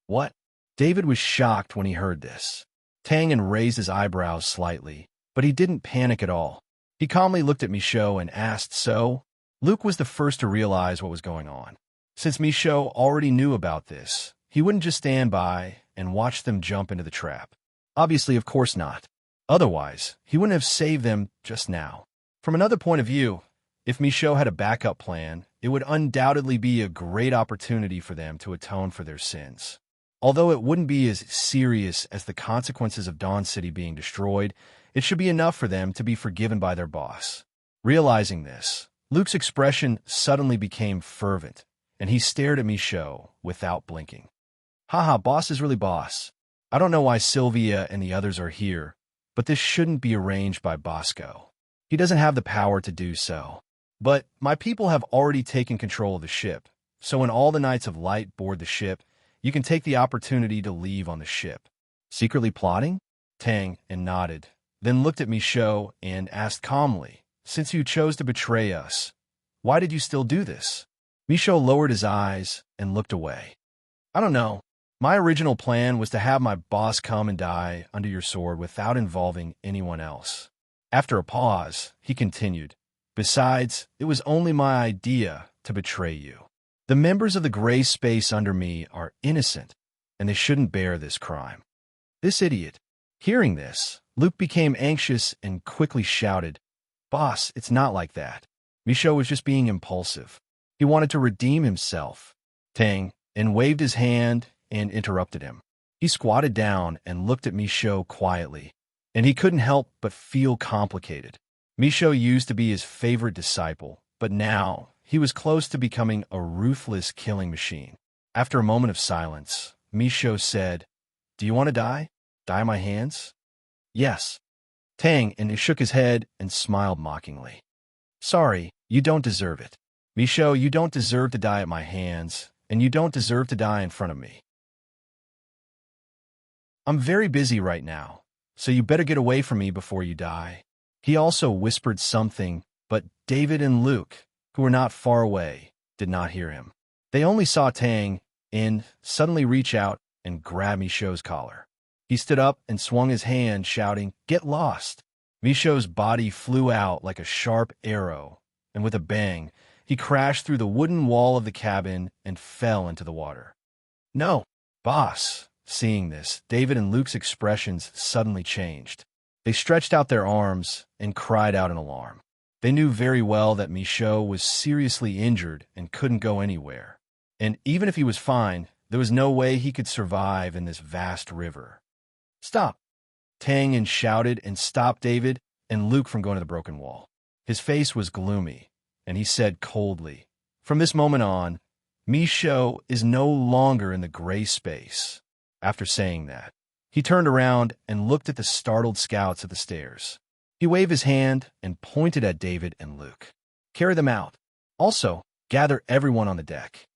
What? David was shocked when he heard this. Tangen raised his eyebrows slightly, but he didn't panic at all. He calmly looked at Misho and asked, so? Luke was the first to realize what was going on. Since Misho already knew about this, he wouldn't just stand by and watch them jump into the trap. Obviously, of course not. Otherwise, he wouldn't have saved them just now. From another point of view, if Misho had a backup plan, it would undoubtedly be a great opportunity for them to atone for their sins. Although it wouldn't be as serious as the consequences of Dawn City being destroyed, it should be enough for them to be forgiven by their boss. Realizing this, Luke's expression suddenly became fervent, and he stared at Misho without blinking. Haha, boss is really boss. I don't know why Sylvia and the others are here, but this shouldn't be arranged by Bosco. He doesn't have the power to do so. But my people have already taken control of the ship, so when all the Knights of Light board the ship, you can take the opportunity to leave on the ship. Secretly plotting? Tang and nodded, then looked at Misho and asked calmly, since you chose to betray us, why did you still do this? Misho lowered his eyes and looked away. I don't know. My original plan was to have my boss come and die under your sword without involving anyone else. After a pause, he continued, besides, it was only my idea to betray you. The members of the gray space under me are innocent, and they shouldn't bear this crime. This idiot. Hearing this, Luke became anxious and quickly shouted, Boss, it's not like that. Misho was just being impulsive. He wanted to redeem himself. Tang and waved his hand and interrupted him. He squatted down and looked at Misho quietly, and he couldn't help but feel complicated. Misho used to be his favorite disciple, but now he was close to becoming a ruthless killing machine. After a moment of silence, Misho said, Do you want to die? Die in my hands? Yes. Tang and he shook his head and smiled mockingly. Sorry, you don't deserve it. Misho, you don't deserve to die at my hands, and you don't deserve to die in front of me. I'm very busy right now, so you better get away from me before you die. He also whispered something, but David and Luke, who were not far away, did not hear him. They only saw Tang suddenly reach out and grab Misho's collar. He stood up and swung his hand, shouting, Get lost! Misho's body flew out like a sharp arrow, and with a bang, he crashed through the wooden wall of the cabin and fell into the water. No, boss! Seeing this, David and Luke's expressions suddenly changed. They stretched out their arms and cried out in alarm. They knew very well that Misho was seriously injured and couldn't go anywhere. And even if he was fine, there was no way he could survive in this vast river. Stop! Tang shouted and stopped David and Luke from going to the broken wall. His face was gloomy, and he said coldly, From this moment on, Misho is no longer in the gray space. After saying that, he turned around and looked at the startled scouts at the stairs. He waved his hand and pointed at David and Luke. Carry them out. Also, gather everyone on the deck.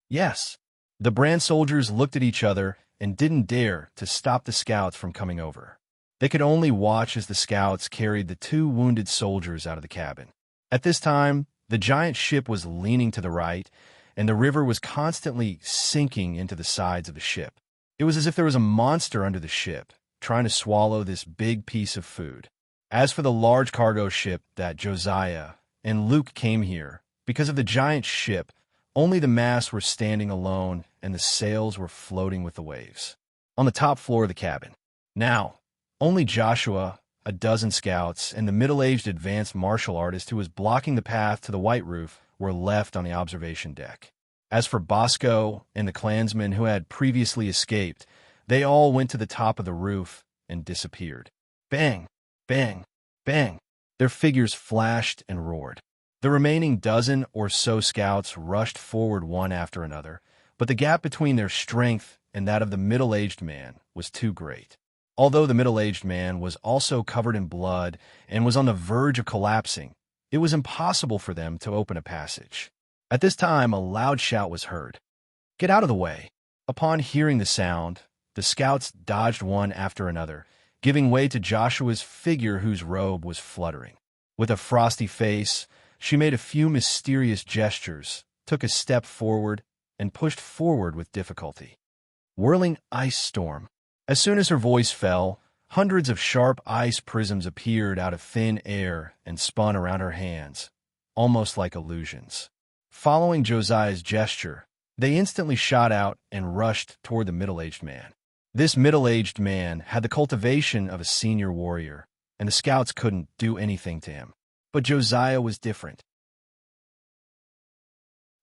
Yes. The brand soldiers looked at each other and didn't dare to stop the scouts from coming over. They could only watch as the scouts carried the 2 wounded soldiers out of the cabin. At this time, the giant ship was leaning to the right, and the river was constantly sinking into the sides of the ship. It was as if there was a monster under the ship, trying to swallow this big piece of food. As for the large cargo ship that Josiah and Luke came here, because of the giant ship, only the masts were standing alone and the sails were floating with the waves. On the top floor of the cabin. Now, only Joshua, a dozen scouts, and the middle-aged advanced martial artist who was blocking the path to the white roof were left on the observation deck. As for Bosco and the clansmen who had previously escaped, they all went to the top of the roof and disappeared. Bang! Bang! Bang! Their figures flashed and roared. The remaining dozen or so scouts rushed forward one after another, but the gap between their strength and that of the middle-aged man was too great. Although the middle-aged man was also covered in blood and was on the verge of collapsing, it was impossible for them to open a passage. At this time, a loud shout was heard. Get out of the way! Upon hearing the sound, The scouts dodged one after another, giving way to Joshua's figure whose robe was fluttering. With a frosty face, she made a few mysterious gestures, took a step forward, and pushed forward with difficulty. Whirling ice storm. As soon as her voice fell, hundreds of sharp ice prisms appeared out of thin air and spun around her hands, almost like illusions. Following Josiah's gesture, they instantly shot out and rushed toward the middle-aged man. This middle-aged man had the cultivation of a senior warrior, and the scouts couldn't do anything to him. But Josiah was different.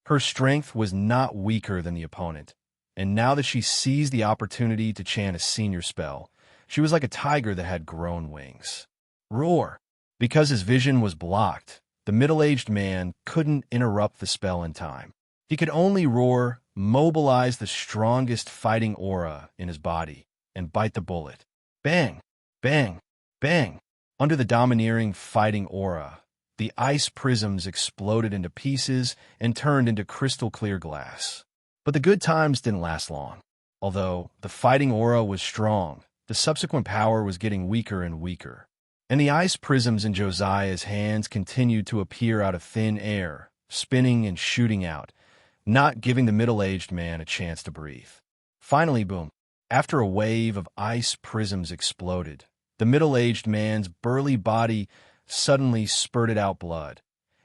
Her strength was not weaker than the opponent, and now that she seized the opportunity to chant a senior spell, she was like a tiger that had grown wings. Roar! Because his vision was blocked, the middle-aged man couldn't interrupt the spell in time. He could only roar, mobilize the strongest fighting aura in his body, and bite the bullet. Bang! Bang! Bang! Under the domineering fighting aura, the ice prisms exploded into pieces and turned into crystal-clear glass. But the good times didn't last long. Although the fighting aura was strong, the subsequent power was getting weaker and weaker. And the ice prisms in Josiah's hands continued to appear out of thin air, spinning and shooting out, not giving the middle-aged man a chance to breathe. Finally, boom, after a wave of ice prisms exploded, the middle-aged man's burly body suddenly spurted out blood,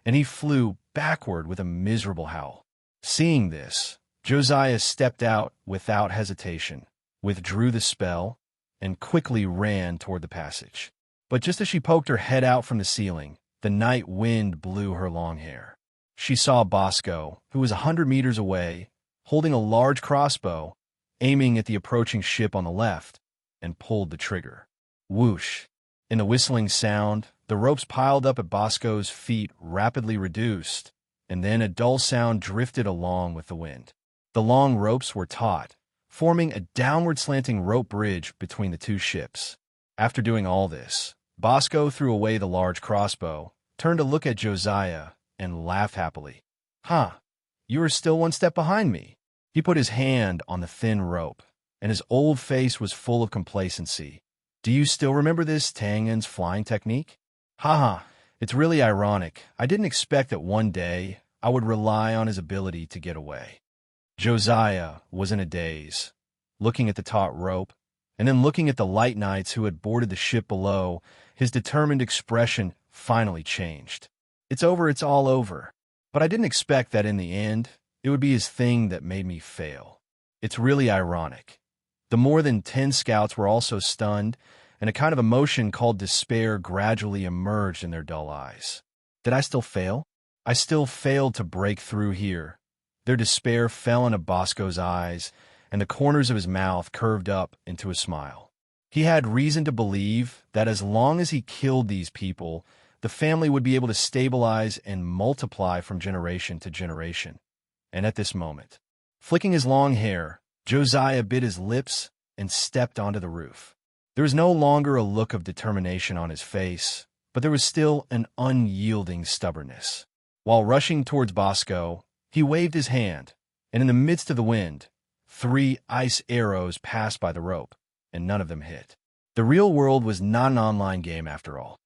and he flew backward with a miserable howl. Seeing this, Josiah stepped out without hesitation, withdrew the spell, and quickly ran toward the passage. But just as she poked her head out from the ceiling, the night wind blew her long hair. She saw Bosco, who was 100 meters away, holding a large crossbow, aiming at the approaching ship on the left, and pulled the trigger. Whoosh! In the whistling sound, the ropes piled up at Bosco's feet rapidly reduced, and then a dull sound drifted along with the wind. The long ropes were taut, forming a downward slanting rope bridge between the two ships. After doing all this, Bosco threw away the large crossbow, turned to look at Josiah, and laughed happily. "Huh, you are still one step behind me." He put his hand on the thin rope, and his old face was full of complacency. "Do you still remember this Tangen's flying technique?" "Haha, it's really ironic. I didn't expect that one day I would rely on his ability to get away." Josiah was in a daze, looking at the taut rope, and then looking at the light knights who had boarded the ship below. His determined expression finally changed. "It's over, it's all over. But I didn't expect that in the end, it would be his thing that made me fail. It's really ironic." The more than 10 scouts were also stunned, and a kind of emotion called despair gradually emerged in their dull eyes. Did I still fail? I still failed to break through here. Their despair fell into Bosco's eyes, and the corners of his mouth curved up into a smile. He had reason to believe that as long as he killed these people, the family would be able to stabilize and multiply from generation to generation. And at this moment, flicking his long hair, Josiah bit his lips and stepped onto the roof. There was no longer a look of determination on his face, but there was still an unyielding stubbornness. While rushing towards Bosco, he waved his hand, and in the midst of the wind, 3 ice arrows passed by the rope, and none of them hit. The real world was not an online game after all.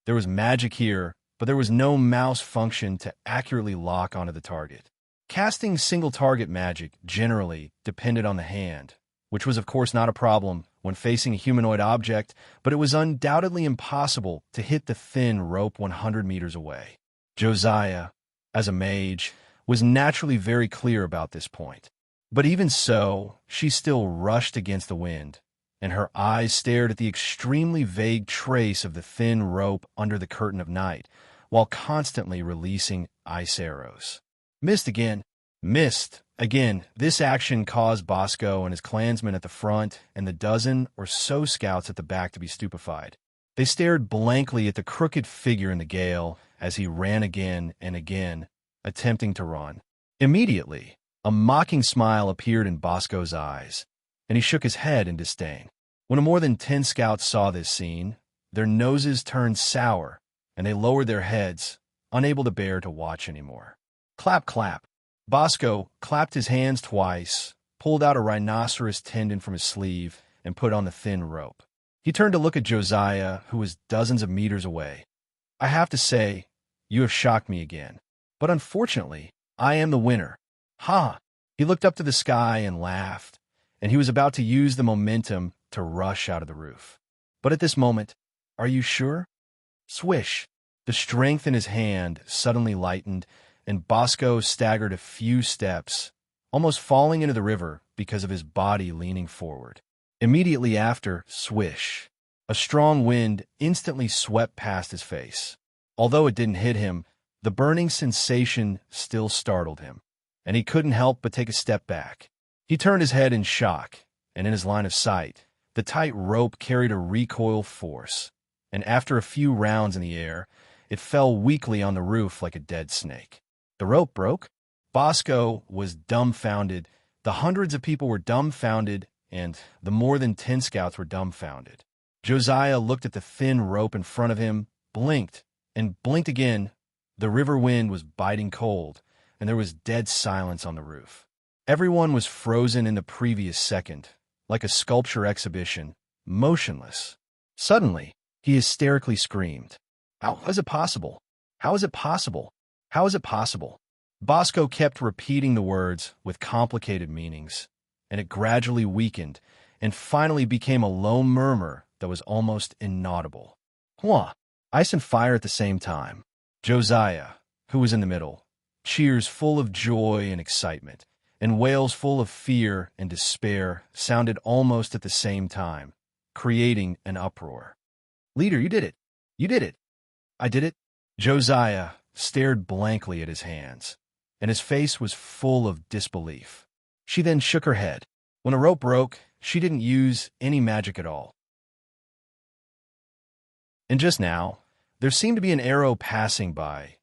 There was magic here, but there was no mouse function to accurately lock onto the target. Casting single-target magic generally depended on the hand, which was of course not a problem when facing a humanoid object, but it was undoubtedly impossible to hit the thin rope 100 meters away. Josiah, as a mage, was naturally very clear about this point. But even so, she still rushed against the wind, and her eyes stared at the extremely vague trace of the thin rope under the curtain of night, while constantly releasing ice arrows. Missed again. Missed again. This action caused Bosco and his clansmen at the front and the dozen or so scouts at the back to be stupefied. They stared blankly at the crooked figure in the gale as he ran again and again, attempting to run. Immediately, a mocking smile appeared in Bosco's eyes, and he shook his head in disdain. When more than 10 scouts saw this scene, their noses turned sour, and they lowered their heads, unable to bear to watch anymore. Clap, clap. Bosco clapped his hands twice, pulled out a rhinoceros tendon from his sleeve, and put on the thin rope. He turned to look at Josiah, who was dozens of meters away. I have to say, you have shocked me again. But unfortunately, I am the winner. Ha! He looked up to the sky and laughed, and he was about to use the momentum to rush out of the roof. But at this moment, are you sure? Swish! The strength in his hand suddenly lightened, and Bosco staggered a few steps, almost falling into the river because of his body leaning forward. Immediately after, swish! A strong wind instantly swept past his face. Although it didn't hit him, the burning sensation still startled him, and he couldn't help but take a step back. He turned his head in shock, and in his line of sight, the tight rope carried a recoil force, and after a few rounds in the air, it fell weakly on the roof like a dead snake. The rope broke. Bosco was dumbfounded. The hundreds of people were dumbfounded, and the more than 10 scouts were dumbfounded. Josiah looked at the thin rope in front of him, blinked, and blinked again. The river wind was biting cold, and there was dead silence on the roof. Everyone was frozen in the previous second, like a sculpture exhibition, motionless. Suddenly, he hysterically screamed, "How is it possible? How is it possible? How is it possible?" Bosco kept repeating the words with complicated meanings, and it gradually weakened and finally became a low murmur that was almost inaudible. Hwah! Ice and fire at the same time. Josiah, who was in the middle, cheers full of joy and excitement, and wails full of fear and despair sounded almost at the same time, creating an uproar. "Leader, you did it! You did it! I did it!" Josiah stared blankly at his hands, and his face was full of disbelief. She then shook her head. When a rope broke, she didn't use any magic at all. And just now, there seemed to be an arrow passing by.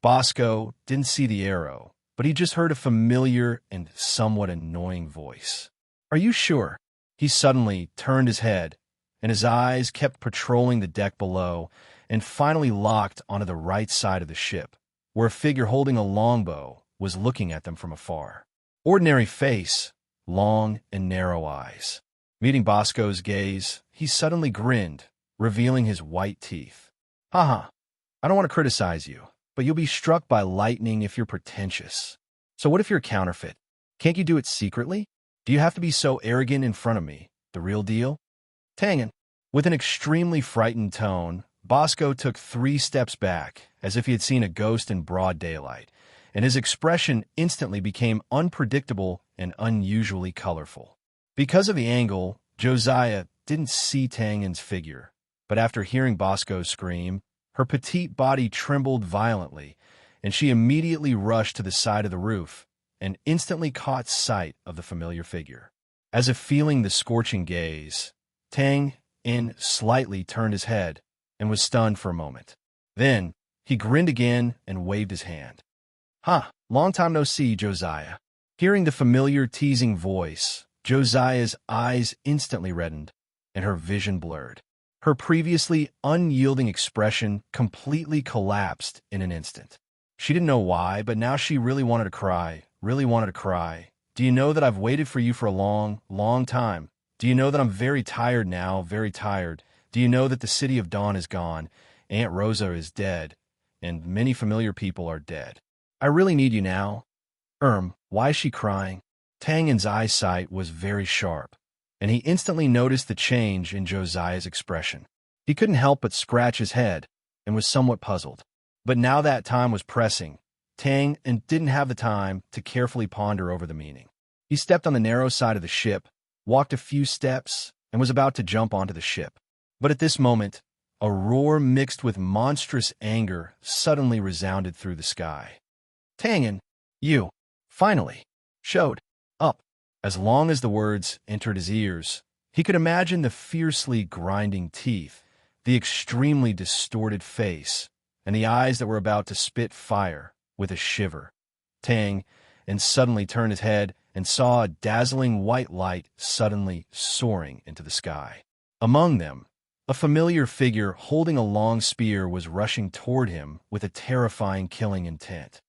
Bosco didn't see the arrow, but he just heard a familiar and somewhat annoying voice. "Are you sure?" He suddenly turned his head, and his eyes kept patrolling the deck below, and finally locked onto the right side of the ship, where a figure holding a longbow was looking at them from afar. Ordinary face, long and narrow eyes. Meeting Bosco's gaze, he suddenly grinned, revealing his white teeth. "Haha, I don't want to criticize you, but you'll be struck by lightning if you're pretentious. So what if you're counterfeit? Can't you do it secretly? Do you have to be so arrogant in front of me, the real deal?" Tangen. With an extremely frightened tone, Bosco took 3 steps back, as if he had seen a ghost in broad daylight, and his expression instantly became unpredictable and unusually colorful. Because of the angle, Josiah didn't see Tangen's figure, but after hearing Bosco scream, her petite body trembled violently, and she immediately rushed to the side of the roof and instantly caught sight of the familiar figure. As if feeling the scorching gaze, Tang slightly turned his head and was stunned for a moment. Then, he grinned again and waved his hand. "Ha, long time no see, Josiah." Hearing the familiar teasing voice, Josiah's eyes instantly reddened, and her vision blurred. Her previously unyielding expression completely collapsed in an instant. She didn't know why, but now she really wanted to cry, really wanted to cry. "Do you know that I've waited for you for a long, long time? Do you know that I'm very tired now, very tired? Do you know that the city of Dawn is gone, Aunt Rosa is dead, and many familiar people are dead? I really need you now." Why is she crying? Tangen's eyesight was very sharp, and he instantly noticed the change in Josiah's expression. He couldn't help but scratch his head, and was somewhat puzzled. But now that time was pressing, Tang didn't have the time to carefully ponder over the meaning. He stepped on the narrow side of the ship, walked a few steps, and was about to jump onto the ship. But at this moment, a roar mixed with monstrous anger suddenly resounded through the sky. "Tangen, you, finally, showed up." As long as the words entered his ears, he could imagine the fiercely grinding teeth, the extremely distorted face, and the eyes that were about to spit fire with a shiver. Tang suddenly turned his head and saw a dazzling white light suddenly soaring into the sky. Among them, a familiar figure holding a long spear was rushing toward him with a terrifying killing intent.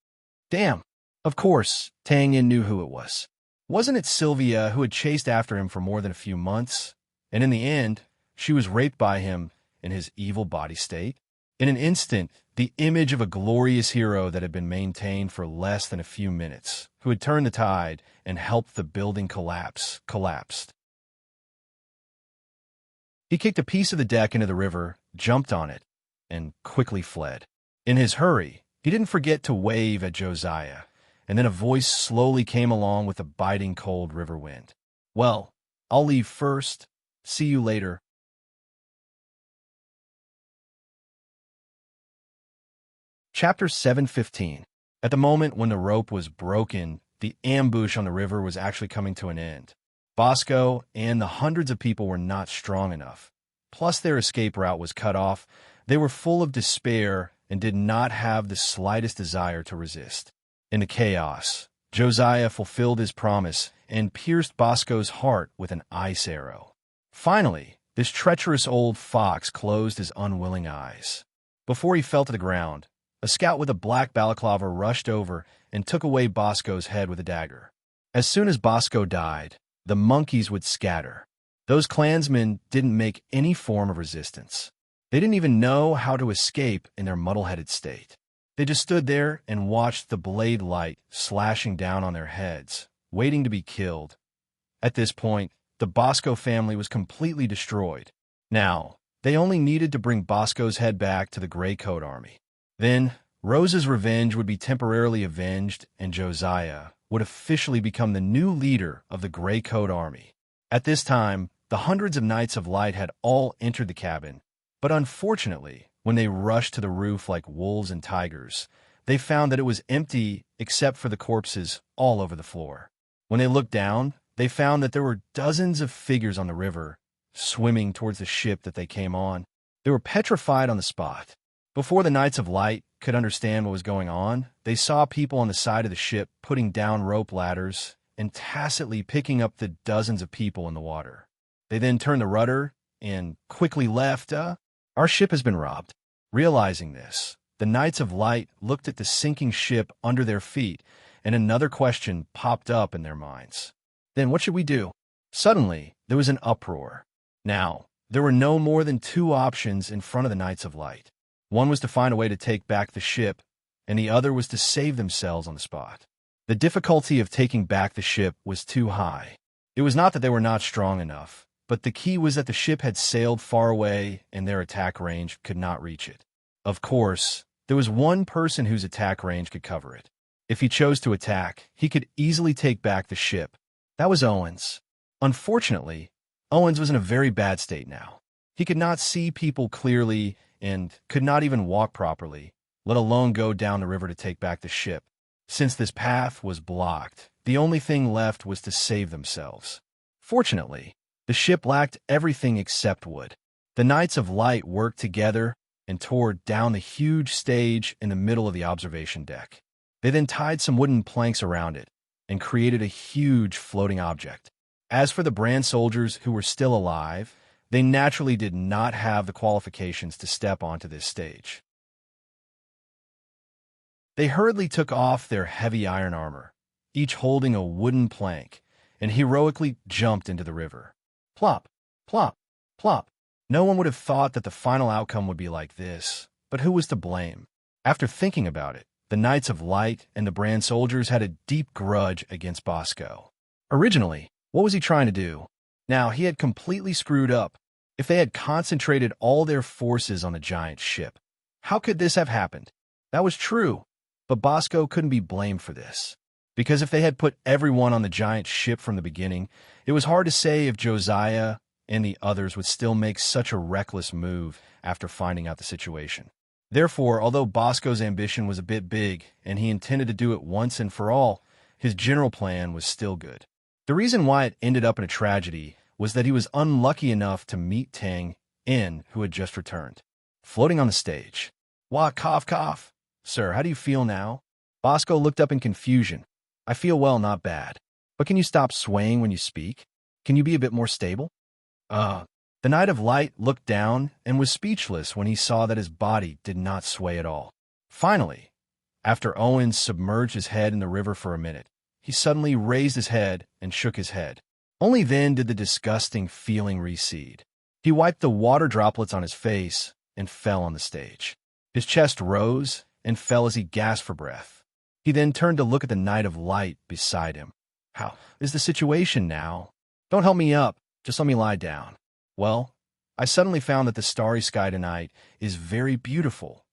Damn! Of course, Tang knew who it was. Wasn't it Sylvia who had chased after him for more than a few months? And in the end, she was raped by him in his evil body state? In an instant, the image of a glorious hero that had been maintained for less than a few minutes, who had turned the tide and helped the building collapsed. He kicked a piece of the deck into the river, jumped on it, and quickly fled. In his hurry, he didn't forget to wave at Josiah, and then a voice slowly came along with the biting cold river wind. "Well, I'll leave first. See you later." Chapter 7:15. At the moment when the rope was broken, the ambush on the river was actually coming to an end. Bosco and the hundreds of people were not strong enough. Plus their escape route was cut off. They were full of despair and did not have the slightest desire to resist. In the chaos, Josiah fulfilled his promise and pierced Bosco's heart with an ice arrow. Finally, this treacherous old fox closed his unwilling eyes. Before he fell to the ground, a scout with a black balaclava rushed over and took away Bosco's head with a dagger. As soon as Bosco died, the monkeys would scatter. Those clansmen didn't make any form of resistance. They didn't even know how to escape in their muddle-headed state. They just stood there and watched the blade light slashing down on their heads, waiting to be killed. At this point, the Bosco family was completely destroyed. Now, they only needed to bring Bosco's head back to the Gray Coat Army. Then, Rose's revenge would be temporarily avenged, and Josiah would officially become the new leader of the Gray Coat Army. At this time, the hundreds of Knights of Light had all entered the cabin, but unfortunately, when they rushed to the roof like wolves and tigers, they found that it was empty except for the corpses all over the floor. When they looked down, they found that there were dozens of figures on the river, swimming towards the ship that they came on. They were petrified on the spot. Before the Knights of Light could understand what was going on, they saw people on the side of the ship putting down rope ladders and tacitly picking up the dozens of people in the water. They then turned the rudder and quickly left. Our ship has been robbed. Realizing this, the Knights of Light looked at the sinking ship under their feet, and another question popped up in their minds. Then what should we do? Suddenly, there was an uproar. Now, there were no more than two options in front of the Knights of Light. One was to find a way to take back the ship, and the other was to save themselves on the spot. The difficulty of taking back the ship was too high. It was not that they were not strong enough, but the key was that the ship had sailed far away and their attack range could not reach it. Of course, there was one person whose attack range could cover it. If he chose to attack, he could easily take back the ship. That was Owens. Unfortunately, Owens was in a very bad state now. He could not see people clearly and could not even walk properly, let alone go down the river to take back the ship. Since this path was blocked, the only thing left was to save themselves. Fortunately, the ship lacked everything except wood. The Knights of Light worked together and tore down the huge stage in the middle of the observation deck. They then tied some wooden planks around it and created a huge floating object. As for the brand soldiers who were still alive, they naturally did not have the qualifications to step onto this stage. They hurriedly took off their heavy iron armor, each holding a wooden plank, and heroically jumped into the river. Plop, plop, plop. No one would have thought that the final outcome would be like this, but who was to blame? After thinking about it, the Knights of Light and the brand soldiers had a deep grudge against Bosco. Originally, what was he trying to do? Now, he had completely screwed up. If they had concentrated all their forces on the giant ship, how could this have happened? That was true, but Bosco couldn't be blamed for this. Because if they had put everyone on the giant ship from the beginning, it was hard to say if Josiah and the others would still make such a reckless move after finding out the situation. Therefore, although Bosco's ambition was a bit big and he intended to do it once and for all, his general plan was still good. The reason why it ended up in a tragedy was that he was unlucky enough to meet Tang In, who had just returned. Floating on the stage. Wah, cough, cough. Sir, how do you feel now? Bosco looked up in confusion. I feel well, not bad. But can you stop swaying when you speak? Can you be a bit more stable? The Knight of Light looked down and was speechless when he saw that his body did not sway at all. Finally, after Owens submerged his head in the river for a minute, he suddenly raised his head and shook his head. Only then did the disgusting feeling recede. He wiped the water droplets on his face and fell on the stage. His chest rose and fell as he gasped for breath. He then turned to look at the Knight of Light beside him. How is the situation now? Don't help me up, just let me lie down. Well, I suddenly found that the starry sky tonight is very beautiful.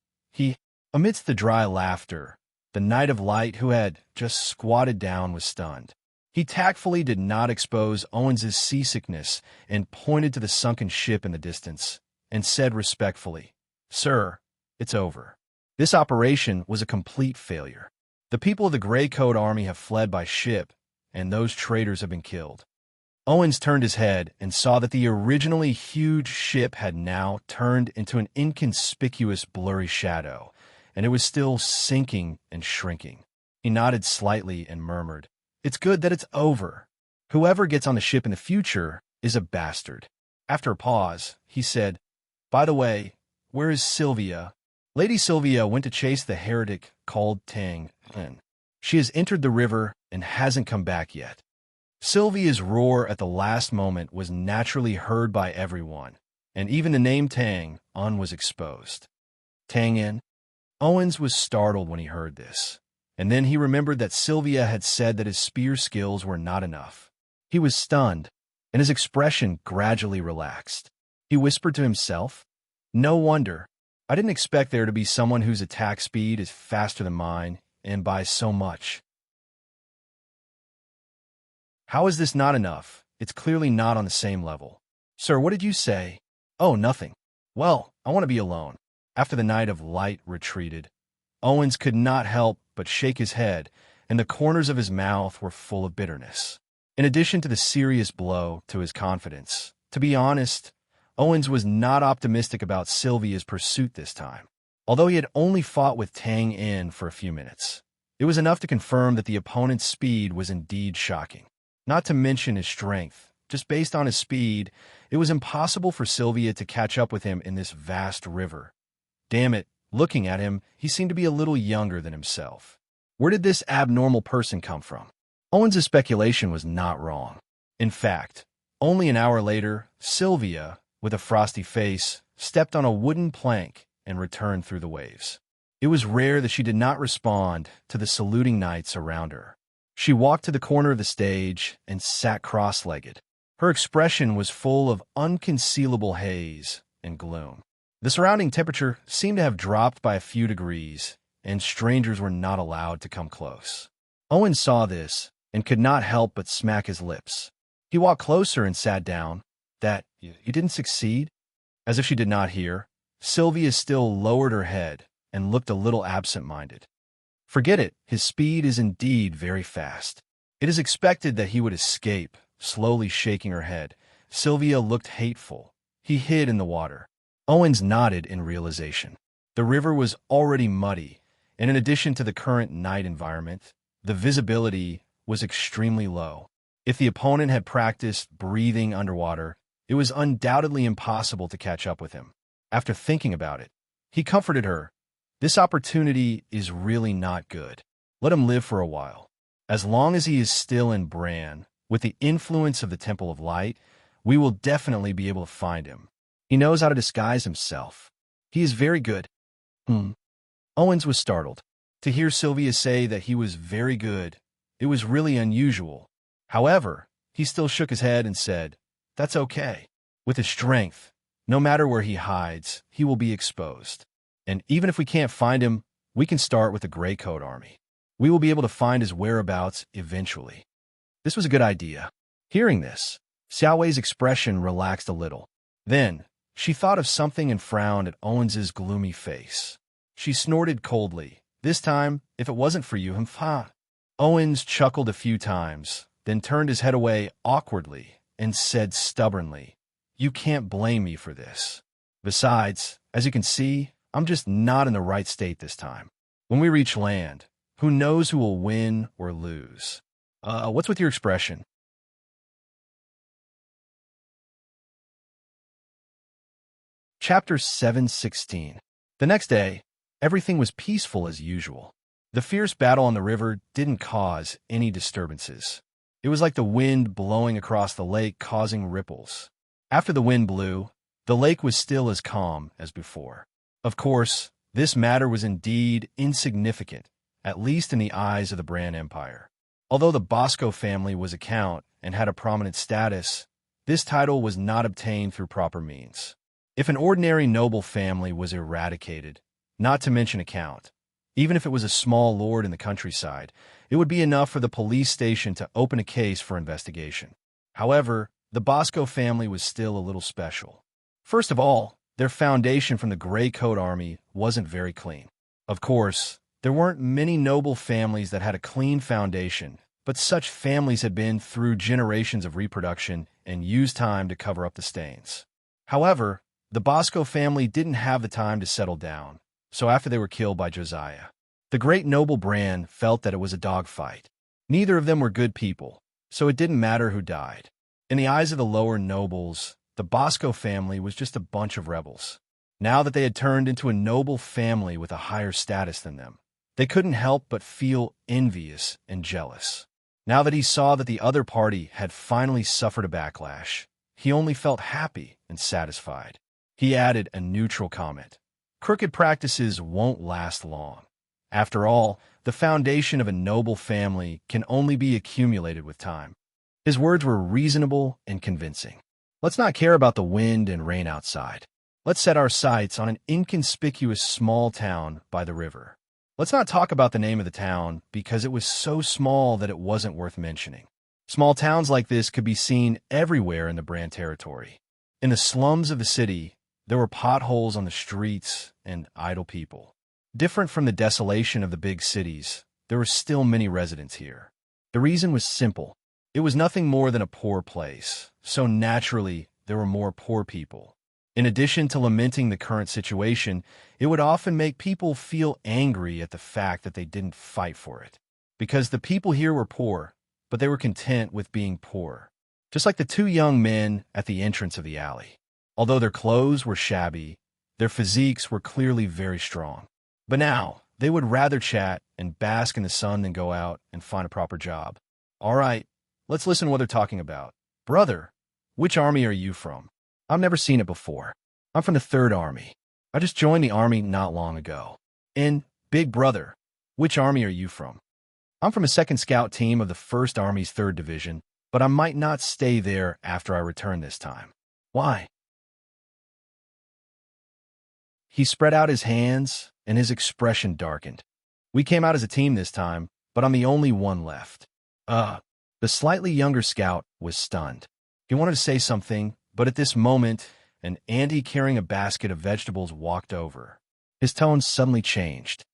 Amidst the dry laughter, the Knight of Light, who had just squatted down, was stunned. He tactfully did not expose Owens's seasickness and pointed to the sunken ship in the distance and said respectfully, "Sir, it's over. This operation was a complete failure. The people of the Gray Coat Army have fled by ship, and those traitors have been killed." Owens turned his head and saw that the originally huge ship had now turned into an inconspicuous blurry shadow, and it was still sinking and shrinking. He nodded slightly and murmured, "It's good that it's over. Whoever gets on the ship in the future is a bastard." After a pause, he said, "By the way, where is Sylvia?" "Lady Sylvia went to chase the heretic called Tang. She has entered the river and hasn't come back yet." Sylvia's roar at the last moment was naturally heard by everyone, and even the name Tang was exposed. Tang in? Owens was startled when he heard this, and then he remembered that Sylvia had said that his spear skills were not enough. He was stunned, and his expression gradually relaxed. He whispered to himself, "No wonder. I didn't expect there to be someone whose attack speed is faster than mine, and by so much. How is this not enough? It's clearly not on the same level." "Sir, what did you say?" "Oh, nothing." "Well, I want to be alone." After the Knight of Light retreated, Owens could not help but shake his head, and the corners of his mouth were full of bitterness. In addition to the serious blow to his confidence, to be honest, Owens was not optimistic about Sylvia's pursuit this time. Although he had only fought with Tang In for a few minutes, it was enough to confirm that the opponent's speed was indeed shocking. Not to mention his strength. Just based on his speed, it was impossible for Sylvia to catch up with him in this vast river. Damn it, looking at him, he seemed to be a little younger than himself. Where did this abnormal person come from? Owens' speculation was not wrong. In fact, only an hour later, Sylvia, with a frosty face, stepped on a wooden plank and returned through the waves. It was rare that she did not respond to the saluting knights around her. She walked to the corner of the stage and sat cross-legged. Her expression was full of unconcealable haze and gloom. The surrounding temperature seemed to have dropped by a few degrees, and strangers were not allowed to come close. Owen saw this and could not help but smack his lips. He walked closer and sat down. "That, you didn't succeed?" As if she did not hear, Sylvia still lowered her head and looked a little absent-minded. "Forget it. His speed is indeed very fast. It is expected that he would escape." Slowly shaking her head, Sylvia looked hateful. He hid in the water. Owens nodded in realization. The river was already muddy, and in addition to the current night environment, the visibility was extremely low. If the opponent had practiced breathing underwater, it was undoubtedly impossible to catch up with him. After thinking about it, he comforted her. "This opportunity is really not good. Let him live for a while. As long as he is still in Bran, with the influence of the Temple of Light, we will definitely be able to find him. He knows how to disguise himself. He is very good." Owens was startled. To hear Sylvia say that he was very good, it was really unusual. However, he still shook his head and said, "That's okay. With his strength, no matter where he hides, he will be exposed. And even if we can't find him, we can start with the Gray Coat Army. We will be able to find his whereabouts eventually." This was a good idea. Hearing this, Xiaowei's expression relaxed a little. Then, she thought of something and frowned at Owens's gloomy face. She snorted coldly. "This time, if it wasn't for you, Owens chuckled a few times, then turned his head away awkwardly and said stubbornly, "You can't blame me for this. Besides, as you can see, I'm just not in the right state this time. When we reach land, who knows who will win or lose? What's with your expression?" Chapter 716. The next day, everything was peaceful as usual. The fierce battle on the river didn't cause any disturbances. It was like the wind blowing across the lake causing ripples. After the wind blew, the lake was still as calm as before. Of course, this matter was indeed insignificant, at least in the eyes of the Bran Empire. Although the Bosco family was a count and had a prominent status, this title was not obtained through proper means. If an ordinary noble family was eradicated, not to mention a count, even if it was a small lord in the countryside, it would be enough for the police station to open a case for investigation. However, the Bosco family was still a little special. First of all, their foundation from the Grey Coat Army wasn't very clean. Of course, there weren't many noble families that had a clean foundation, but such families had been through generations of reproduction and used time to cover up the stains. However, the Bosco family didn't have the time to settle down, so after they were killed by Josiah, the great noble Bran felt that it was a dogfight. Neither of them were good people, so it didn't matter who died. In the eyes of the lower nobles, the Bosco family was just a bunch of rebels. Now that they had turned into a noble family with a higher status than them, they couldn't help but feel envious and jealous. Now that he saw that the other party had finally suffered a backlash, he only felt happy and satisfied. He added a neutral comment. Crooked practices won't last long. After all, the foundation of a noble family can only be accumulated with time. His words were reasonable and convincing. Let's not care about the wind and rain outside. Let's set our sights on an inconspicuous small town by the river. Let's not talk about the name of the town because it was so small that it wasn't worth mentioning. Small towns like this could be seen everywhere in the Bran territory. In the slums of the city, there were potholes on the streets and idle people. Different from the desolation of the big cities, there were still many residents here. The reason was simple. It was nothing more than a poor place, so naturally there were more poor people. In addition to lamenting the current situation, it would often make people feel angry at the fact that they didn't fight for it. Because the people here were poor, but they were content with being poor. Just like the two young men at the entrance of the alley. Although their clothes were shabby, their physiques were clearly very strong. But now, they would rather chat and bask in the sun than go out and find a proper job. All right, let's listen to what they're talking about. Brother, which army are you from? I've never seen it before. I'm from the 3rd Army. I just joined the army not long ago. And, big brother, which army are you from? I'm from a 2nd Scout team of the 1st Army's 3rd Division, but I might not stay there after I return this time. Why? He spread out his hands, and his expression darkened. We came out as a team this time, but I'm the only one left. The slightly younger scout was stunned. He wanted to say something, but at this moment, an Andy carrying a basket of vegetables walked over. His tone suddenly changed.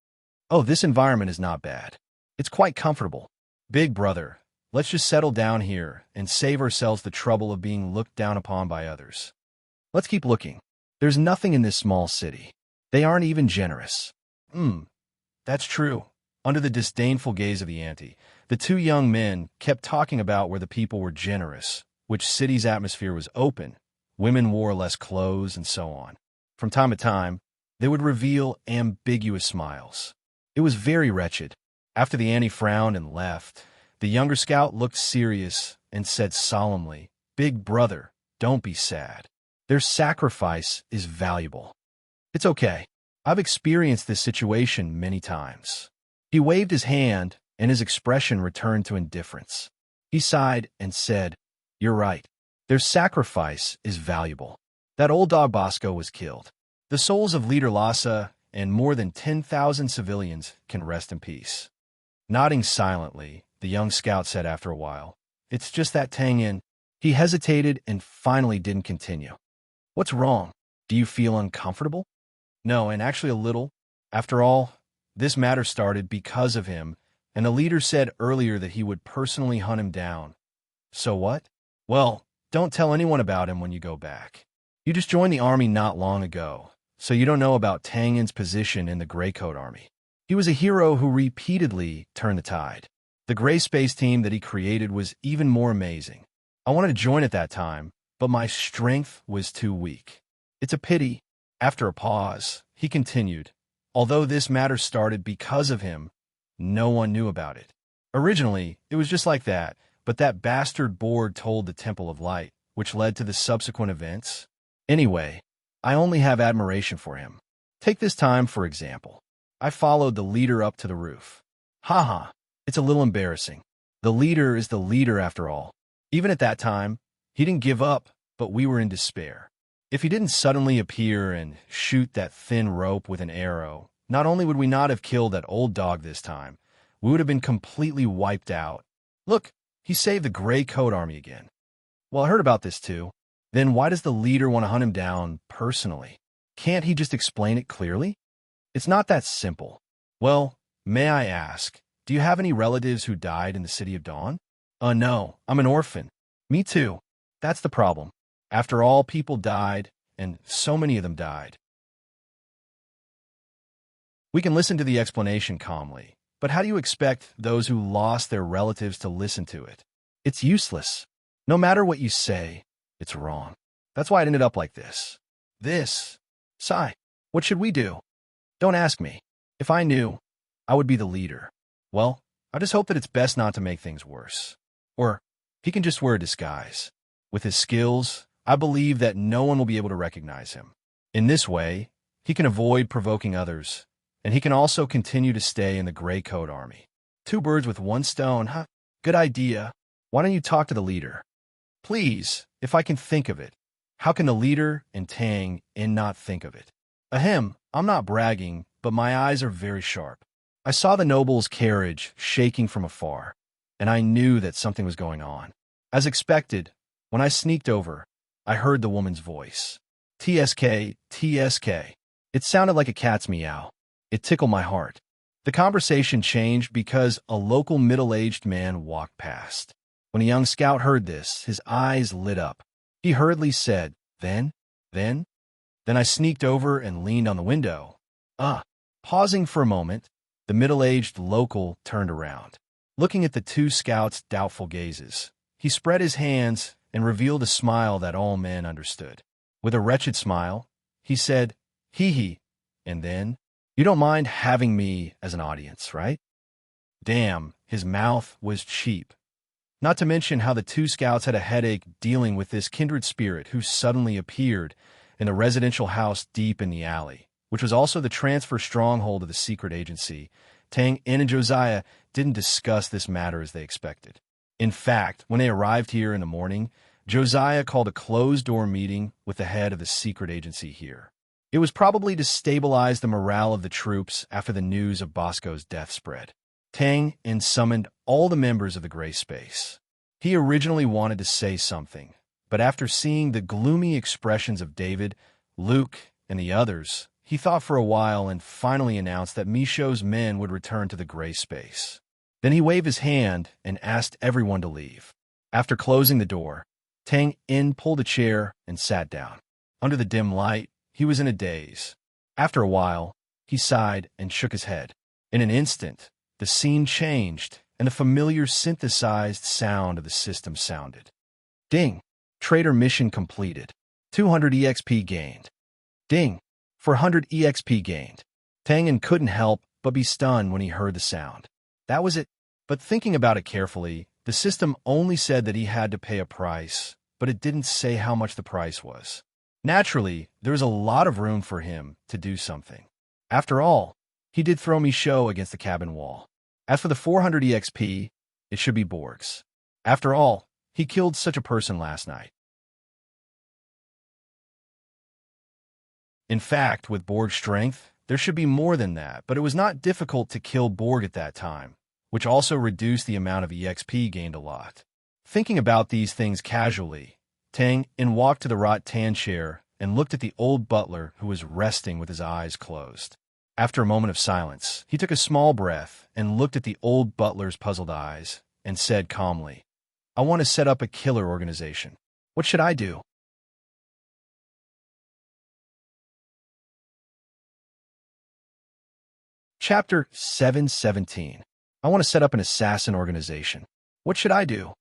Oh, this environment is not bad. It's quite comfortable. Big brother, let's just settle down here and save ourselves the trouble of being looked down upon by others. Let's keep looking. There's nothing in this small city. They aren't even generous. That's true. Under the disdainful gaze of the auntie, the two young men kept talking about where the people were generous, which city's atmosphere was open, women wore less clothes, and so on. From time to time, they would reveal ambiguous smiles. It was very wretched. After the auntie frowned and left, the younger scout looked serious and said solemnly, Big brother, don't be sad. Their sacrifice is valuable. It's okay. I've experienced this situation many times. He waved his hand, and his expression returned to indifference. He sighed and said, You're right. Their sacrifice is valuable. That old dog Bosco was killed. The souls of Leader Lhasa and more than 10,000 civilians can rest in peace. Nodding silently, the young scout said after a while, It's just that Tangin. He hesitated and finally didn't continue. What's wrong? Do you feel uncomfortable? No, and actually a little. After all, this matter started because of him, and the leader said earlier that he would personally hunt him down. So what? Well, don't tell anyone about him when you go back. You just joined the army not long ago, so you don't know about Tangin's position in the Greycoat Army. He was a hero who repeatedly turned the tide. The Grey Space team that he created was even more amazing. I wanted to join at that time, but my strength was too weak. It's a pity. After a pause, he continued, Although this matter started because of him, no one knew about it. Originally, it was just like that, but that bastard board told the Temple of Light, which led to the subsequent events. Anyway, I only have admiration for him. Take this time, for example. I followed the leader up to the roof. Haha, it's a little embarrassing. The leader is the leader after all. Even at that time, he didn't give up, but we were in despair. If he didn't suddenly appear and shoot that thin rope with an arrow, not only would we not have killed that old dog this time, we would have been completely wiped out. Look, he saved the Gray Coat Army again. Well, I heard about this too. Then why does the leader want to hunt him down personally? Can't he just explain it clearly? It's not that simple. Well, may I ask, do you have any relatives who died in the City of Dawn? No, I'm an orphan. Me too. That's the problem. After all, people died, and so many of them died. We can listen to the explanation calmly, but how do you expect those who lost their relatives to listen to it? It's useless. No matter what you say, it's wrong. That's why it ended up like this. Sigh, what should we do? Don't ask me. If I knew, I would be the leader. Well, I just hope that it's best not to make things worse. Or he can just wear a disguise. With his skills, I believe that no one will be able to recognize him. In this way, he can avoid provoking others, and he can also continue to stay in the Gray Coat Army. 2 birds with 1 stone, huh? Good idea. Why don't you talk to the leader? Please, if I can think of it. How can the leader and Tang not think of it? Ahem, I'm not bragging, but my eyes are very sharp. I saw the noble's carriage shaking from afar, and I knew that something was going on. As expected, when I sneaked over, I heard the woman's voice. TSK, TSK. It sounded like a cat's meow. It tickled my heart. The conversation changed because a local middle-aged man walked past. When a young scout heard this, his eyes lit up. He hurriedly said, Then I sneaked over and leaned on the window. Pausing for a moment, the middle-aged local turned around. Looking at the 2 scouts' doubtful gazes, he spread his hands and revealed a smile that all men understood. With a wretched smile, he said, Hee, and then, you don't mind having me as an audience, right? Damn, his mouth was cheap. Not to mention how the 2 scouts had a headache dealing with this kindred spirit who suddenly appeared in the residential house deep in the alley, which was also the transfer stronghold of the secret agency. Tang and Josiah didn't discuss this matter as they expected. In fact, when they arrived here in the morning, Josiah called a closed-door meeting with the head of the secret agency here. It was probably to stabilize the morale of the troops after the news of Bosco's death spread. Tang summoned all the members of the Gray Space. He originally wanted to say something, but after seeing the gloomy expressions of David, Luke, and the others, he thought for a while and finally announced that Micho's men would return to the Gray Space. Then he waved his hand and asked everyone to leave. After closing the door, Tang pulled a chair and sat down. Under the dim light, he was in a daze. After a while, he sighed and shook his head. In an instant, the scene changed, and the familiar synthesized sound of the system sounded. Ding! Trader mission completed. 200 EXP gained. Ding! 400 EXP gained. Tang couldn't help but be stunned when he heard the sound. That was it. But thinking about it carefully, the system only said that he had to pay a price, but it didn't say how much the price was. Naturally, there was a lot of room for him to do something. After all, he did throw Michaud against the cabin wall. As for the 400 EXP, it should be Borg's. After all, he killed such a person last night. In fact, with Borg's strength, there should be more than that, but it was not difficult to kill Borg at that time, which also reduced the amount of EXP gained a lot. Thinking about these things casually, Tang walked to the rattan chair and looked at the old butler who was resting with his eyes closed. After a moment of silence, he took a small breath and looked at the old butler's puzzled eyes and said calmly, I want to set up a killer organization. What should I do? Chapter 717. I want to set up an assassin organization. What should I do?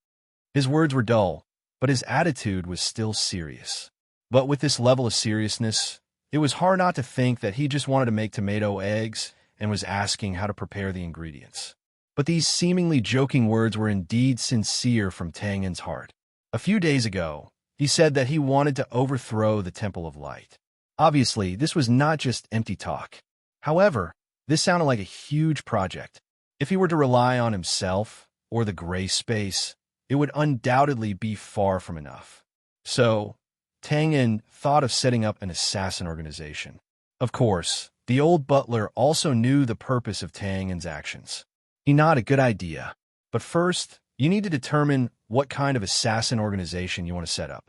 His words were dull, but his attitude was still serious. But with this level of seriousness, it was hard not to think that he just wanted to make tomato eggs and was asking how to prepare the ingredients. But these seemingly joking words were indeed sincere from Tang En's heart. A few days ago, he said that he wanted to overthrow the Temple of Light. Obviously, this was not just empty talk. However, this sounded like a huge project. If he were to rely on himself or the gray space, it would undoubtedly be far from enough. So, Tang En thought of setting up an assassin organization. Of course, the old butler also knew the purpose of Tang En's actions. He nodded, good idea. But first, you need to determine what kind of assassin organization you want to set up.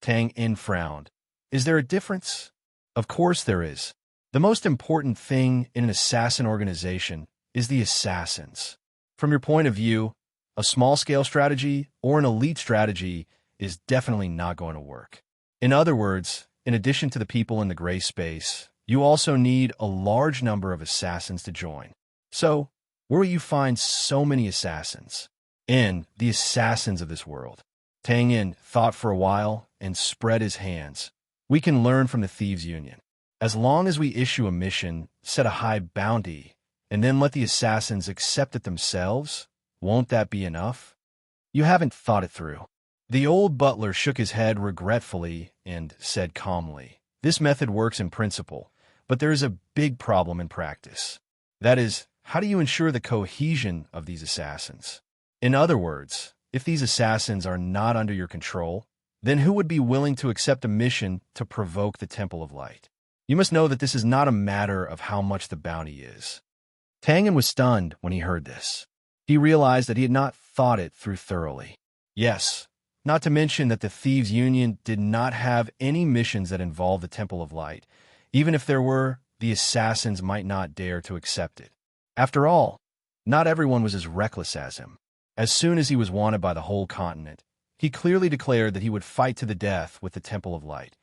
Tang En frowned. Is there a difference? Of course there is. The most important thing in an assassin organization is the assassins. From your point of view, a small-scale strategy or an elite strategy is definitely not going to work. In other words, in addition to the people in the gray space, you also need a large number of assassins to join. So, where will you find so many assassins? In the assassins of this world. Tang En thought for a while and spread his hands. We can learn from the Thieves' Union. As long as we issue a mission, set a high bounty, and then let the assassins accept it themselves, won't that be enough? You haven't thought it through. The old butler shook his head regretfully and said calmly, this method works in principle, but there is a big problem in practice. That is, how do you ensure the cohesion of these assassins? In other words, if these assassins are not under your control, then who would be willing to accept a mission to provoke the Temple of Light? You must know that this is not a matter of how much the bounty is. Tang En was stunned when he heard this. He realized that he had not thought it through thoroughly. Yes, not to mention that the Thieves' Union did not have any missions that involved the Temple of Light. Even if there were, the assassins might not dare to accept it. After all, not everyone was as reckless as him. As soon as he was wanted by the whole continent, he clearly declared that he would fight to the death with the Temple of Light.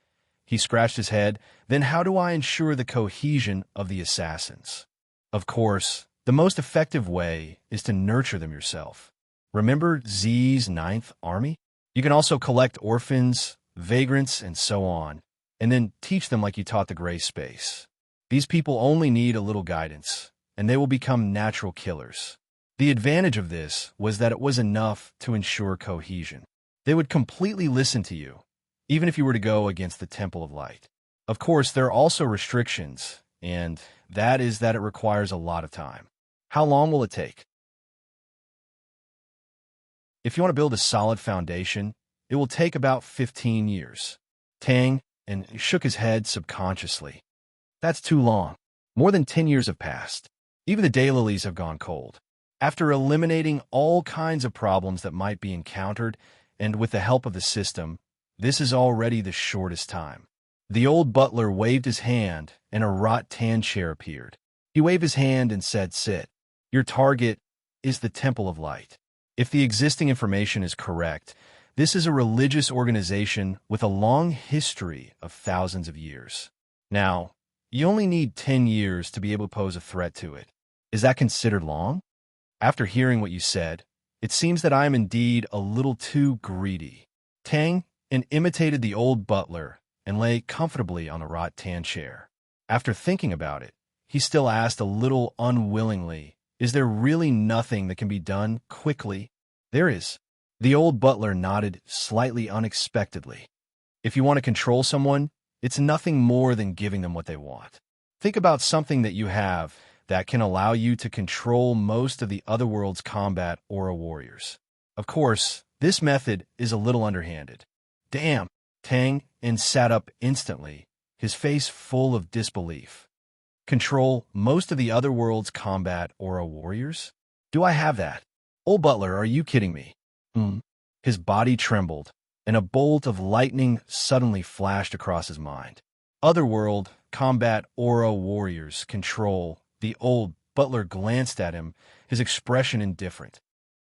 He scratched his head. Then how do I ensure the cohesion of the assassins? Of course, the most effective way is to nurture them yourself. Remember Z's Ninth Army? You can also collect orphans, vagrants, and so on, and then teach them like you taught the gray space. These people only need a little guidance, and they will become natural killers. The advantage of this was that it was enough to ensure cohesion. They would completely listen to you, even if you were to go against the Temple of Light. Of course, there are also restrictions, and that is that it requires a lot of time. How long will it take? If you want to build a solid foundation, it will take about 15 years. Tang En shook his head subconsciously. That's too long. More than 10 years have passed. Even the daylilies have gone cold. After eliminating all kinds of problems that might be encountered, and with the help of the system, this is already the shortest time. The old butler waved his hand, and a rattan chair appeared. He waved his hand and said, sit. Your target is the Temple of Light. If the existing information is correct, this is a religious organization with a long history of thousands of years. Now, you only need 10 years to be able to pose a threat to it. Is that considered long? After hearing what you said, it seems that I am indeed a little too greedy. Tang En imitated the old butler and lay comfortably on a rattan chair. After thinking about it, he still asked a little unwillingly, is there really nothing that can be done quickly? There is. The old butler nodded slightly unexpectedly. If you want to control someone, it's nothing more than giving them what they want. Think about something that you have that can allow you to control most of the other world's combat aura warriors. Of course, this method is a little underhanded. Damn! Tang En sat up instantly, his face full of disbelief. Control most of the other world's combat aura warriors? Do I have that? Old butler, are you kidding me? His body trembled, and a bolt of lightning suddenly flashed across his mind. Otherworld combat aura warriors control. The old butler glanced at him, his expression indifferent.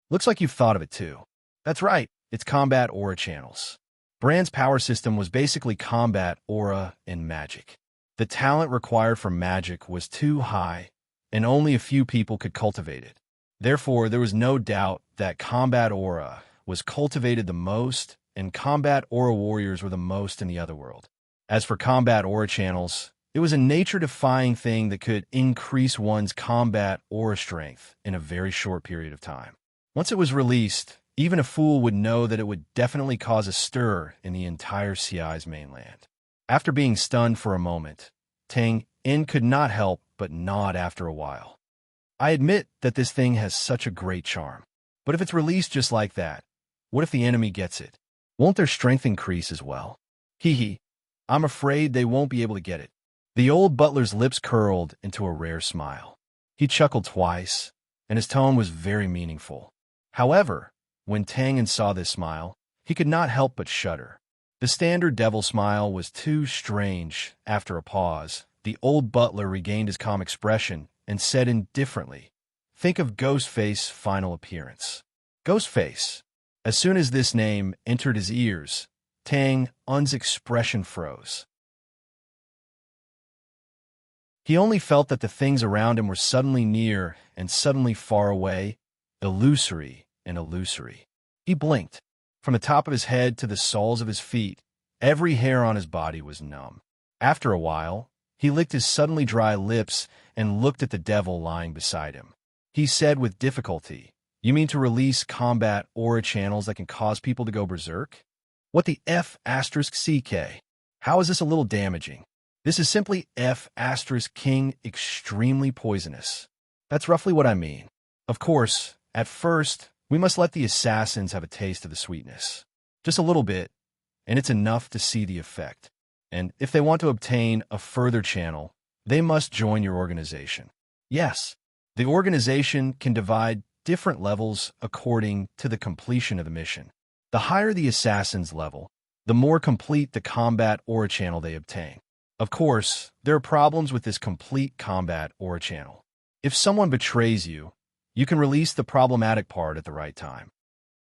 Looks like you've thought of it too. That's right, it's combat aura channels. Brand's power system was basically combat aura and magic. The talent required for magic was too high, and only a few people could cultivate it. Therefore, there was no doubt that combat aura was cultivated the most, and combat aura warriors were the most in the other world. As for combat aura channels, It was a nature-defying thing that could increase one's combat aura strength in a very short period of time. Once it was released, even a fool would know that it would definitely cause a stir in the entire CI's mainland. After being stunned for a moment, Tang In could not help but nod after a while. I admit that this thing has such a great charm. But if it's released just like that, what if the enemy gets it? Won't their strength increase as well? Hee hee. I'm afraid they won't be able to get it. The old butler's lips curled into a rare smile. He chuckled twice, and his tone was very meaningful. However, when Tang saw this smile, he could not help but shudder. The standard devil smile was too strange. After a pause, the old butler regained his calm expression and said indifferently, "Think of Ghostface's final appearance." Ghostface. As soon as this name entered his ears, Tang Un's expression froze. He only felt that the things around him were suddenly near and suddenly far away, illusory and illusory. He blinked. From the top of his head to the soles of his feet, every hair on his body was numb. After a while, he licked his suddenly dry lips and looked at the devil lying beside him. He said with difficulty, "You mean to release combat aura channels that can cause people to go berserk? What the F***CK? How is this a little damaging? This is simply F***King extremely poisonous. That's roughly what I mean. Of course, at first, we must let the assassins have a taste of the sweetness. Just a little bit, and it's enough to see the effect. And if they want to obtain a further channel, they must join your organization. Yes, the organization can divide different levels according to the completion of the mission. The higher the assassin's level, the more complete the combat aura channel they obtain. Of course, there are problems with this complete combat aura channel. If someone betrays you, you can release the problematic part at the right time.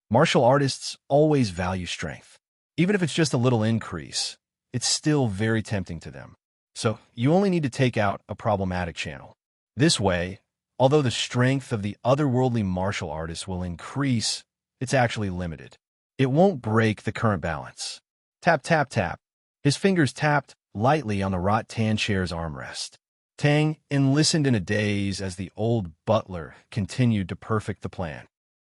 Martial artists always value strength. Even if it's just a little increase, it's still very tempting to them. So you only need to take out a problematic channel. This way, although the strength of the otherworldly martial artist will increase, it's actually limited. It won't break the current balance. Tap, tap, tap. His fingers tapped lightly on the rattan chair's armrest. Tang listened in a daze as the old butler continued to perfect the plan.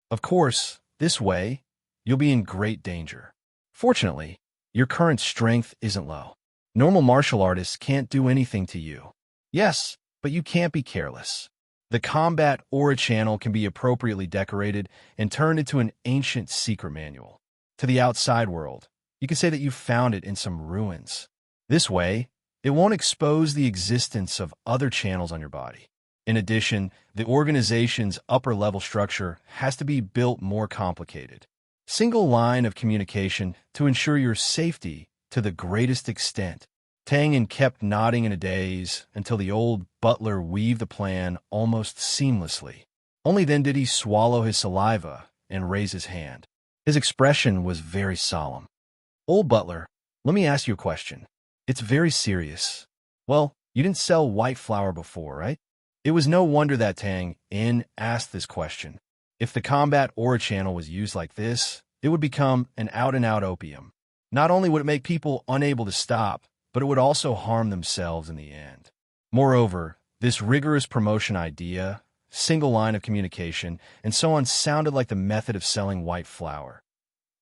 Of course, this way, you'll be in great danger. Fortunately, your current strength isn't low. Normal martial artists can't do anything to you. Yes, but you can't be careless. The combat aura channel can be appropriately decorated and turned into an ancient secret manual. To the outside world, you can say that you found it in some ruins. This way, it won't expose the existence of other channels on your body. In addition, the organization's upper-level structure has to be built more complicated. Single line of communication to ensure your safety to the greatest extent. Tang kept nodding in a daze until the old butler weaved the plan almost seamlessly. Only then did he swallow his saliva and raise his hand. His expression was very solemn. "Old butler, let me ask you a question. It's very serious. Well, you didn't sell white flour before, right?" It was no wonder that Tang asked this question. If the combat aura channel was used like this, it would become an out-and-out opium. Not only would it make people unable to stop, but it would also harm themselves in the end. Moreover, this rigorous promotion idea, single line of communication, and so on sounded like the method of selling white flour.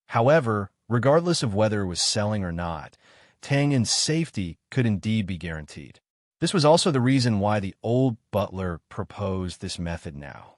However, regardless of whether it was selling or not, Tang's safety could indeed be guaranteed. This was also the reason why the old butler proposed this method now.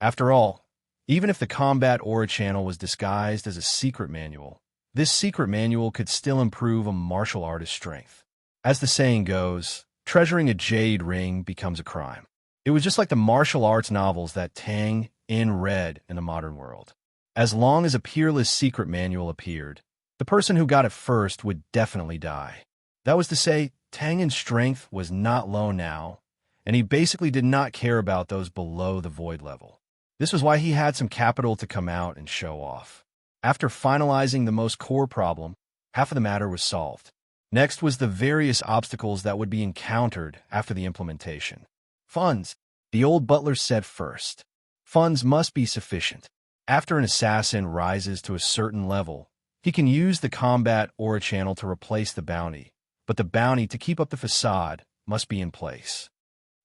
After all, even if the combat aura channel was disguised as a secret manual, this secret manual could still improve a martial artist's strength. As the saying goes, treasuring a jade ring becomes a crime. It was just like the martial arts novels that Tang read in the modern world. As long as a peerless secret manual appeared, the person who got it first would definitely die. That was to say, Tang's strength was not low now, and he basically did not care about those below the void level. This was why he had some capital to come out and show off. After finalizing the most core problem, half of the matter was solved. Next was the various obstacles that would be encountered after the implementation. Funds, the old butler said first. Funds must be sufficient. After an assassin rises to a certain level, He can use the combat aura channel to replace the bounty, but the bounty to keep up the facade must be in place.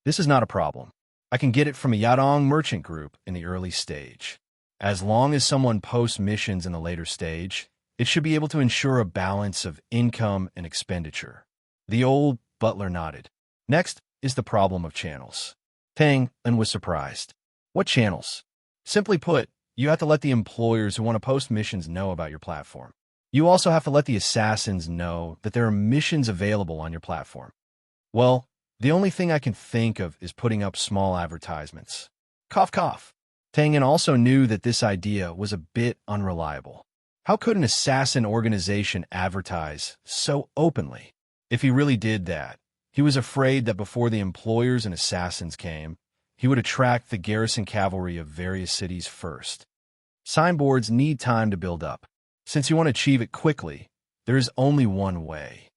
This is not a problem. I can get it from a Yadong merchant group in the early stage. As long as someone posts missions in the later stage, it should be able to ensure a balance of income and expenditure. The old butler nodded. Next is the problem of channels. Tang was surprised. What channels? Simply put, you have to let the employers who want to post missions know about your platform. You also have to let the assassins know that there are missions available on your platform. Well, the only thing I can think of is putting up small advertisements. Cough, cough. Tang also knew that this idea was a bit unreliable. How could an assassin organization advertise so openly? If he really did that, he was afraid that before the employers and assassins came, he would attract the garrison cavalry of various cities first. Signboards need time to build up. Since you want to achieve it quickly, there is only one way.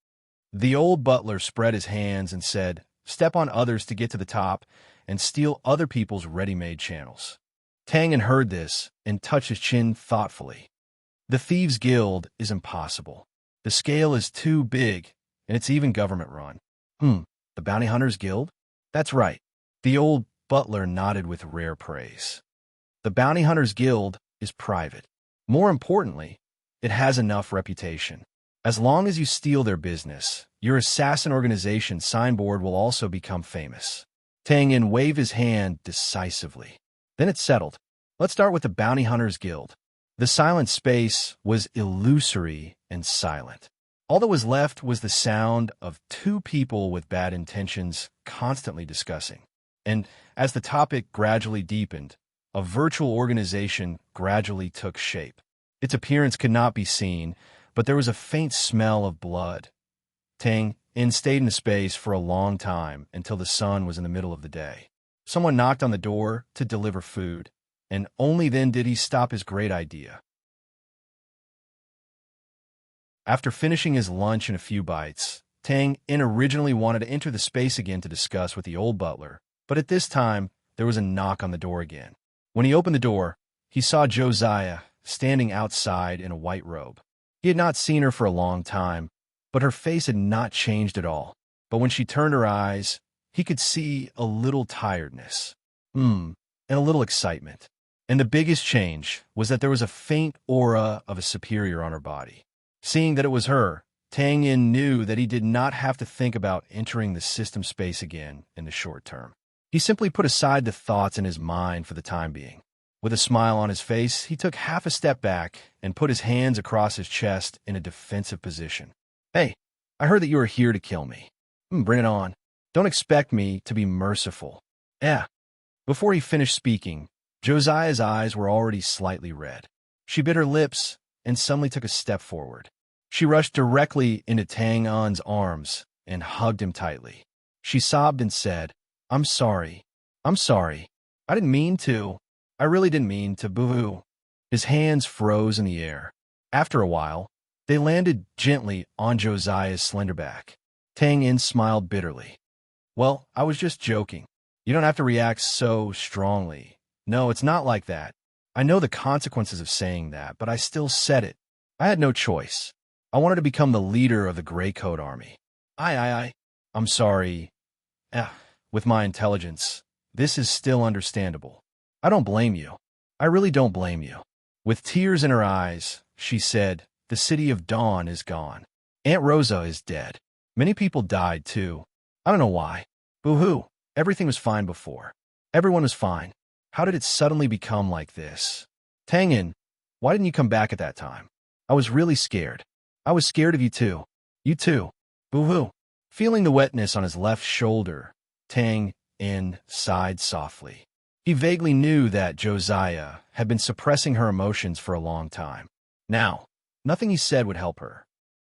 The old butler spread his hands and said, "Step on others to get to the top and steal other people's ready-made channels." Tang heard this and touched his chin thoughtfully. The Thieves' Guild is impossible. The scale is too big, and it's even government-run. The Bounty Hunters Guild? That's right. The old butler nodded with rare praise. The Bounty Hunters Guild is private. More importantly, it has enough reputation. As long as you steal their business, your assassin organization signboard will also become famous. Tang waved his hand decisively. Then it's settled. Let's start with the Bounty Hunters Guild. The silent space was illusory and silent. All that was left was the sound of two people with bad intentions constantly discussing. And as the topic gradually deepened, a virtual organization gradually took shape. Its appearance could not be seen, but there was a faint smell of blood. Tang stayed in the space for a long time until the sun was in the middle of the day. Someone knocked on the door to deliver food, and only then did he stop his great idea. After finishing his lunch in a few bites, Tang originally wanted to enter the space again to discuss with the old butler, but at this time, there was a knock on the door again. When he opened the door, he saw Josiah standing outside in a white robe. He had not seen her for a long time, but her face had not changed at all. But when she turned her eyes, he could see a little tiredness, and a little excitement. And the biggest change was that there was a faint aura of a superior on her body. Seeing that it was her, Tang knew that he did not have to think about entering the system space again in the short term. He simply put aside the thoughts in his mind for the time being. With a smile on his face, he took half a step back and put his hands across his chest in a defensive position. "Hey, I heard that you were here to kill me. Bring it on. Don't expect me to be merciful." Before he finished speaking, Josiah's eyes were already slightly red. She bit her lips and suddenly took a step forward. She rushed directly into Tang An's arms and hugged him tightly. She sobbed and said, I'm sorry. I didn't mean to. I really didn't mean to, boo-hoo." His hands froze in the air. After a while, they landed gently on Josiah's slender back. Tang smiled bitterly. "Well, I was just joking. You don't have to react so strongly. No, it's not like that. I know the consequences of saying that, but I still said it. I had no choice. I wanted to become the leader of the Gray Coat Army. I'm sorry. With my intelligence, this is still understandable. I don't blame you. I really don't blame you." With tears in her eyes, she said, "The city of Dawn is gone. Aunt Rosa is dead. Many people died, too. I don't know why. Boo-hoo. Everything was fine before. Everyone was fine. How did it suddenly become like this? Tang, why didn't you come back at that time? I was really scared. I was scared of you too. You too. Boo-hoo." Feeling the wetness on his left shoulder, Tang sighed softly. He vaguely knew that Josiah had been suppressing her emotions for a long time. Now, nothing he said would help her.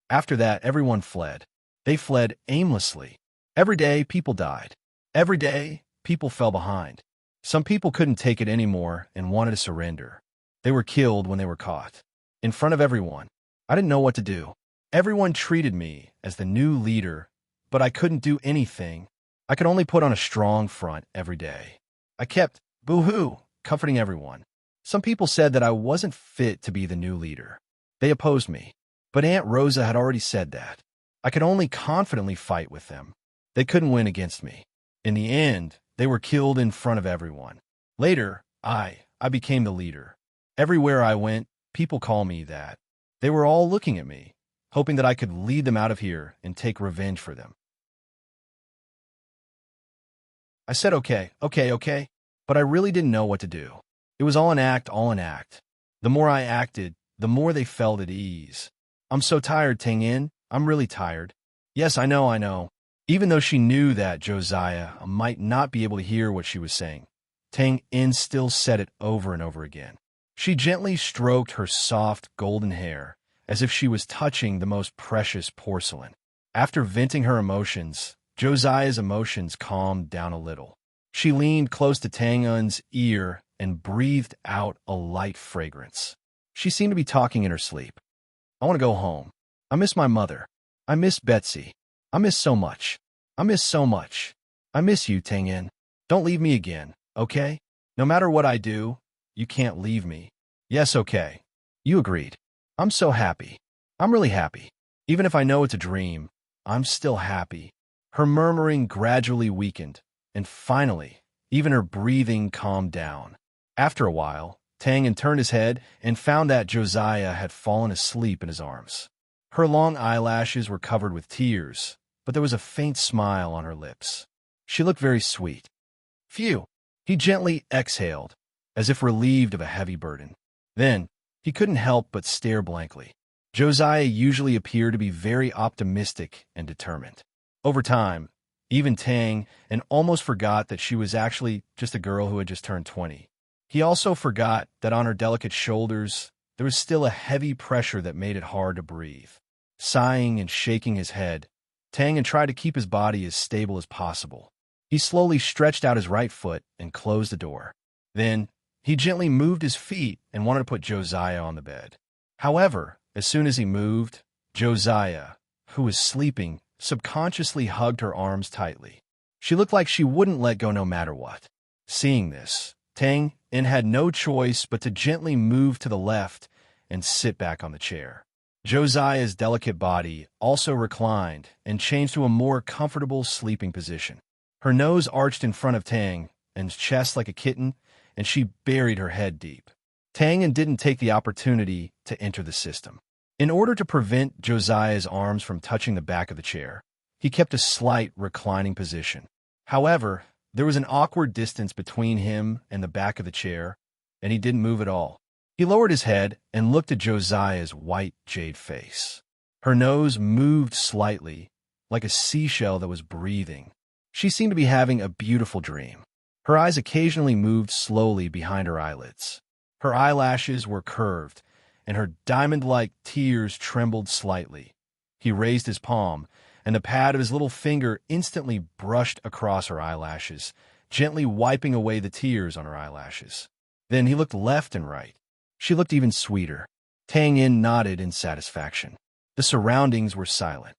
After that, everyone fled. They fled aimlessly. Every day, people died. Every day, people fell behind. Some people couldn't take it anymore and wanted to surrender. They were killed when they were caught. In front of everyone. I didn't know what to do. Everyone treated me as the new leader, but I couldn't do anything. I could only put on a strong front every day. I kept, boo-hoo, comforting everyone. Some people said that I wasn't fit to be the new leader. They opposed me. But Aunt Rosa had already said that. I could only confidently fight with them. They couldn't win against me. In the end, they were killed in front of everyone. Later, I became the leader. Everywhere I went, people call me that. They were all looking at me, hoping that I could lead them out of here and take revenge for them. I said okay, but I really didn't know what to do. It was all an act, all an act. The more I acted, the more they felt at ease. I'm so tired, Tang-in. I'm really tired. Yes, I know. Even though she knew that Josiah might not be able to hear what she was saying, Tang-in still said it over and over again. She gently stroked her soft, golden hair, as if she was touching the most precious porcelain. After venting her emotions, Josiah's emotions calmed down a little. She leaned close to Tang-un's ear and breathed out a light fragrance. She seemed to be talking in her sleep. I want to go home. I miss my mother. I miss Betsy. I miss so much. I miss so much. I miss you, Tang-in. Don't leave me again, okay? No matter what I do, you can't leave me. Yes, okay. You agreed. I'm so happy. I'm really happy. Even if I know it's a dream, I'm still happy. Her murmuring gradually weakened, and finally, even her breathing calmed down. After a while, Tang-in turned his head and found that Josiah had fallen asleep in his arms. Her long eyelashes were covered with tears, but there was a faint smile on her lips. She looked very sweet. Phew! He gently exhaled, as if relieved of a heavy burden. Then, he couldn't help but stare blankly. Josiah usually appeared to be very optimistic and determined. Over time, even Tang and almost forgot that she was actually just a girl who had just turned 20. He also forgot that on her delicate shoulders, there was still a heavy pressure that made it hard to breathe. Sighing and shaking his head, Tang tried to keep his body as stable as possible. He slowly stretched out his right foot and closed the door. Then, he gently moved his feet and wanted to put Josiah on the bed. However, as soon as he moved, Josiah, who was sleeping, subconsciously hugged her arms tightly. She looked like she wouldn't let go no matter what. Seeing this, Tang-in had no choice but to gently move to the left and sit back on the chair. Josiah's delicate body also reclined and changed to a more comfortable sleeping position. Her nose arched in front of Tang and chest like a kitten, and she buried her head deep. Tang-in didn't take the opportunity to enter the system. In order to prevent Josiah's arms from touching the back of the chair, he kept a slight reclining position. However, there was an awkward distance between him and the back of the chair, and he didn't move at all. He lowered his head and looked at Josiah's white jade face. Her nose moved slightly, like a seashell that was breathing. She seemed to be having a beautiful dream. Her eyes occasionally moved slowly behind her eyelids. Her eyelashes were curved, and her diamond-like tears trembled slightly. He raised his palm, and the pad of his little finger instantly brushed across her eyelashes, gently wiping away the tears on her eyelashes. Then he looked left and right. She looked even sweeter. Tang-in nodded in satisfaction. The surroundings were silent.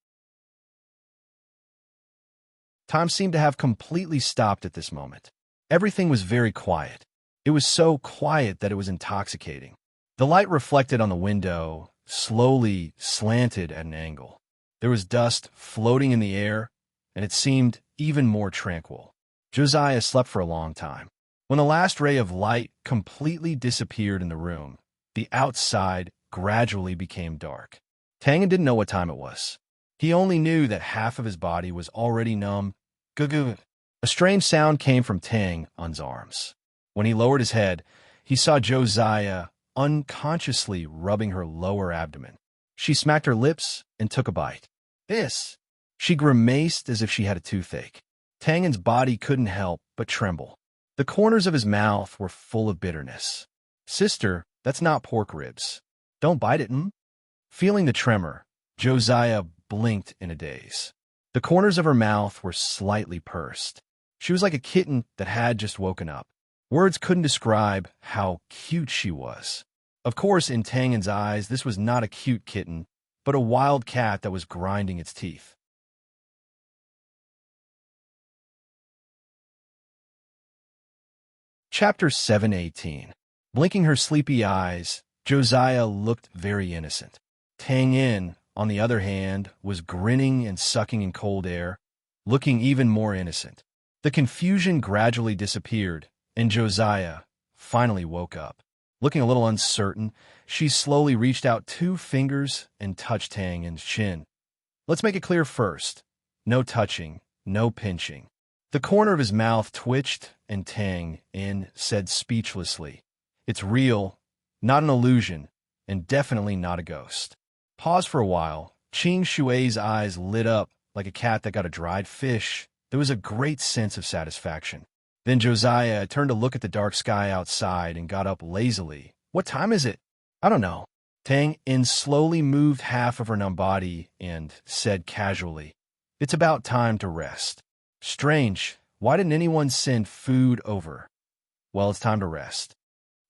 Time seemed to have completely stopped at this moment. Everything was very quiet. It was so quiet that it was intoxicating. The light reflected on the window slowly slanted at an angle. There was dust floating in the air, and it seemed even more tranquil. Josiah slept for a long time. When the last ray of light completely disappeared in the room, the outside gradually became dark. Tang didn't know what time it was. He only knew that half of his body was already numb. Goo-goo. A strange sound came from Tang-un's arms. When he lowered his head, he saw Josiah unconsciously rubbing her lower abdomen. She smacked her lips and took a bite. This! She grimaced as if she had a toothache. Tang-un's body couldn't help but tremble. The corners of his mouth were full of bitterness. Sister, that's not pork ribs. Don't bite it, Feeling the tremor, Josiah blinked in a daze. The corners of her mouth were slightly pursed. She was like a kitten that had just woken up. Words couldn't describe how cute she was. Of course, in Tang-un's eyes, this was not a cute kitten, but a wild cat that was grinding its teeth. Chapter 718. Blinking her sleepy eyes, Josiah looked very innocent. Tang Yin, on the other hand, was grinning and sucking in cold air, looking even more innocent. The confusion gradually disappeared, and Josiah finally woke up. Looking a little uncertain, she slowly reached out 2 fingers and touched Tang Yin's chin. Let's make it clear first. No touching, no pinching. The corner of his mouth twitched, and Tang Yin said speechlessly, "It's real, not an illusion, and definitely not a ghost." Pause for a while. Ching Shui's eyes lit up like a cat that got a dried fish. There was a great sense of satisfaction. Then Josiah turned to look at the dark sky outside and got up lazily. "What time is it?" "I don't know." Tang Yin slowly moved half of her numb body and said casually, "It's about time to rest." "Strange. Why didn't anyone send food over?" "Well, it's time to rest."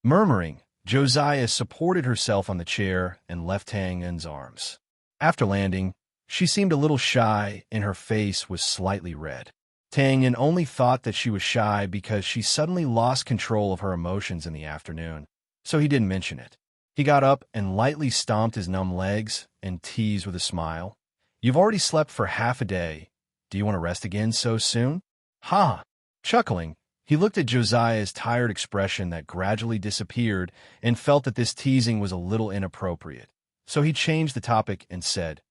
Murmuring, Josiah supported herself on the chair and left Tang Yin's arms. After landing, she seemed a little shy and her face was slightly red. Tang Yin only thought that she was shy because she suddenly lost control of her emotions in the afternoon, so he didn't mention it. He got up and lightly stomped his numb legs and teased with a smile. "You've already slept for half a day. Do you want to rest again so soon?" "Ha!" Chuckling, he looked at Josiah's tired expression that gradually disappeared and felt that this teasing was a little inappropriate. So he changed the topic and said,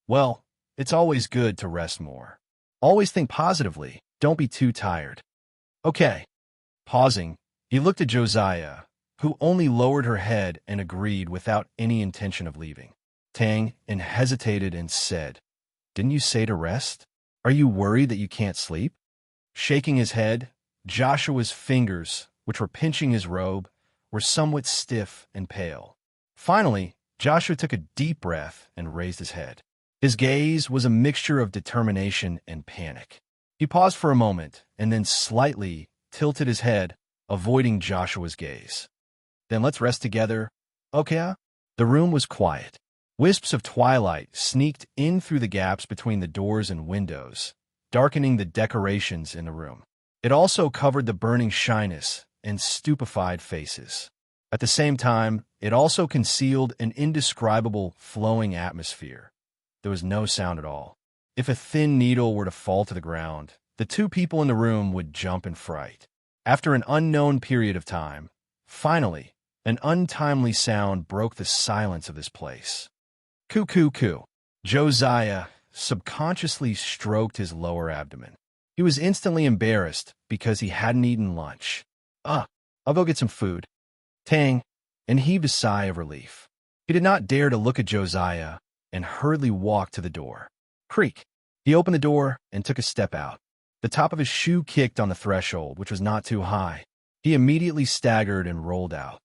"Well, it's always good to rest more. Always think positively. Don't be too tired." "Okay." Pausing, he looked at Josiah, who only lowered her head and agreed without any intention of leaving. Tang Yin hesitated and said, "Didn't you say to rest? Are you worried that you can't sleep?" Shaking his head, Joshua's fingers, which were pinching his robe, were somewhat stiff and pale. Finally, Joshua took a deep breath and raised his head. His gaze was a mixture of determination and panic. He paused for a moment and then slightly tilted his head, avoiding Joshua's gaze. "Then let's rest together, okay?" The room was quiet. Wisps of twilight sneaked in through the gaps between the doors and windows, darkening the decorations in the room. It also covered the burning shyness and stupefied faces. At the same time, it also concealed an indescribable flowing atmosphere. There was no sound at all. If a thin needle were to fall to the ground, the 2 people in the room would jump in fright. After an unknown period of time, finally, an untimely sound broke the silence of this place. "Coo, coo, coo." Josiah subconsciously stroked his lower abdomen. He was instantly embarrassed because he hadn't eaten lunch. I'll go get some food." Tang, and heaved a sigh of relief. He did not dare to look at Josiah and hurriedly walked to the door. Creak. He opened the door and took a step out. The top of his shoe kicked on the threshold, which was not too high. He immediately staggered and rolled out.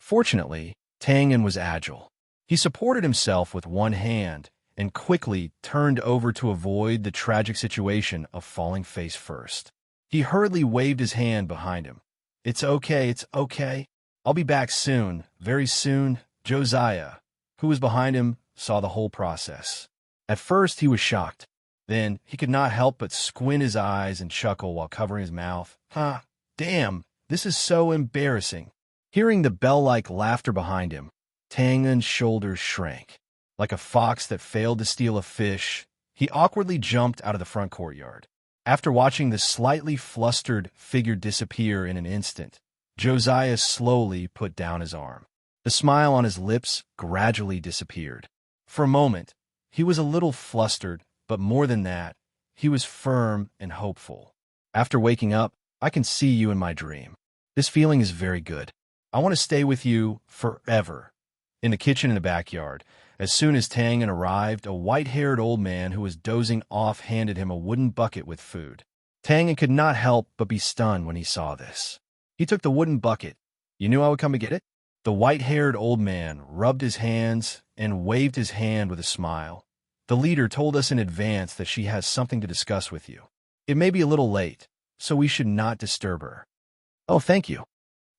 Fortunately, Tang Yin was agile. He supported himself with one hand and quickly turned over to avoid the tragic situation of falling face first. He hurriedly waved his hand behind him. It's okay. I'll be back soon, very soon." Josiah, who was behind him, saw the whole process. At first, he was shocked. Then, he could not help but squint his eyes and chuckle while covering his mouth. Damn, this is so embarrassing." Hearing the bell-like laughter behind him, Tang Yin's shoulders shrank. Like a fox that failed to steal a fish, he awkwardly jumped out of the front courtyard. After watching the slightly flustered figure disappear in an instant, Josiah slowly put down his arm. The smile on his lips gradually disappeared. For a moment, he was a little flustered, but more than that, he was firm and hopeful. "After waking up, I can see you in my dream. This feeling is very good. I want to stay with you forever." In the kitchen in the backyard, as soon as Tang Yin arrived, a white-haired old man who was dozing off handed him a wooden bucket with food. Tang Yin could not help but be stunned when he saw this. He took the wooden bucket. "You knew I would come to get it?" The white-haired old man rubbed his hands and waved his hand with a smile. "The leader told us in advance that she has something to discuss with you. It may be a little late, so we should not disturb her." "Oh, thank you."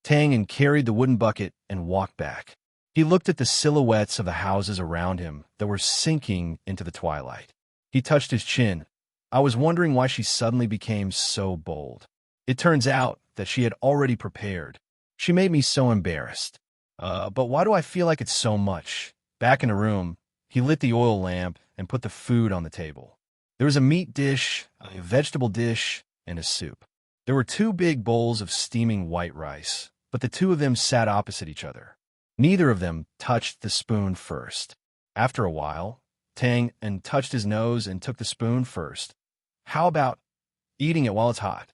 Tang Yin carried the wooden bucket and walked back. He looked at the silhouettes of the houses around him that were sinking into the twilight. He touched his chin. I was wondering why she suddenly became so bold. It turns out that she had already prepared. She made me so embarrassed. But why do I feel like it's so much? Back in the room, he lit the oil lamp and put the food on the table. There was a meat dish, a vegetable dish, and a soup. There were 2 big bowls of steaming white rice, but the 2 of them sat opposite each other. Neither of them touched the spoon first. After a while, Tang touched his nose and took the spoon first. How about eating it while it's hot?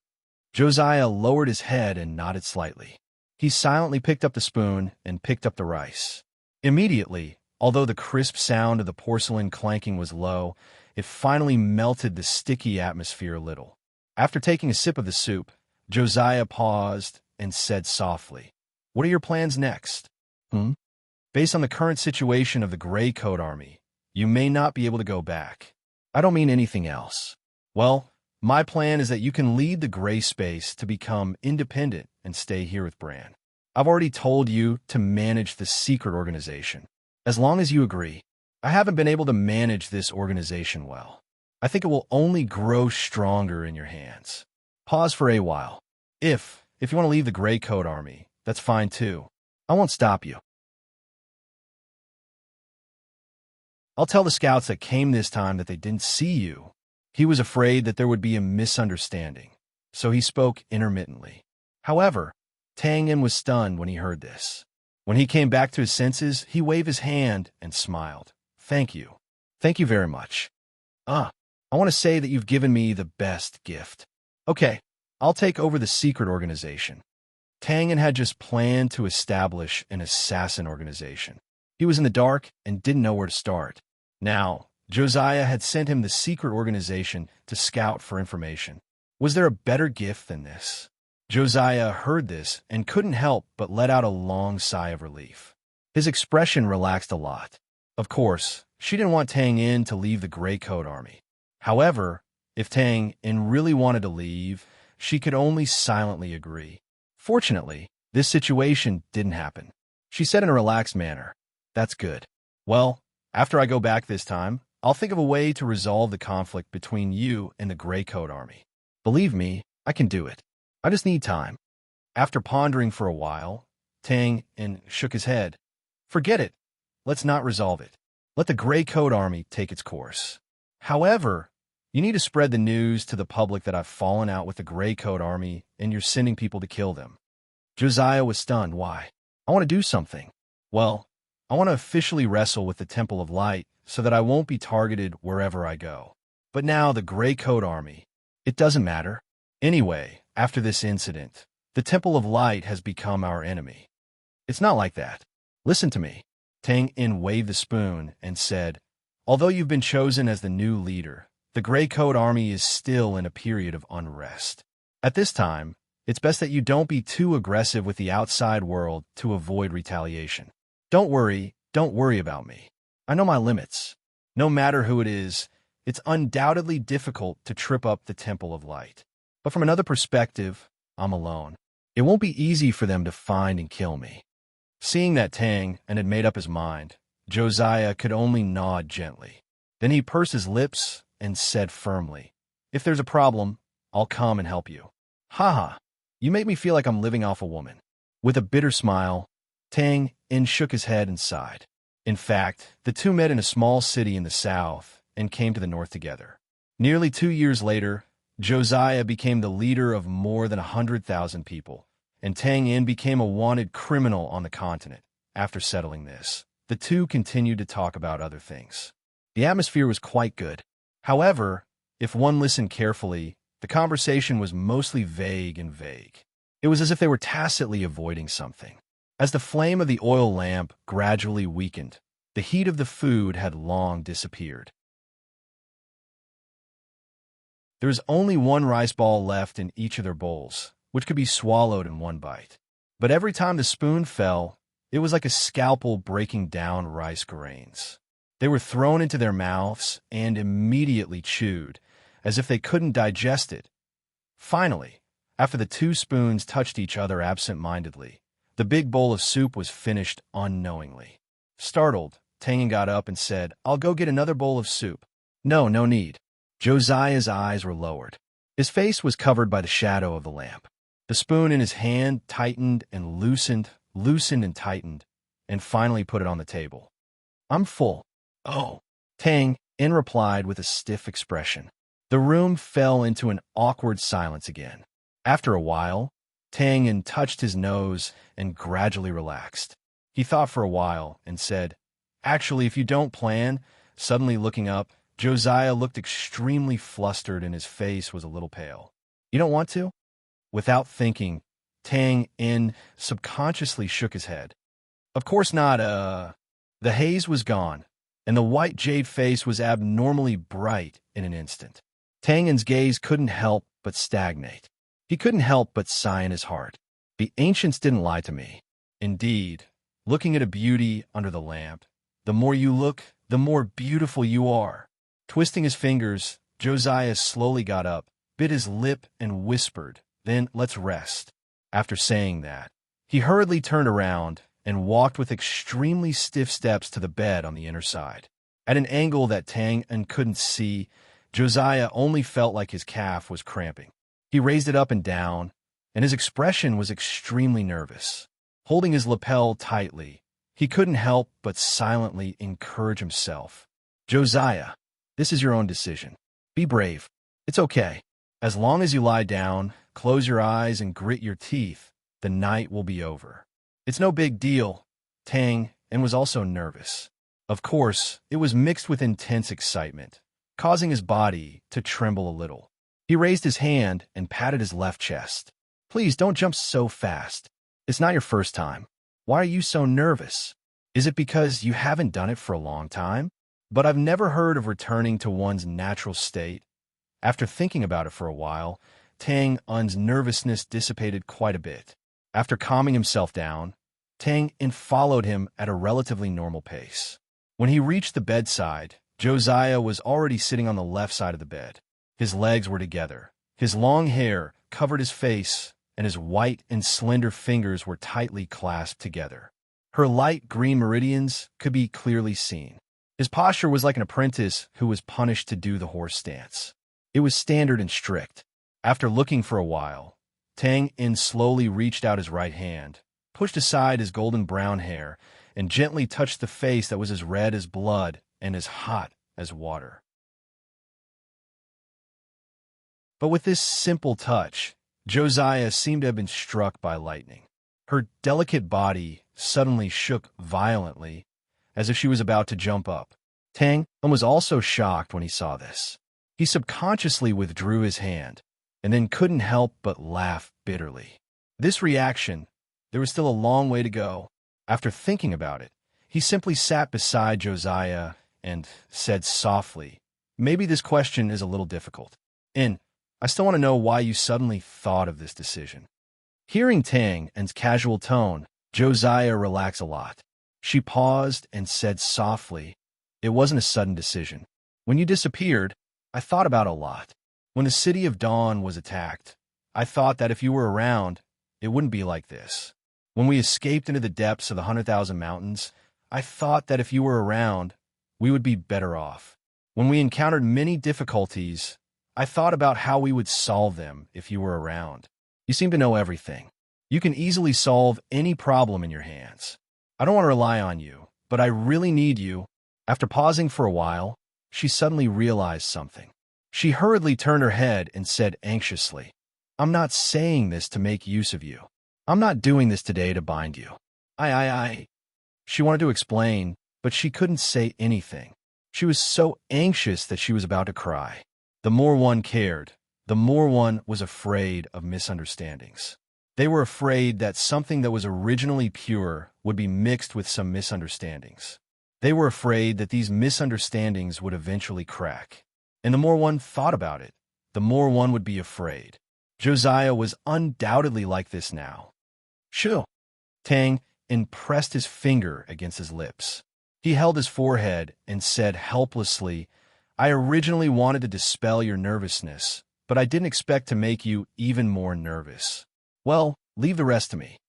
Josiah lowered his head and nodded slightly. He silently picked up the spoon and picked up the rice. Immediately, although the crisp sound of the porcelain clanking was low, it finally melted the sticky atmosphere a little. After taking a sip of the soup, Josiah paused and said softly, "What are your plans next?" Based on the current situation of the Gray Coat Army, you may not be able to go back. I don't mean anything else. Well, my plan is that you can lead the gray space to become independent and stay here with Bran. I've already told you to manage the secret organization. As long as you agree, I haven't been able to manage this organization well. I think it will only grow stronger in your hands. Pause for a while. If you want to leave the Gray Coat Army, that's fine too. I won't stop you. I'll tell the scouts that came this time that they didn't see you. He was afraid that there would be a misunderstanding, so he spoke intermittently. However, Tang was stunned when he heard this. When he came back to his senses, he waved his hand and smiled. Thank you. Thank you very much. I want to say that you've given me the best gift. Okay, I'll take over the secret organization. Tang had just planned to establish an assassin organization. He was in the dark and didn't know where to start. Now, Josiah had sent him the secret organization to scout for information. Was there a better gift than this? Josiah heard this and couldn't help but let out a long sigh of relief. His expression relaxed a lot. Of course, she didn't want Tang to leave the Gray Coat Army. However, if Tang really wanted to leave, she could only silently agree. Fortunately, this situation didn't happen. She said in a relaxed manner, "That's good. Well, after I go back this time, I'll think of a way to resolve the conflict between you and the Gray Coat Army. Believe me, I can do it. I just need time." After pondering for a while, Tang shook his head. "Forget it. Let's not resolve it. Let the Gray Coat Army take its course. However, you need to spread the news to the public that I've fallen out with the Gray Coat Army and you're sending people to kill them." Josiah was stunned. Why? I want to do something. Well, I want to officially wrestle with the Temple of Light so that I won't be targeted wherever I go. But now the Gray Coat Army, it doesn't matter. Anyway, after this incident, the Temple of Light has become our enemy. It's not like that. Listen to me. Tang waved the spoon and said, "Although you've been chosen as the new leader, the Gray Coat Army is still in a period of unrest. At this time, it's best that you don't be too aggressive with the outside world to avoid retaliation. Don't worry about me. I know my limits. No matter who it is, it's undoubtedly difficult to trip up the Temple of Light. But from another perspective, I'm alone. It won't be easy for them to find and kill me." Seeing that Tang had made up his mind, Josiah could only nod gently. Then he pursed his lips and said firmly, "If there's a problem, I'll come and help you." "Haha, you make me feel like I'm living off a woman." With a bitter smile, Tang shook his head and sighed. In fact, the two met in a small city in the south and came to the north together. Nearly 2 years later, Josiah became the leader of more than 100,000 people, and Tang became a wanted criminal on the continent. After settling this, the two continued to talk about other things. The atmosphere was quite good. However, if one listened carefully, the conversation was mostly vague. It was as if they were tacitly avoiding something. As the flame of the oil lamp gradually weakened, the heat of the food had long disappeared. There was only one rice ball left in each of their bowls, which could be swallowed in one bite. But every time the spoon fell, it was like a scalpel breaking down rice grains. They were thrown into their mouths and immediately chewed, as if they couldn't digest it. Finally, after the 2 spoons touched each other absent-mindedly, the big bowl of soup was finished unknowingly. Startled, Tang got up and said, "I'll go get another bowl of soup." No need." Josiah's eyes were lowered. His face was covered by the shadow of the lamp. The spoon in his hand tightened and loosened and tightened, and finally put it on the table. I'm full. Oh, Tang In replied with a stiff expression. The room fell into an awkward silence again. After a while, Tang In touched his nose and gradually relaxed. He thought for a while and said, Actually, if you don't plan, suddenly looking up, Josiah looked extremely flustered and his face was a little pale. You don't want to? Without thinking, Tang In subconsciously shook his head. Of course not, The haze was gone, and the white jade face was abnormally bright in an instant. Tang In's gaze couldn't help but stagnate. He couldn't help but sigh in his heart. The ancients didn't lie to me. Indeed, looking at a beauty under the lamp, the more you look, the more beautiful you are. Twisting his fingers, Josiah slowly got up, bit his lip, and whispered, Then let's rest. After saying that, he hurriedly turned around and walked with extremely stiff steps to the bed on the inner side. At an angle that Tang In couldn't see, Josiah only felt like his calf was cramping. He raised it up and down, and his expression was extremely nervous. Holding his lapel tightly, he couldn't help but silently encourage himself. Josiah, this is your own decision. Be brave. It's okay. As long as you lie down, close your eyes, and grit your teeth, the night will be over. It's no big deal. Tang In was also nervous. Of course, it was mixed with intense excitement, causing his body to tremble a little. He raised his hand and patted his left chest. Please don't jump so fast. It's not your first time. Why are you so nervous? Is it because you haven't done it for a long time? But I've never heard of returning to one's natural state. After thinking about it for a while, Tang In's nervousness dissipated quite a bit. After calming himself down, Tang In followed him at a relatively normal pace. When he reached the bedside, Josiah was already sitting on the left side of the bed. His legs were together. His long hair covered his face, and his white and slender fingers were tightly clasped together. Her light green meridians could be clearly seen. His posture was like an apprentice who was punished to do the horse stance. It was standard and strict. After looking for a while, Tang In slowly reached out his right hand, pushed aside his golden brown hair, and gently touched the face that was as red as blood and as hot as water. But with this simple touch, Josiah seemed to have been struck by lightning. Her delicate body suddenly shook violently, as if she was about to jump up. Tang In was also shocked when he saw this. He subconsciously withdrew his hand, and then couldn't help but laugh bitterly. This reaction, there was still a long way to go. After thinking about it, he simply sat beside Josiah and said softly, Maybe this question is a little difficult. In, I still want to know why you suddenly thought of this decision. Hearing Tang In's casual tone, Josiah relaxed a lot. She paused and said softly, It wasn't a sudden decision. When you disappeared, I thought about it a lot. When the city of Dawn was attacked, I thought that if you were around, it wouldn't be like this. When we escaped into the depths of the 100,000 mountains, I thought that if you were around, we would be better off. When we encountered many difficulties, I thought about how we would solve them if you were around. You seem to know everything. You can easily solve any problem in your hands. I don't want to rely on you, but I really need you. After pausing for a while, she suddenly realized something. She hurriedly turned her head and said anxiously, I'm not saying this to make use of you. I'm not doing this today to bind you. She wanted to explain, but she couldn't say anything. She was so anxious that she was about to cry. The more one cared, the more one was afraid of misunderstandings. They were afraid that something that was originally pure would be mixed with some misunderstandings. They were afraid that these misunderstandings would eventually crack. And the more one thought about it, the more one would be afraid. Josiah was undoubtedly like this now. Shoo! Tang In pressed his finger against his lips. He held his forehead and said helplessly, I originally wanted to dispel your nervousness, but I didn't expect to make you even more nervous. Well, leave the rest to me.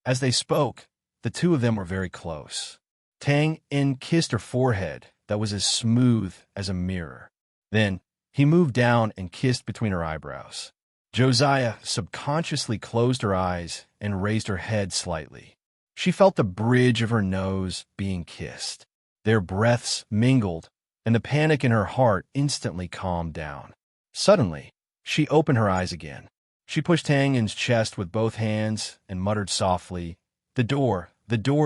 As they spoke, the two of them were very close. Tang In kissed her forehead that was as smooth as a mirror. Then, he moved down and kissed between her eyebrows. Josiah subconsciously closed her eyes and raised her head slightly. She felt the bridge of her nose being kissed. Their breaths mingled, and the panic in her heart instantly calmed down. Suddenly, she opened her eyes again. She pushed Tang Yin's chest with both hands and muttered softly, the door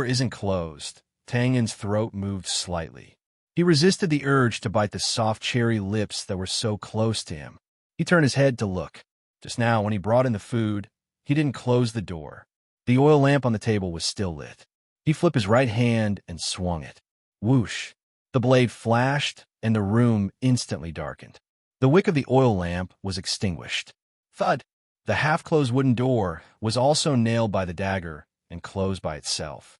isn't closed." Tang Yin's throat moved slightly. He resisted the urge to bite the soft cherry lips that were so close to him. He turned his head to look. Just now, when he brought in the food, he didn't close the door. The oil lamp on the table was still lit. He flipped his right hand and swung it. Whoosh! The blade flashed, and the room instantly darkened. The wick of the oil lamp was extinguished. Thud! The half-closed wooden door was also nailed by the dagger and closed by itself.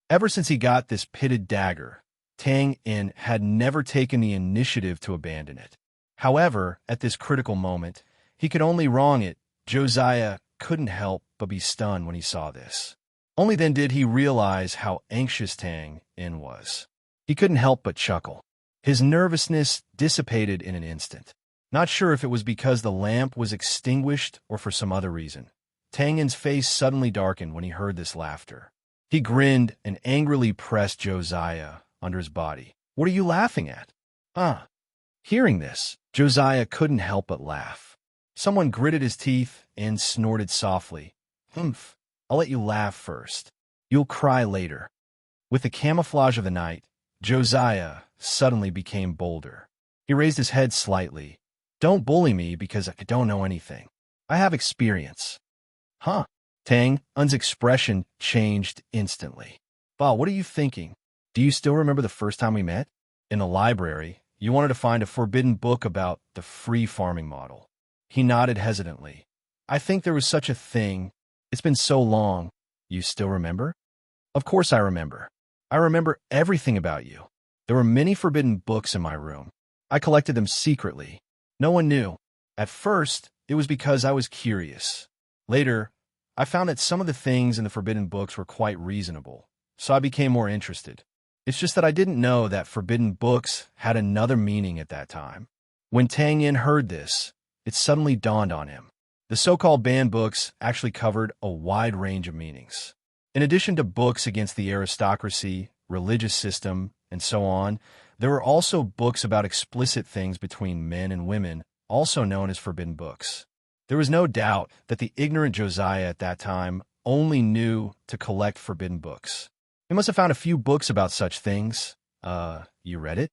Ever since he got this pitted dagger, Tang Yin had never taken the initiative to abandon it. However, at this critical moment, he could only wrong it. Josiah couldn't help but be stunned when he saw this. Only then did he realize how anxious Tang Yin was. He couldn't help but chuckle. His nervousness dissipated in an instant. Not sure if it was because the lamp was extinguished or for some other reason. Tang Yin's face suddenly darkened when he heard this laughter. He grinned and angrily pressed Josiah under his body. "What are you laughing at?" Hearing this, Josiah couldn't help but laugh. Someone gritted his teeth and snorted softly. "Humph, I'll let you laugh first. You'll cry later." With the camouflage of the night, Josiah suddenly became bolder. He raised his head slightly. "Don't bully me because I don't know anything. I have experience." "Huh?" Tang Yin's expression changed instantly. "Wow, what are you thinking? Do you still remember the first time we met? In the library, you wanted to find a forbidden book about the free farming model." He nodded hesitantly. "I think there was such a thing. It's been so long. You still remember?" "Of course I remember. I remember everything about you. There were many forbidden books in my room. I collected them secretly. No one knew. At first, it was because I was curious. Later, I found that some of the things in the forbidden books were quite reasonable, so I became more interested. It's just that I didn't know that forbidden books had another meaning at that time." When Tang Yin heard this, it suddenly dawned on him. The so-called banned books actually covered a wide range of meanings. In addition to books against the aristocracy, religious system, and so on, there were also books about explicit things between men and women, also known as forbidden books. There was no doubt that the ignorant Josiah at that time only knew to collect forbidden books. He must have found a few books about such things. You read it?"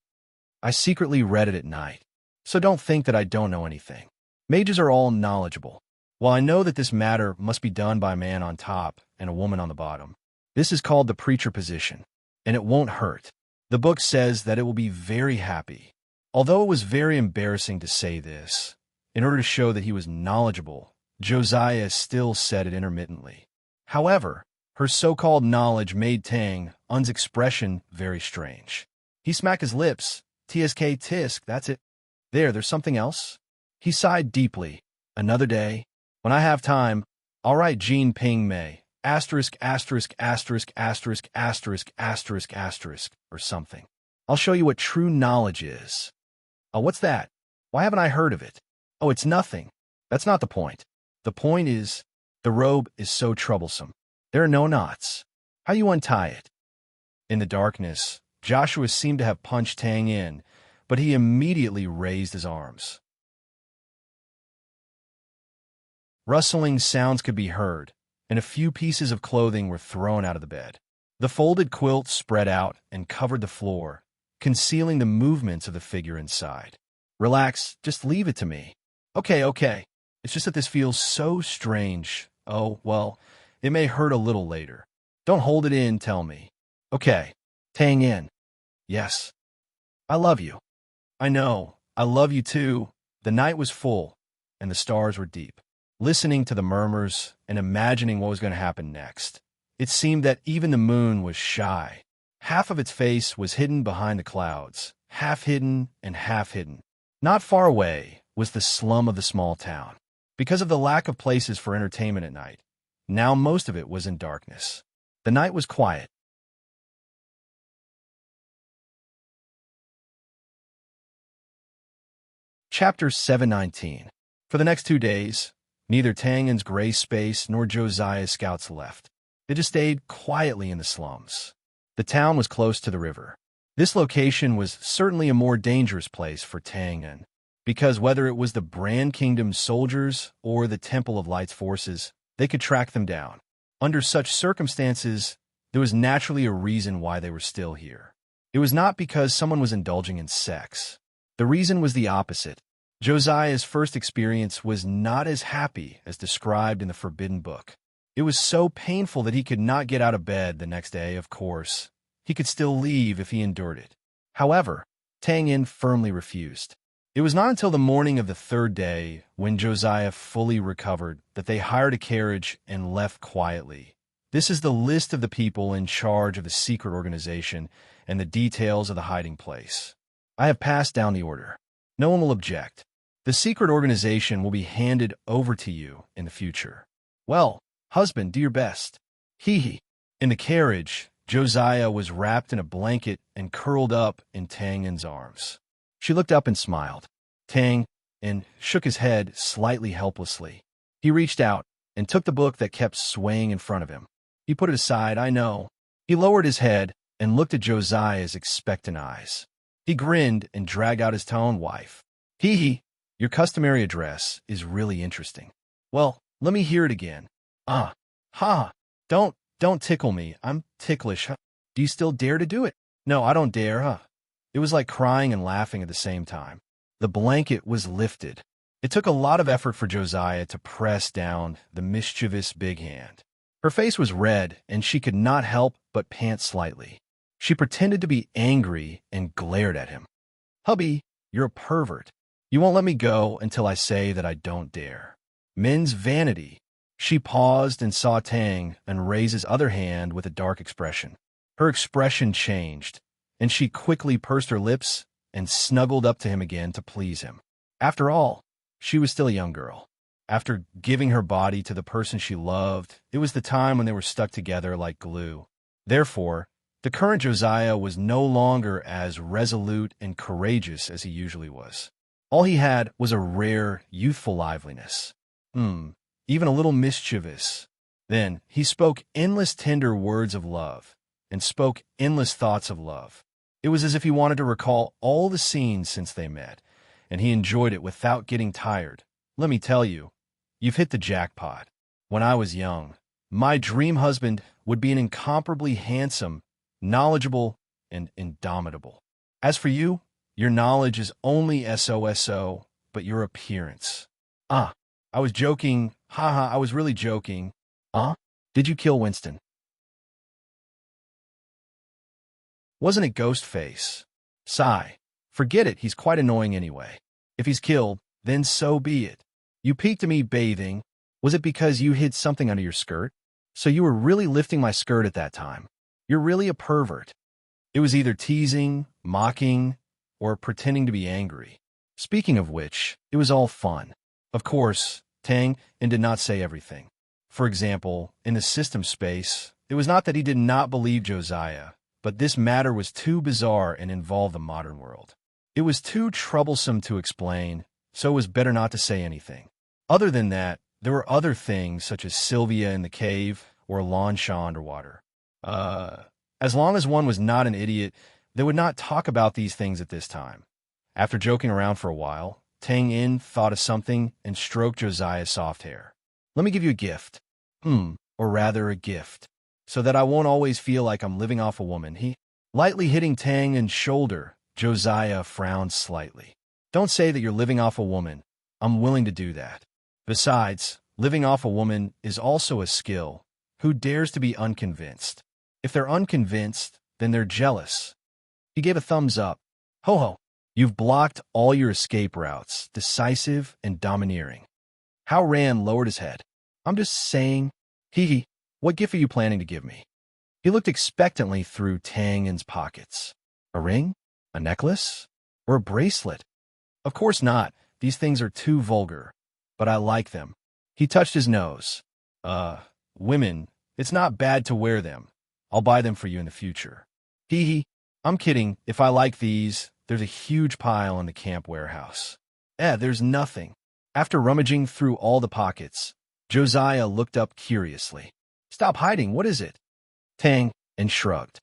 "I secretly read it at night, so don't think that I don't know anything. Mages are all knowledgeable. While I know that this matter must be done by a man on top and a woman on the bottom, this is called the preacher position, and it won't hurt. The book says that it will be very happy." Although it was very embarrassing to say this, in order to show that he was knowledgeable, Josiah still said it intermittently. However, her so-called knowledge made Tang Yin's expression very strange. He smacked his lips. "TSK tisk, that's it. There's something else?" He sighed deeply. "Another day. When I have time, I'll write Jean Ping Mei, asterisk, asterisk, asterisk, asterisk, asterisk, asterisk, asterisk, or something. I'll show you what true knowledge is." "Oh, what's that? Why haven't I heard of it?" "Oh, it's nothing. That's not the point. The point is, the robe is so troublesome. There are no knots. How do you untie it?" In the darkness, Joshua seemed to have punched Tang Yin, but he immediately raised his arms. Rustling sounds could be heard, and a few pieces of clothing were thrown out of the bed. The folded quilt spread out and covered the floor, concealing the movements of the figure inside. "Relax, just leave it to me." Okay. It's just that this feels so strange. Oh, well, it may hurt a little later. Don't hold it in, tell me." "Okay." "Tang Yin." "Yes." "I love you." "I know. I love you too." The night was full, and the stars were deep. Listening to the murmurs and imagining what was going to happen next, it seemed that even the moon was shy. Half of its face was hidden behind the clouds, half hidden and half hidden. Not far away was the slum of the small town. Because of the lack of places for entertainment at night, now most of it was in darkness. The night was quiet. Chapter 719. For the next 2 days, neither Tangen's gray space nor Josiah's scouts left. They just stayed quietly in the slums. The town was close to the river. This location was certainly a more dangerous place for Tangen, because whether it was the Brand Kingdom's soldiers or the Temple of Light's forces, they could track them down. Under such circumstances, there was naturally a reason why they were still here. It was not because someone was indulging in sex. The reason was the opposite. Josiah's first experience was not as happy as described in the Forbidden Book. It was so painful that he could not get out of bed the next day, of course. He could still leave if he endured it. However, Tangen firmly refused. It was not until the morning of the third day, when Josiah fully recovered, that they hired a carriage and left quietly. This is the list of the people in charge of the secret organization and the details of the hiding place. I have passed down the order. No one will object. The secret organization will be handed over to you in the future. Well, husband, do your best. Hee. In the carriage, Josiah was wrapped in a blanket and curled up in Tangen's arms. She looked up and smiled. Tangen shook his head slightly helplessly. He reached out and took the book that kept swaying in front of him. He put it aside, I know. He lowered his head and looked at Josiah's expectant eyes. He grinned and dragged out his tone, wife. Hee. Your customary address is really interesting. Well, let me hear it again. Don't tickle me. I'm ticklish, huh? Do you still dare to do it? No, I don't dare, huh? It was like crying and laughing at the same time. The blanket was lifted. It took a lot of effort for Josiah to press down the mischievous big hand. Her face was red, and she could not help but pant slightly. She pretended to be angry and glared at him. Hubby, you're a pervert. You won't let me go until I say that I don't dare. Men's vanity. She paused and saw Tangen raise his other hand with a dark expression. Her expression changed, and she quickly pursed her lips and snuggled up to him again to please him. After all, she was still a young girl. After giving her body to the person she loved, it was the time when they were stuck together like glue. Therefore, the current Josiah was no longer as resolute and courageous as he usually was. All he had was a rare, youthful liveliness. Even a little mischievous. Then he spoke endless tender words of love, and spoke endless thoughts of love. It was as if he wanted to recall all the scenes since they met, and he enjoyed it without getting tired. Let me tell you, you've hit the jackpot. When I was young, my dream husband would be an incomparably handsome, knowledgeable, and indomitable. As for you, your knowledge is only SOSO, but your appearance. I was joking. I was really joking. Did you kill Winston? Wasn't it Ghostface? Sigh. Forget it, he's quite annoying anyway. If he's killed, then so be it. You peeked at me bathing. Was it because you hid something under your skirt? So you were really lifting my skirt at that time. You're really a pervert. It was either teasing, mocking, or pretending to be angry. Speaking of which, it was all fun. Of course, Tangen did not say everything. For example, in the system space, it was not that he did not believe Josiah, but this matter was too bizarre and involved the modern world. It was too troublesome to explain, so it was better not to say anything. Other than that, there were other things such as Sylvia in the cave or Lanshaw underwater. As long as one was not an idiot, they would not talk about these things at this time. After joking around for a while, Tangen thought of something and stroked Josiah's soft hair. Let me give you a gift. Or rather a gift. So that I won't always feel like I'm living off a woman. He, lightly hitting Tangen's shoulder, Josiah frowned slightly. Don't say that you're living off a woman. I'm willing to do that. Besides, living off a woman is also a skill. Who dares to be unconvinced? If they're unconvinced, then they're jealous. He gave a thumbs up. Ho. You've blocked all your escape routes, decisive and domineering. How Rand lowered his head. I'm just saying. What gift are you planning to give me? He looked expectantly through Tangen's pockets. A ring? A necklace? Or a bracelet? Of course not. These things are too vulgar. But I like them. He touched his nose. Women, it's not bad to wear them. I'll buy them for you in the future. I'm kidding. If I like these, there's a huge pile in the camp warehouse. There's nothing. After rummaging through all the pockets, Josiah looked up curiously. Stop hiding, what is it? Tang and shrugged.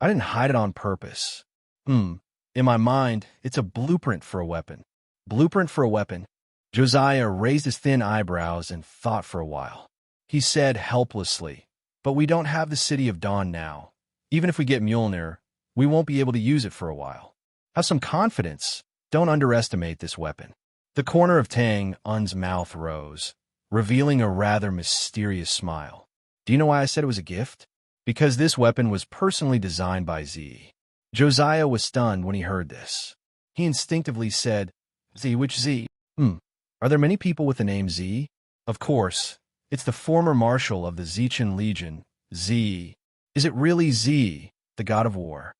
I didn't hide it on purpose. In my mind, it's a blueprint for a weapon. Blueprint for a weapon? Josiah raised his thin eyebrows and thought for a while. He said helplessly, but we don't have the City of Dawn now. Even if we get Mjolnir, we won't be able to use it for a while. Have some confidence. Don't underestimate this weapon. The corner of Tang Un's mouth rose, revealing a rather mysterious smile. Do you know why I said it was a gift? Because this weapon was personally designed by Z. Josiah was stunned when he heard this. He instinctively said, Z, which Z? Are there many people with the name Z? Of course. It's the former marshal of the Zechen Legion, Z. Is it really Z, the god of war?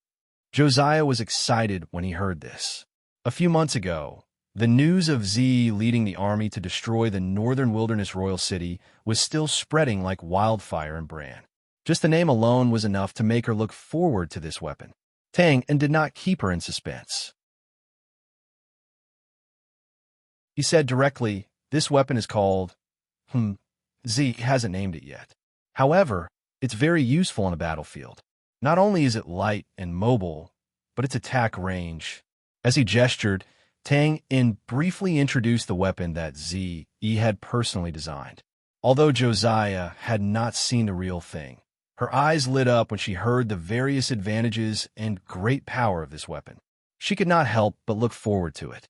Josiah was excited when he heard this. A few months ago, the news of Z leading the army to destroy the northern wilderness royal city was still spreading like wildfire in Bran. Just the name alone was enough to make her look forward to this weapon. Tang and did not keep her in suspense. He said directly, this weapon is called, Z hasn't named it yet. However, it's very useful on a battlefield. Not only is it light and mobile, but its attack range. As he gestured, Tang In briefly introduced the weapon that Z had personally designed. Although Josiah had not seen the real thing, her eyes lit up when she heard the various advantages and great power of this weapon. She could not help but look forward to it.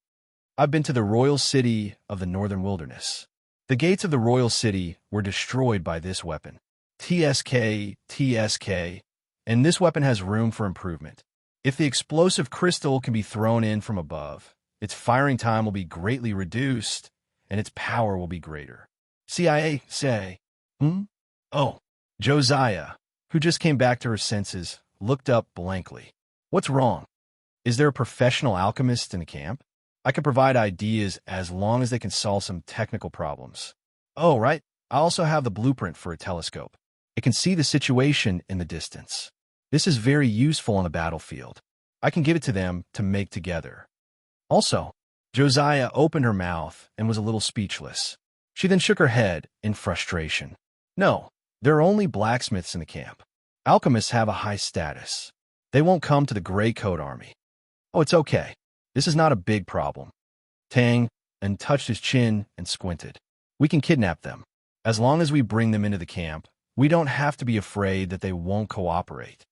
I've been to the royal city of the northern wilderness. The gates of the royal city were destroyed by this weapon. TSK, and this weapon has room for improvement. If the explosive crystal can be thrown in from above, its firing time will be greatly reduced, and its power will be greater. CIA say, Oh, Josiah, who just came back to her senses, looked up blankly. What's wrong? Is there a professional alchemist in the camp? I can provide ideas as long as they can solve some technical problems. Oh, right. I also have the blueprint for a telescope. It can see the situation in the distance. This is very useful on a battlefield. I can give it to them to make together. Also, Josiah opened her mouth and was a little speechless. She then shook her head in frustration. No, there are only blacksmiths in the camp. Alchemists have a high status. They won't come to the Gray Coat Army. Oh, it's okay. This is not a big problem. Tang and touched his chin and squinted. We can kidnap them. As long as we bring them into the camp, we don't have to be afraid that they won't cooperate.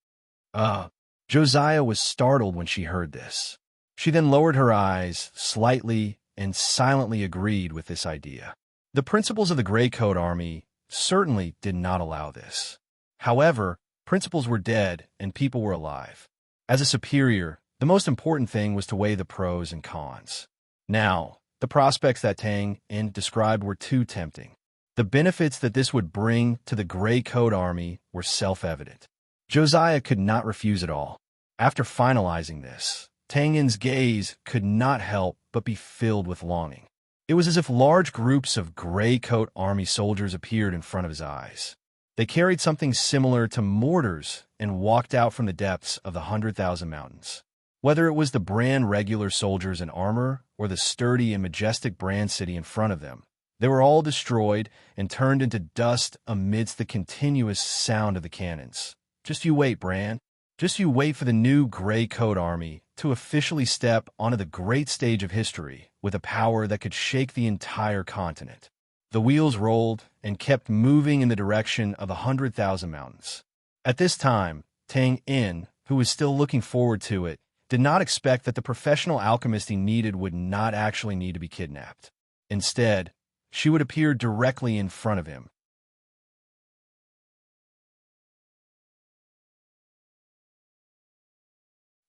Josiah was startled when she heard this. She then lowered her eyes slightly and silently agreed with this idea. The principles of the Gray Coat Army certainly did not allow this. However, principles were dead and people were alive. As a superior, the most important thing was to weigh the pros and cons. Now, the prospects that Tang In described were too tempting. The benefits that this would bring to the Gray Coat Army were self-evident. Josiah could not refuse it all. After finalizing this, Tang In's gaze could not help but be filled with longing. It was as if large groups of Gray Coat Army soldiers appeared in front of his eyes. They carried something similar to mortars and walked out from the depths of the 100,000 mountains. Whether it was the Bran regular soldiers in armor or the sturdy and majestic Bran city in front of them, they were all destroyed and turned into dust amidst the continuous sound of the cannons. Just you wait, Bran. Just you wait for the new Gray Coat Army to officially step onto the great stage of history with a power that could shake the entire continent. The wheels rolled and kept moving in the direction of the 100,000 mountains. At this time, Tang In, who was still looking forward to it, did not expect that the professional alchemist he needed would not actually need to be kidnapped. Instead, she would appear directly in front of him.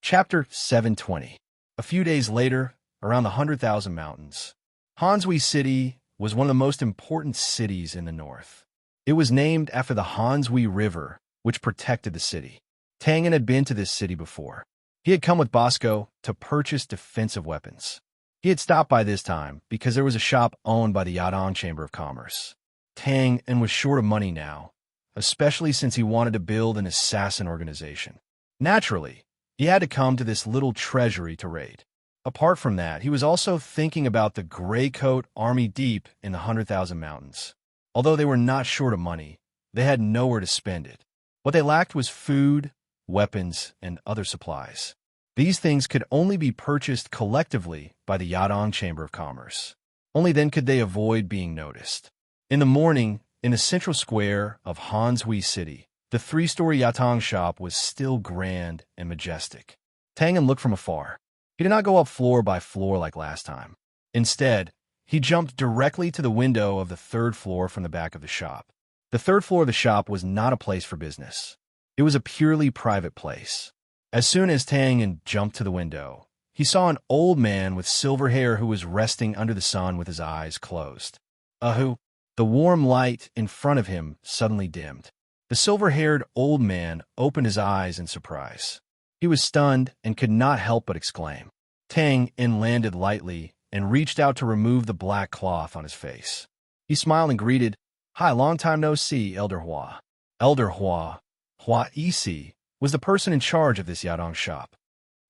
Chapter 720. A few days later, around the 100,000 mountains, Hansui City was one of the most important cities in the north. It was named after the Hansui River, which protected the city. Tang In had been to this city before. He had come with Bosco to purchase defensive weapons. He had stopped by this time because there was a shop owned by the Yadong Chamber of Commerce. Tang In was short of money now, especially since he wanted to build an assassin organization. Naturally, he had to come to this little treasury to raid. Apart from that, he was also thinking about the gray coat army deep in the 100,000 mountains. Although they were not short of money, they had nowhere to spend it. What they lacked was food, weapons, and other supplies. These things could only be purchased collectively by the Yadong Chamber of Commerce. Only then could they avoid being noticed. In the morning, in the central square of Hanshui City, the three-story Yatong shop was still grand and majestic. Tangan looked from afar. He did not go up floor by floor like last time. Instead, he jumped directly to the window of the third floor from the back of the shop. The third floor of the shop was not a place for business. It was a purely private place. As soon as Tangan jumped to the window, he saw an old man with silver hair who was resting under the sun with his eyes closed. Ahu! The warm light in front of him suddenly dimmed. The silver-haired old man opened his eyes in surprise. He was stunned and could not help but exclaim. Tang In landed lightly and reached out to remove the black cloth on his face. He smiled and greeted, "Hi, long time no see, Elder Hua." Elder Hua, Hua Isi, was the person in charge of this Yadong shop.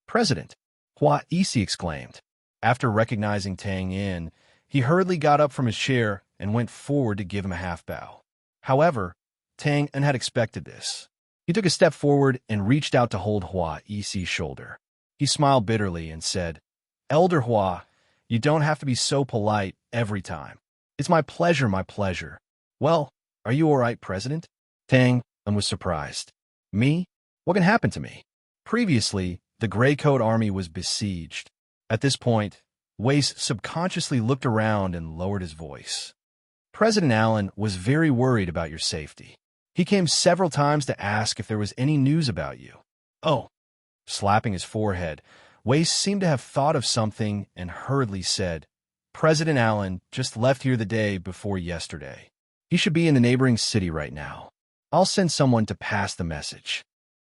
"President," Hua Isi exclaimed. After recognizing Tang In, he hurriedly got up from his chair and went forward to give him a half-bow. However, Tang In had expected this. He took a step forward and reached out to hold Hua Isi's shoulder. He smiled bitterly and said, "Elder Hua, you don't have to be so polite every time. It's my pleasure, my pleasure." "Well, are you all right, President?" Tang In was surprised. "Me? What can happen to me?" Previously, the Gray Coat Army was besieged. At this point, Weiss subconsciously looked around and lowered his voice. "President Allen was very worried about your safety. He came several times to ask if there was any news about you." "Oh." Slapping his forehead, Weiss seemed to have thought of something and hurriedly said, "President Allen just left here the day before yesterday. He should be in the neighboring city right now. I'll send someone to pass the message."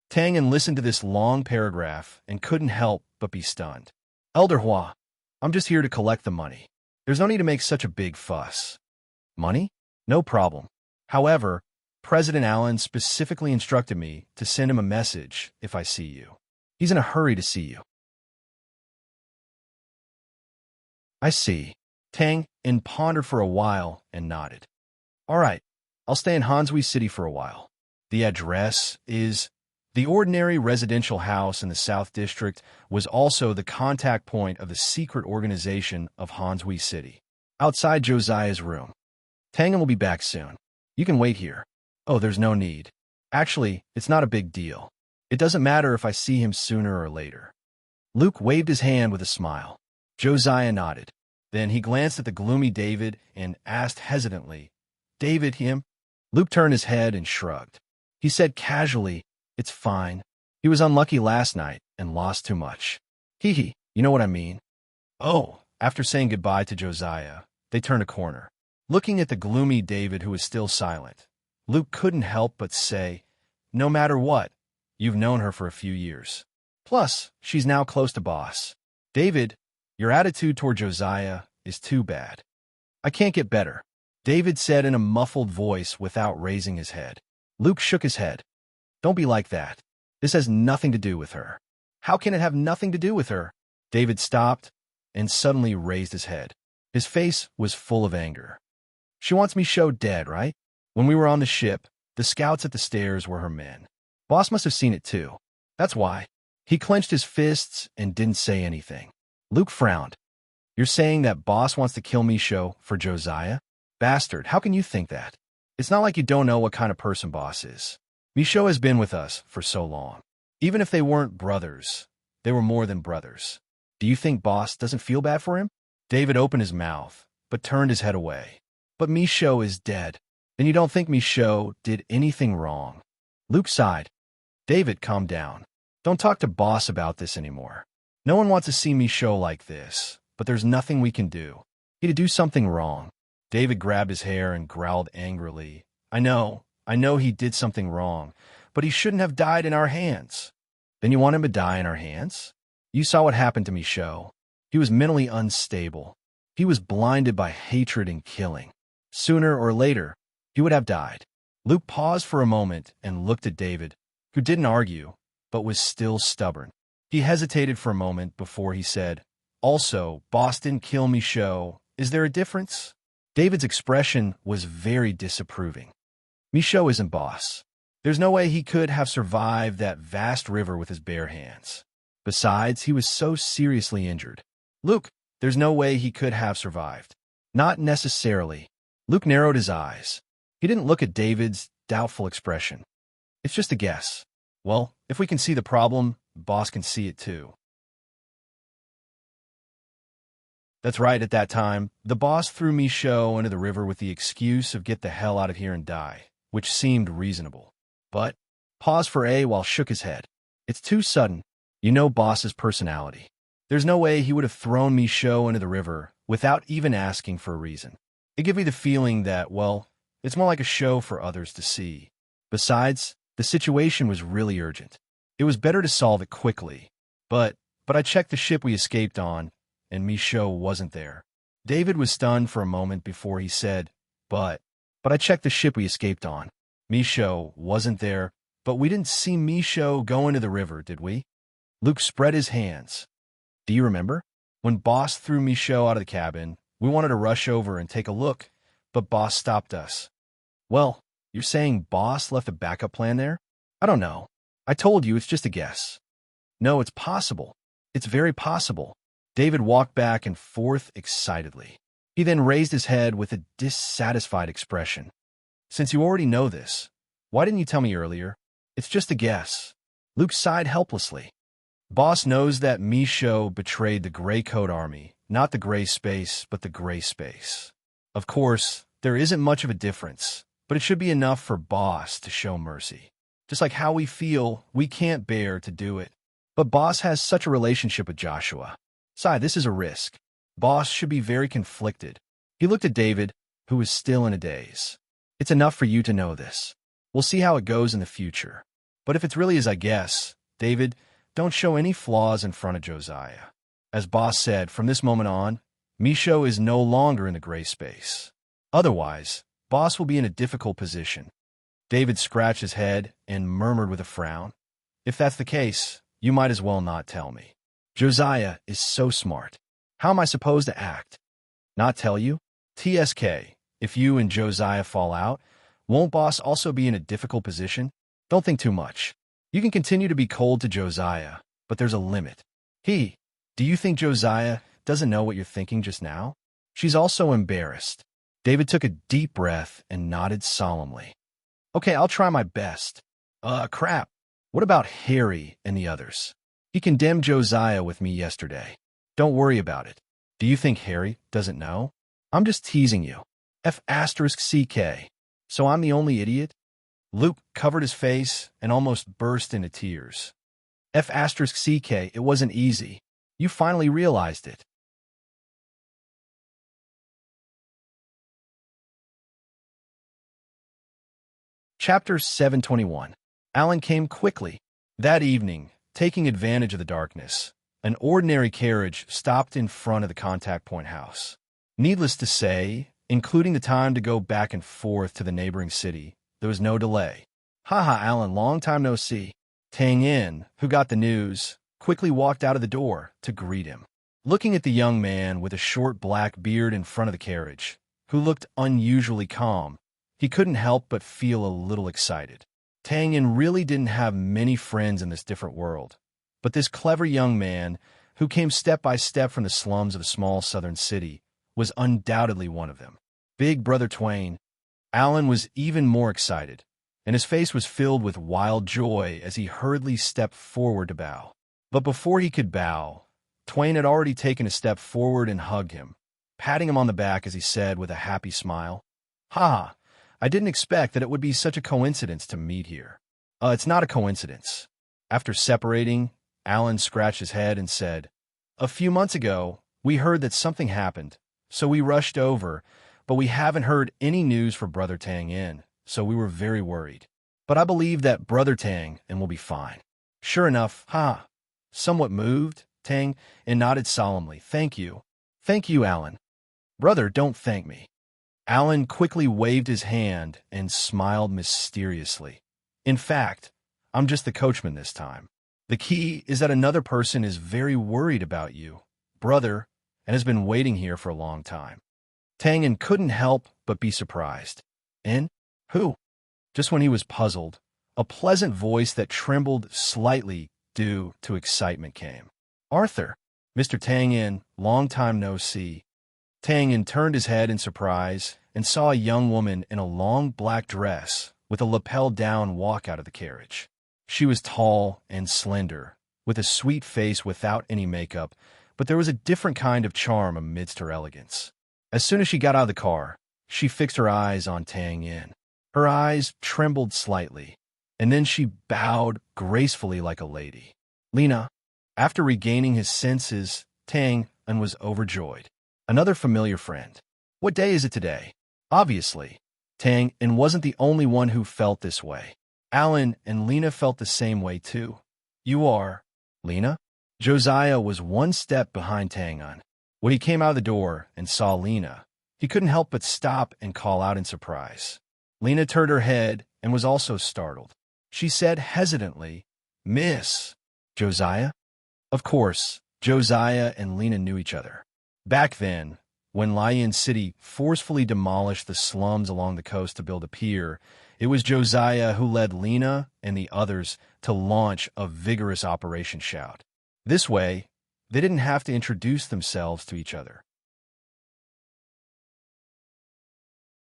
Tang In listened to this long paragraph and couldn't help but be stunned. "Elder Hua, I'm just here to collect the money. There's no need to make such a big fuss." "Money? No problem. However, President Allen specifically instructed me to send him a message if I see you. He's in a hurry to see you." "I see." Tang In pondered for a while and nodded. "All right, I'll stay in Hanshui City for a while. The address is..." The ordinary residential house in the South District was also the contact point of the secret organization of Hanshui City. Outside Josiah's room. "Tangan will be back soon. You can wait here." "Oh, there's no need. Actually, it's not a big deal. It doesn't matter if I see him sooner or later." Luke waved his hand with a smile. Josiah nodded. Then he glanced at the gloomy David and asked hesitantly, "David, him?" Luke turned his head and shrugged. He said casually, "It's fine. He was unlucky last night and lost too much. Hee, you know what I mean." "Oh." After saying goodbye to Josiah, they turned a corner. Looking at the gloomy David, who was still silent, Luke couldn't help but say, "No matter what, you've known her for a few years. Plus, she's now close to boss. David, your attitude toward Josiah is too bad." "I can't get better," David said in a muffled voice without raising his head. Luke shook his head. "Don't be like that. This has nothing to do with her." "How can it have nothing to do with her?" David stopped and suddenly raised his head. His face was full of anger. "She wants Michaud dead, right? When we were on the ship, the scouts at the stairs were her men. Boss must have seen it too. That's why." He clenched his fists and didn't say anything. Luke frowned. "You're saying that Boss wants to kill Michaud for Josiah? Bastard, how can you think that? It's not like you don't know what kind of person Boss is. Michaud has been with us for so long. Even if they weren't brothers, they were more than brothers. Do you think Boss doesn't feel bad for him?" David opened his mouth, but turned his head away. "But Michaud is dead. Then you don't think Michaud did anything wrong?" Luke sighed. "David, calm down. Don't talk to Boss about this anymore. No one wants to see Michaud like this, but there's nothing we can do. He did do something wrong." David grabbed his hair and growled angrily. I know he did something wrong, but he shouldn't have died in our hands." "Then you want him to die in our hands? You saw what happened to Michaud. He was mentally unstable. He was blinded by hatred and killing. Sooner or later, he would have died." Luke paused for a moment and looked at David, who didn't argue, but was still stubborn. He hesitated for a moment before he said, Also, boss didn't kill me show. Is there a difference? David's expression was very disapproving. Michaud isn't boss. There's no way he could have survived that vast river with his bare hands. Besides, he was so seriously injured. Luke, there's no way he could have survived. Not necessarily. Luke narrowed his eyes. He didn't look at David's doubtful expression. It's just a guess. Well, if we can see the problem, boss can see it too. That's right, at that time, the boss threw Michaud into the river with the excuse of get the hell out of here and die, which seemed reasonable. But, paused for a while shook his head. It's too sudden. You know boss's personality. There's no way he would have thrown Michaud into the river without even asking for a reason. It gave me the feeling that, well, it's more like a show for others to see. Besides, the situation was really urgent. It was better to solve it quickly. But I checked the ship we escaped on, and Michaud wasn't there. David was stunned for a moment before he said, But I checked the ship we escaped on. Michaud wasn't there, but we didn't see Michaud go into the river, did we? Luke spread his hands. Do you remember? When boss threw Michaud out of the cabin, we wanted to rush over and take a look, but boss stopped us. Well, you're saying boss left a backup plan there? I don't know. I told you it's just a guess. No, it's possible. It's very possible. David walked back and forth excitedly. He then raised his head with a dissatisfied expression. Since you already know this, why didn't you tell me earlier? It's just a guess. Luke sighed helplessly. Boss knows that Michaud betrayed the Gray Coat Army, not the gray space, but the gray space. Of course, there isn't much of a difference, but it should be enough for boss to show mercy. Just like how we feel, we can't bear to do it. But boss has such a relationship with Joshua. Sigh, this is a risk. Boss should be very conflicted. He looked at David, who was still in a daze. It's enough for you to know this. We'll see how it goes in the future. But if it's really as I guess, David, don't show any flaws in front of Josiah. As boss said, from this moment on, Michaud is no longer in the gray space. Otherwise, boss will be in a difficult position. David scratched his head and murmured with a frown. If that's the case, you might as well not tell me. Josiah is so smart. How am I supposed to act? Not tell you? TSK, if you and Josiah fall out, won't boss also be in a difficult position? Don't think too much. You can continue to be cold to Josiah, but there's a limit. Do you think Josiah doesn't know what you're thinking just now? She's also embarrassed. David took a deep breath and nodded solemnly. Okay, I'll try my best. Crap. What about Harry and the others? He condemned Josiah with me yesterday. Don't worry about it. Do you think Harry doesn't know? I'm just teasing you. F***CK. So I'm the only idiot? Luke covered his face and almost burst into tears. F***CK, it wasn't easy. You finally realized it. Chapter 721. Alan came quickly. That evening, taking advantage of the darkness, an ordinary carriage stopped in front of the contact point house. Needless to say, including the time to go back and forth to the neighboring city, there was no delay. Haha, Alan, long time no see. Tang Yin, who got the news, quickly walked out of the door to greet him. Looking at the young man with a short black beard in front of the carriage, who looked unusually calm, he couldn't help but feel a little excited. Tang Yin really didn't have many friends in this different world, but this clever young man, who came step by step from the slums of a small southern city, was undoubtedly one of them. Big Brother Twain. Alan was even more excited, and his face was filled with wild joy as he hurriedly stepped forward to bow. But before he could bow, Twain had already taken a step forward and hugged him, patting him on the back as he said with a happy smile, "Ha! I didn't expect that it would be such a coincidence to meet here." It's not a coincidence." After separating, Alan scratched his head and said, "A few months ago, we heard that something happened, so we rushed over, but we haven't heard any news for Brother Tang Yin, so we were very worried. But I believe that Brother Tang and will be fine." Sure enough, somewhat moved, Tang and nodded solemnly. Thank you, Alan." "Brother, don't thank me." Alan quickly waved his hand and smiled mysteriously. "In fact, I'm just the coachman this time. The key is that another person is very worried about you. brother and has been waiting here for a long time. Tang Yin couldn't help but be surprised. In? Who? Just when he was puzzled, a pleasant voice that trembled slightly due to excitement came. Arthur, Mr. Tang Yin, long time no see. Tang Yin turned his head in surprise and saw a young woman in a long black dress with a lapel down walk out of the carriage. She was tall and slender, with a sweet face without any makeup, but there was a different kind of charm amidst her elegance. As soon as she got out of the car, she fixed her eyes on Tang Yin. Her eyes trembled slightly, and then she bowed gracefully like a lady. Lena. After regaining his senses, Tang Yin was overjoyed. Another familiar friend. What day is it today? Obviously, Tang Yin wasn't the only one who felt this way. Alan and Lena felt the same way too. You are, Lena? Josiah was one step behind Tang Yin. When he came out of the door and saw Lena, he couldn't help but stop and call out in surprise. Lena turned her head and was also startled. She said hesitantly, Miss Josiah? Of course, Josiah and Lena knew each other. Back then, when Lion City forcefully demolished the slums along the coast to build a pier, it was Josiah who led Lena and the others to launch a vigorous Operation Shout. This way, they didn't have to introduce themselves to each other.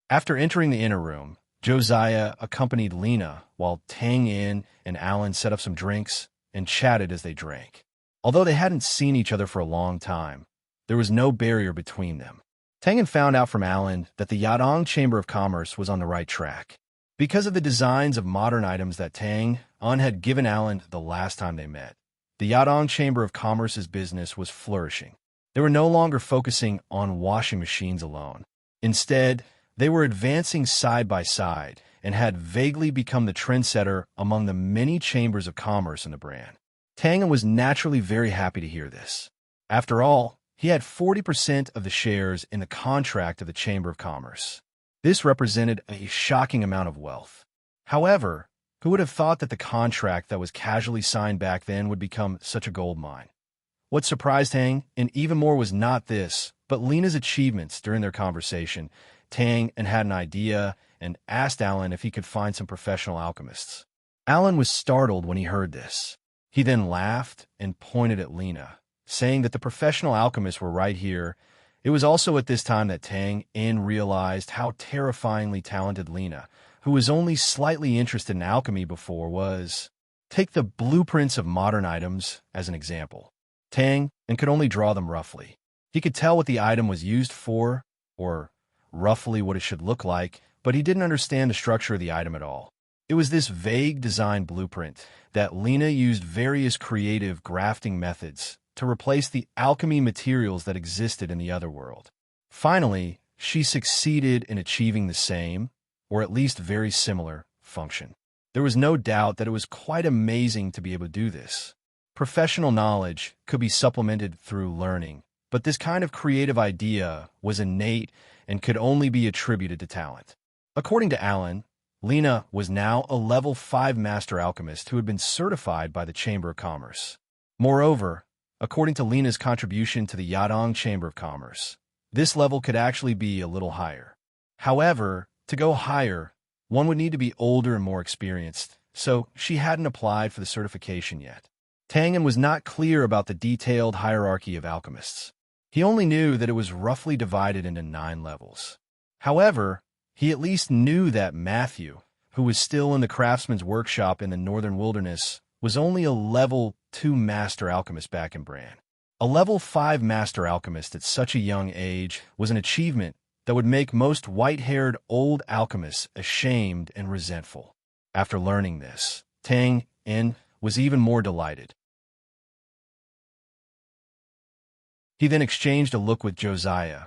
After entering the inner room, Josiah accompanied Lena while Tang Yin and Alan set up some drinks and chatted as they drank. Although they hadn't seen each other for a long time, there was no barrier between them. Tang Yin found out from Alan that the Yadong Chamber of Commerce was on the right track. Because of the designs of modern items that Tang Yin had given Alan the last time they met, the Yadong Chamber of Commerce's business was flourishing. They were no longer focusing on washing machines alone. Instead, they were advancing side by side and had vaguely become the trendsetter among the many chambers of commerce in the brand. Tang Yin was naturally very happy to hear this. After all, he had 40% of the shares in the contract of the Chamber of Commerce. This represented a shocking amount of wealth. However, who would have thought that the contract that was casually signed back then would become such a gold mine? What surprised Tang Yin even more was not this, but Lena's achievements during their conversation. Tang Yin had an idea and asked Alan if he could find some professional alchemists. Alan was startled when he heard this. He then laughed and pointed at Lena, saying that the professional alchemists were right here. It was also at this time that Tang Yin realized how terrifyingly talented Lena, who was only slightly interested in alchemy before, was. Take the blueprints of modern items as an example. Tang Yin could only draw them roughly. He could tell what the item was used for, or roughly what it should look like, but he didn't understand the structure of the item at all. It was this vague design blueprint that Lena used various creative grafting methods to replace the alchemy materials that existed in the other world. Finally, she succeeded in achieving the same, or at least very similar, function. There was no doubt that it was quite amazing to be able to do this. Professional knowledge could be supplemented through learning, but this kind of creative idea was innate and could only be attributed to talent. According to Alan, Lena was now a level 5 master alchemist who had been certified by the Chamber of Commerce. Moreover, according to Lena's contribution to the Yadong Chamber of Commerce, this level could actually be a little higher. However, to go higher, one would need to be older and more experienced, so she hadn't applied for the certification yet. Tang Yin was not clear about the detailed hierarchy of alchemists. He only knew that it was roughly divided into 9 levels. However, he at least knew that Matthew, who was still in the craftsman's workshop in the northern wilderness, was only a level 2 master alchemist back in Bran. A level 5 master alchemist at such a young age was an achievement that would make most white-haired old alchemists ashamed and resentful. After learning this, Tang Yin was even more delighted. He then exchanged a look with Josiah,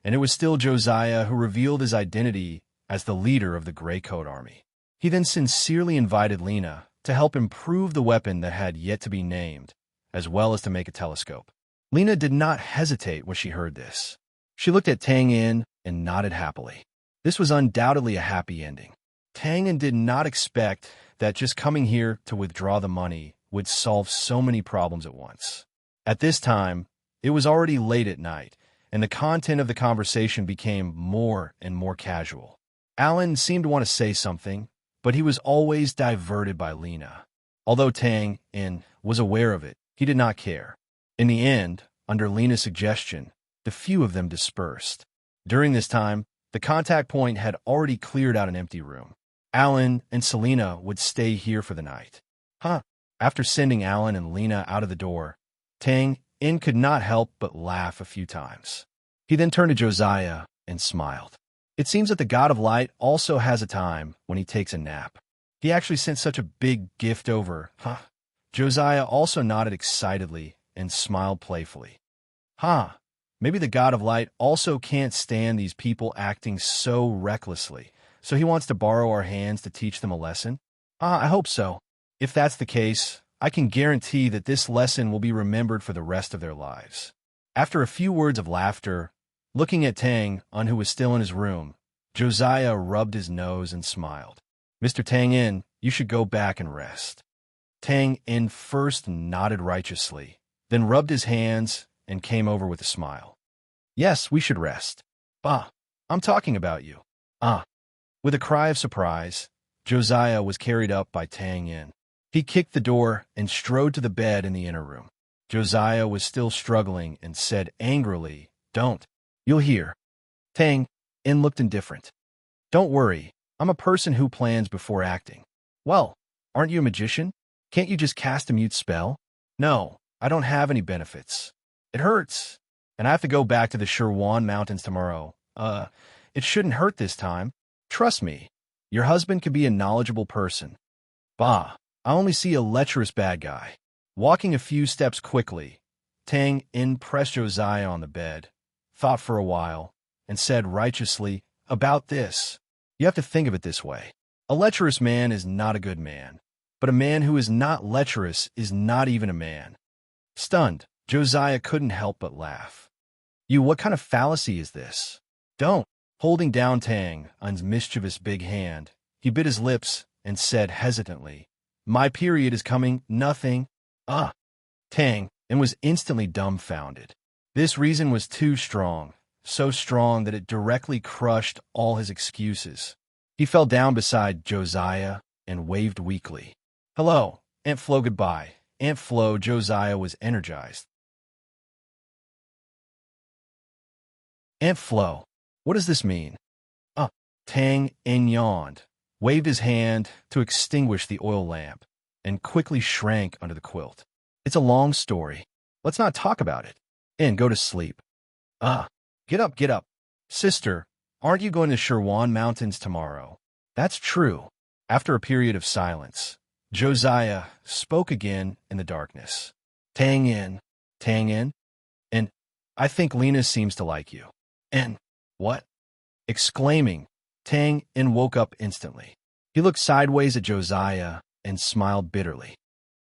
and it was still Josiah who revealed his identity as the leader of the Grey Coat Army. He then sincerely invited Lena to help improve the weapon that had yet to be named, as well as to make a telescope. Lena did not hesitate when she heard this. She looked at Tang Yin and nodded happily. This was undoubtedly a happy ending. Tang Yin did not expect that just coming here to withdraw the money would solve so many problems at once. At this time, It was already late at night, and the content of the conversation became more and more casual. Alan seemed to want to say something, but he was always diverted by Lena. Although Tang In was aware of it, he did not care. In the end, under Lena's suggestion, the few of them dispersed. During this time, the contact point had already cleared out an empty room. Alan and Selena would stay here for the night. After sending Alan and Lena out of the door, Tang In could not help but laugh a few times. He then turned to Josiah and smiled. It seems that the God of Light also has a time when he takes a nap. He actually sent such a big gift over, Josiah also nodded excitedly and smiled playfully. Maybe the God of Light also can't stand these people acting so recklessly, so he wants to borrow our hands to teach them a lesson? I hope so. If that's the case, I can guarantee that this lesson will be remembered for the rest of their lives. After a few words of laughter, looking at Tang In, who was still in his room, Josiah rubbed his nose and smiled. Mr. Tang In, you should go back and rest. Tang In first nodded righteously, then rubbed his hands and came over with a smile. Yes, we should rest. I'm talking about you. With a cry of surprise, Josiah was carried up by Tang In. He kicked the door and strode to the bed in the inner room. Josiah was still struggling and said angrily, "Don't. You'll hear." Tang In looked indifferent. "Don't worry. I'm a person who plans before acting." "Well, aren't you a magician? Can't you just cast a mute spell?" "No, I don't have any benefits. It hurts, and I have to go back to the Serene Mountains tomorrow. It shouldn't hurt this time. Trust me. Your husband could be a knowledgeable person." "Bah, I only see a lecherous bad guy." Walking a few steps quickly, Tang In pressed Josiah on the bed, thought for a while, and said righteously, "About this, you have to think of it this way. A lecherous man is not a good man, but a man who is not lecherous is not even a man." Stunned, Josiah couldn't help but laugh. What kind of fallacy is this?" "Don't." Holding down Tang In's mischievous big hand, he bit his lips and said hesitantly, "My period is coming, nothing." Tang In was instantly dumbfounded. This reason was too strong, so strong that it directly crushed all his excuses. He fell down beside Josiah and waved weakly. "Hello, Aunt Flo, goodbye." Aunt Flo, Josiah was energized. "Aunt Flo, what does this mean?" Tang In yawned, waved his hand to extinguish the oil lamp, and quickly shrank under the quilt. "It's a long story. Let's not talk about it. And go to sleep." Get up, get up." "Sister, aren't you going to Serene Mountains tomorrow?" "That's true." After a period of silence, Josiah spoke again in the darkness. Tang In, and I think Lena seems to like you." "And what?" Exclaiming, Tang In woke up instantly. He looked sideways at Josiah and smiled bitterly.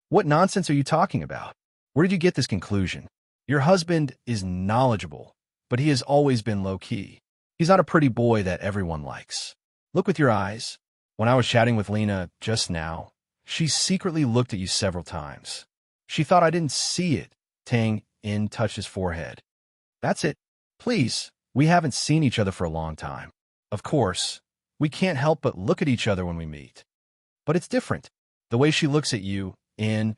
"What nonsense are you talking about? Where did you get this conclusion? Your husband is knowledgeable, but he has always been low-key. He's not a pretty boy that everyone likes. Look with your eyes. When I was chatting with Lena just now, she secretly looked at you several times. She thought I didn't see it." Tang In touched his forehead. "That's it. Please, we haven't seen each other for a long time. Of course, we can't help but look at each other when we meet. But it's different. The way she looks at you, in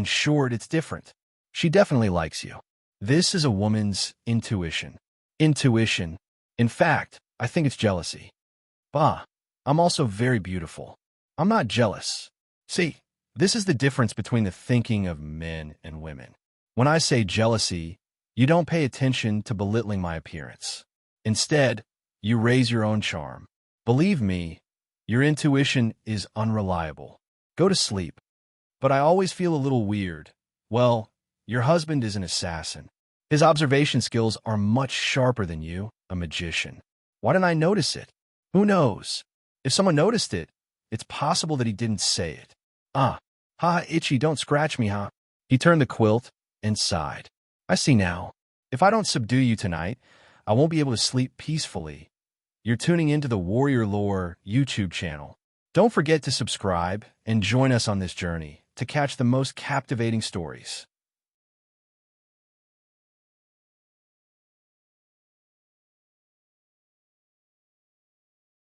short, it's different. She definitely likes you. This is a woman's intuition." "Intuition? In fact, I think it's jealousy." "I'm also very beautiful. I'm not jealous. See, this is the difference between the thinking of men and women. When I say jealousy, you don't pay attention to belittling my appearance. Instead, you raise your own charm. Believe me, your intuition is unreliable. Go to sleep." "But I always feel a little weird." "Well, your husband is an assassin. His observation skills are much sharper than you, a magician. Why didn't I notice it? Who knows? If someone noticed it, it's possible that he didn't say it." Itchy, don't scratch me, huh?" He turned the quilt and sighed. "I see now. If I don't subdue you tonight, I won't be able to sleep peacefully." You're tuning into the Warrior Lore YouTube channel. Don't forget to subscribe and join us on this journey to catch the most captivating stories.